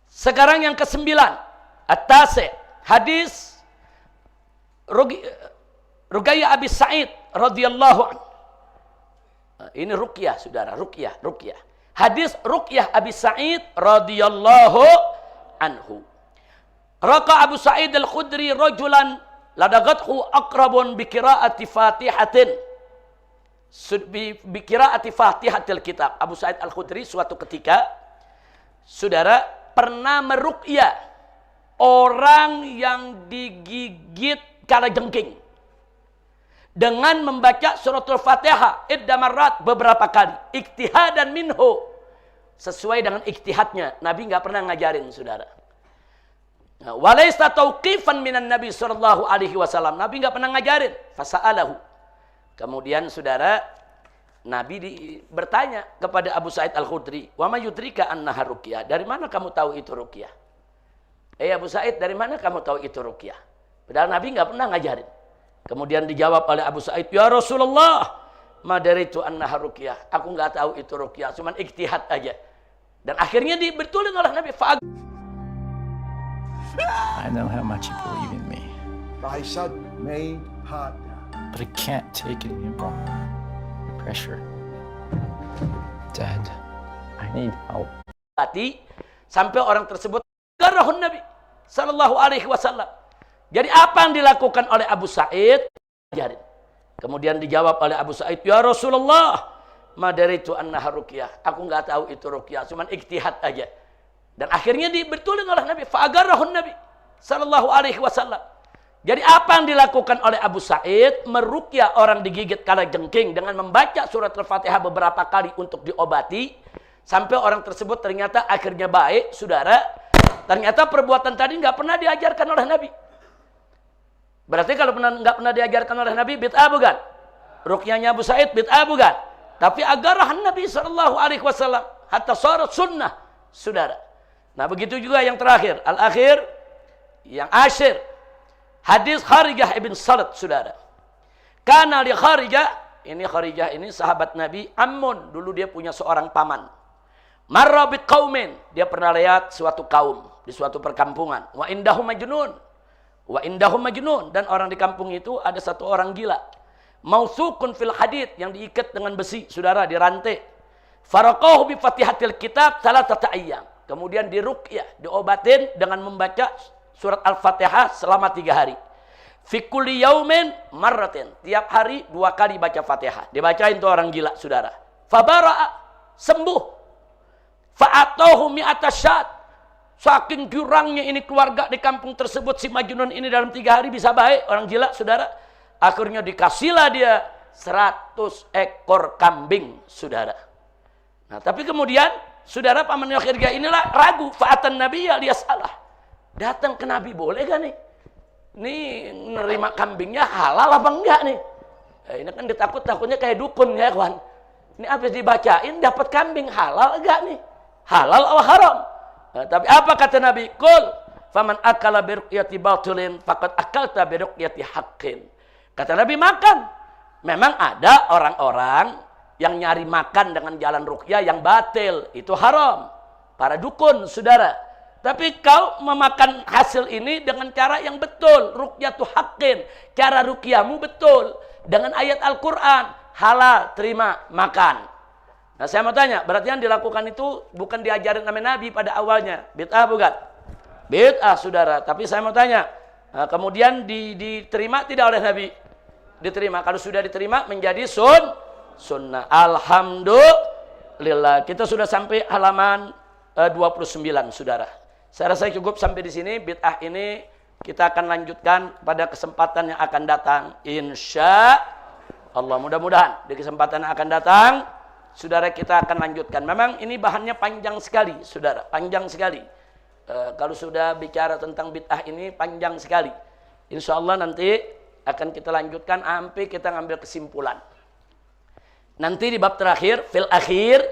Sekarang yang ke-9. At-tasi'. Hadis Ruqayyah Abi Sa'id radhiyallahu anhu. Ini ruqyah saudara, ruqyah. Hadis Ruqyah Abi Sa'id radhiyallahu anhu. Raqa Abu Sa'id Al-Khudri rajulan ladagathu aqrabun bi qiraati Fatihatin. Bi qiraati Fatihatil kitab. Abu Sa'id Al-Khudri suatu ketika saudara pernah meruqyah orang yang digigit kalajengking dengan membaca suratul Fatihah idda marrat beberapa kali, ijtihadan minhu, sesuai dengan ijtihadnya. Nabi nggak pernah ngajarin saudara. Walaysa tauqifan minan Nabi sallallahu alaihi wasallam. Nabi nggak pernah ngajarin. Fasa'alahu. Kemudian saudara, Nabi bertanya kepada Abu Sa'id Al-Khudri, "Wa ma yudrika annaha ruqyah?" Dari mana kamu tahu itu ruqyah? Abu Sa'id, dari mana kamu tahu itu ruqyah? Padahal Nabi nggak pernah ngajarin. Kemudian dijawab oleh Abu Sa'id, "Ya Rasulullah, ma daritu annaha ruqyah." Aku nggak tahu itu ruqyah, cuman ijtihad aja. Dan akhirnya dibetulin oleh Nabi. I know how much you believe in me, Faisal made partner. but I can't take it anymore. The pressure. Dad, I need help. Sampai orang tersebut garahun Nabi sallallahu alaihi wasallam. Jadi apa yang dilakukan oleh Abu Sa'id? Kemudian dijawab oleh Abu Sa'id, "Ya Rasulullah, madaritu annaha ruqyah. Aku nggak tahu itu ruqyah, cuman ijtihad aja. Dan akhirnya dibetulin oleh Nabi. Fa'agarrahun Nabi sallallahu alaihi wasallam. Jadi apa yang dilakukan oleh Abu Sa'id? Meruqyah orang digigit kalajengking dengan membaca surat Al-Fatihah beberapa kali untuk diobati. Sampai orang tersebut ternyata akhirnya baik, saudara. Ternyata perbuatan tadi nggak pernah diajarkan oleh Nabi. Berarti kalau nggak pernah diajarkan oleh Nabi, bid'ah bukan? Ruqyahnya Abu Sa'id bid'ah bukan? Tapi agarahan Nabi sallallahu alaihi wasallam hatta sarat sunnah, saudara. Nah, begitu juga yang terakhir, al-akhir, yang asyir. Hadis Kharijah ibn Salat, saudara. Karena li Kharijah ini sahabat Nabi, ammun, dulu dia punya seorang paman. Marra bi qaumin, dia pernah lihat suatu kaum di suatu perkampungan. Wa indahum majnun, dan orang di kampung itu ada satu orang gila. Mausukun fil hadid, yang diikat dengan besi, saudara, dirantai. Faraqahu bi Fatihatil Kitab salatata ayyam. Kemudian diruqyah, diobatin dengan membaca surat Al-Fatihah selama 3 hari. Fi kulli yaumin marratin, tiap hari 2 kali baca Fatihah. Dibacain tuh orang gila, saudara. Fabara'a, sembuh. Fa'atahu mi'ata syat. Saking curangnya ini keluarga di kampung tersebut, si Majnun ini dalam 3 hari bisa baik, orang gila, saudara. Akhirnya dikasihlah dia 100 ekor kambing, saudara. Nah, tapi kemudian, saudara, paman Kharijah inilah ragu. Fa'atan Nabiya liyas'alah. Datang ke Nabi, boleh gak nih? Nih, nerima kambingnya halal apa enggak nih? Ini kan takutnya kayak dukun ya, kawan. Ini habis dibacain, dapat kambing halal enggak nih? Halal atau haram? Nah, tapi apa kata Nabi? Qul faman akala bi ruqyati batilin faqad akalta bi ruqyati haqqin. Kata Nabi, makan. Memang ada orang-orang yang nyari makan dengan jalan ruqyah yang batil, itu haram. Para dukun, saudara. Tapi kau memakan hasil ini dengan cara yang betul, ruqyatu haqqin. Cara ruqyahmu betul dengan ayat Al-Qur'an, halal, terima, makan. Nah, saya mau tanya, berarti yang dilakukan itu bukan diajarin sama Nabi pada awalnya, bid'ah bukan? Bid'ah, saudara. Tapi saya mau tanya, nah, kemudian diterima tidak oleh Nabi? Diterima. Kalau sudah diterima menjadi sunnah. Alhamdulillah. Kita sudah sampai halaman 29, saudara. Saya rasa cukup sampai di sini. Bid'ah ini kita akan lanjutkan pada kesempatan yang akan datang, insya Allah. Mudah-mudahan di kesempatan yang akan datang, saudara, kita akan lanjutkan. Memang ini bahannya panjang sekali, saudara, panjang sekali. Kalau sudah bicara tentang bid'ah ini panjang sekali. Insya Allah nanti akan kita lanjutkan sampai kita ngambil kesimpulan. Nanti di bab terakhir, fil akhir,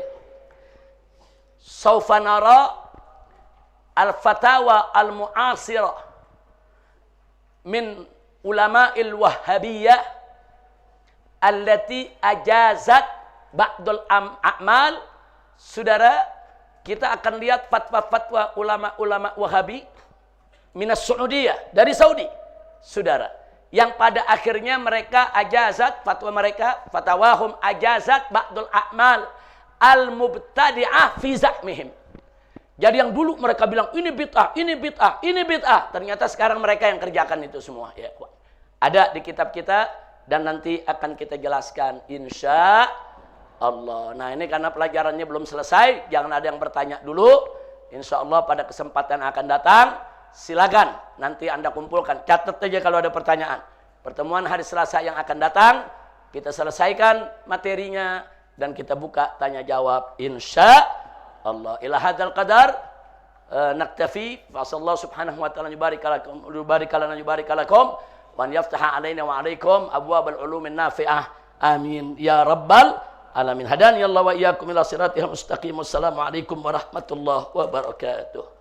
saufa nara al-fatawa al-mu'asirah min ulama'il wahhabiyah allati ajazat ba'dul a'mal. Saudara, kita akan lihat fatwa-fatwa ulama-ulama Wahabi minas Saudiyah, dari Saudi, saudara, yang pada akhirnya mereka ajazat, fatwa mereka, fatwahum ajazat ba'dul a'mal al-mubtadi'ah fi za'mihim. Jadi yang dulu mereka bilang ini bid'ah, ini bid'ah, ini bid'ah, ternyata sekarang mereka yang kerjakan itu semua, ya. Ada di kitab kita dan nanti akan kita jelaskan insya Allah. Nah, ini karena pelajarannya belum selesai, jangan ada yang bertanya dulu. Insya Allah pada kesempatan akan datang, silakan nanti Anda kumpulkan. Catat aja kalau ada pertanyaan. Pertemuan hari Selasa yang akan datang, kita selesaikan materinya dan kita buka tanya jawab insya Allah. Ila hadzal qadar naktafi. Fa sallallahu subhanahu wa ta'ala yubarik lakum wa yaftaha alaina wa alaikum abwabal ulumin nafi'ah. Amin ya rabbal alamin. Hadani Allah wa iyyakum ila siratil mustaqim. Wassalamu alaikum warahmatullahi wabarakatuh.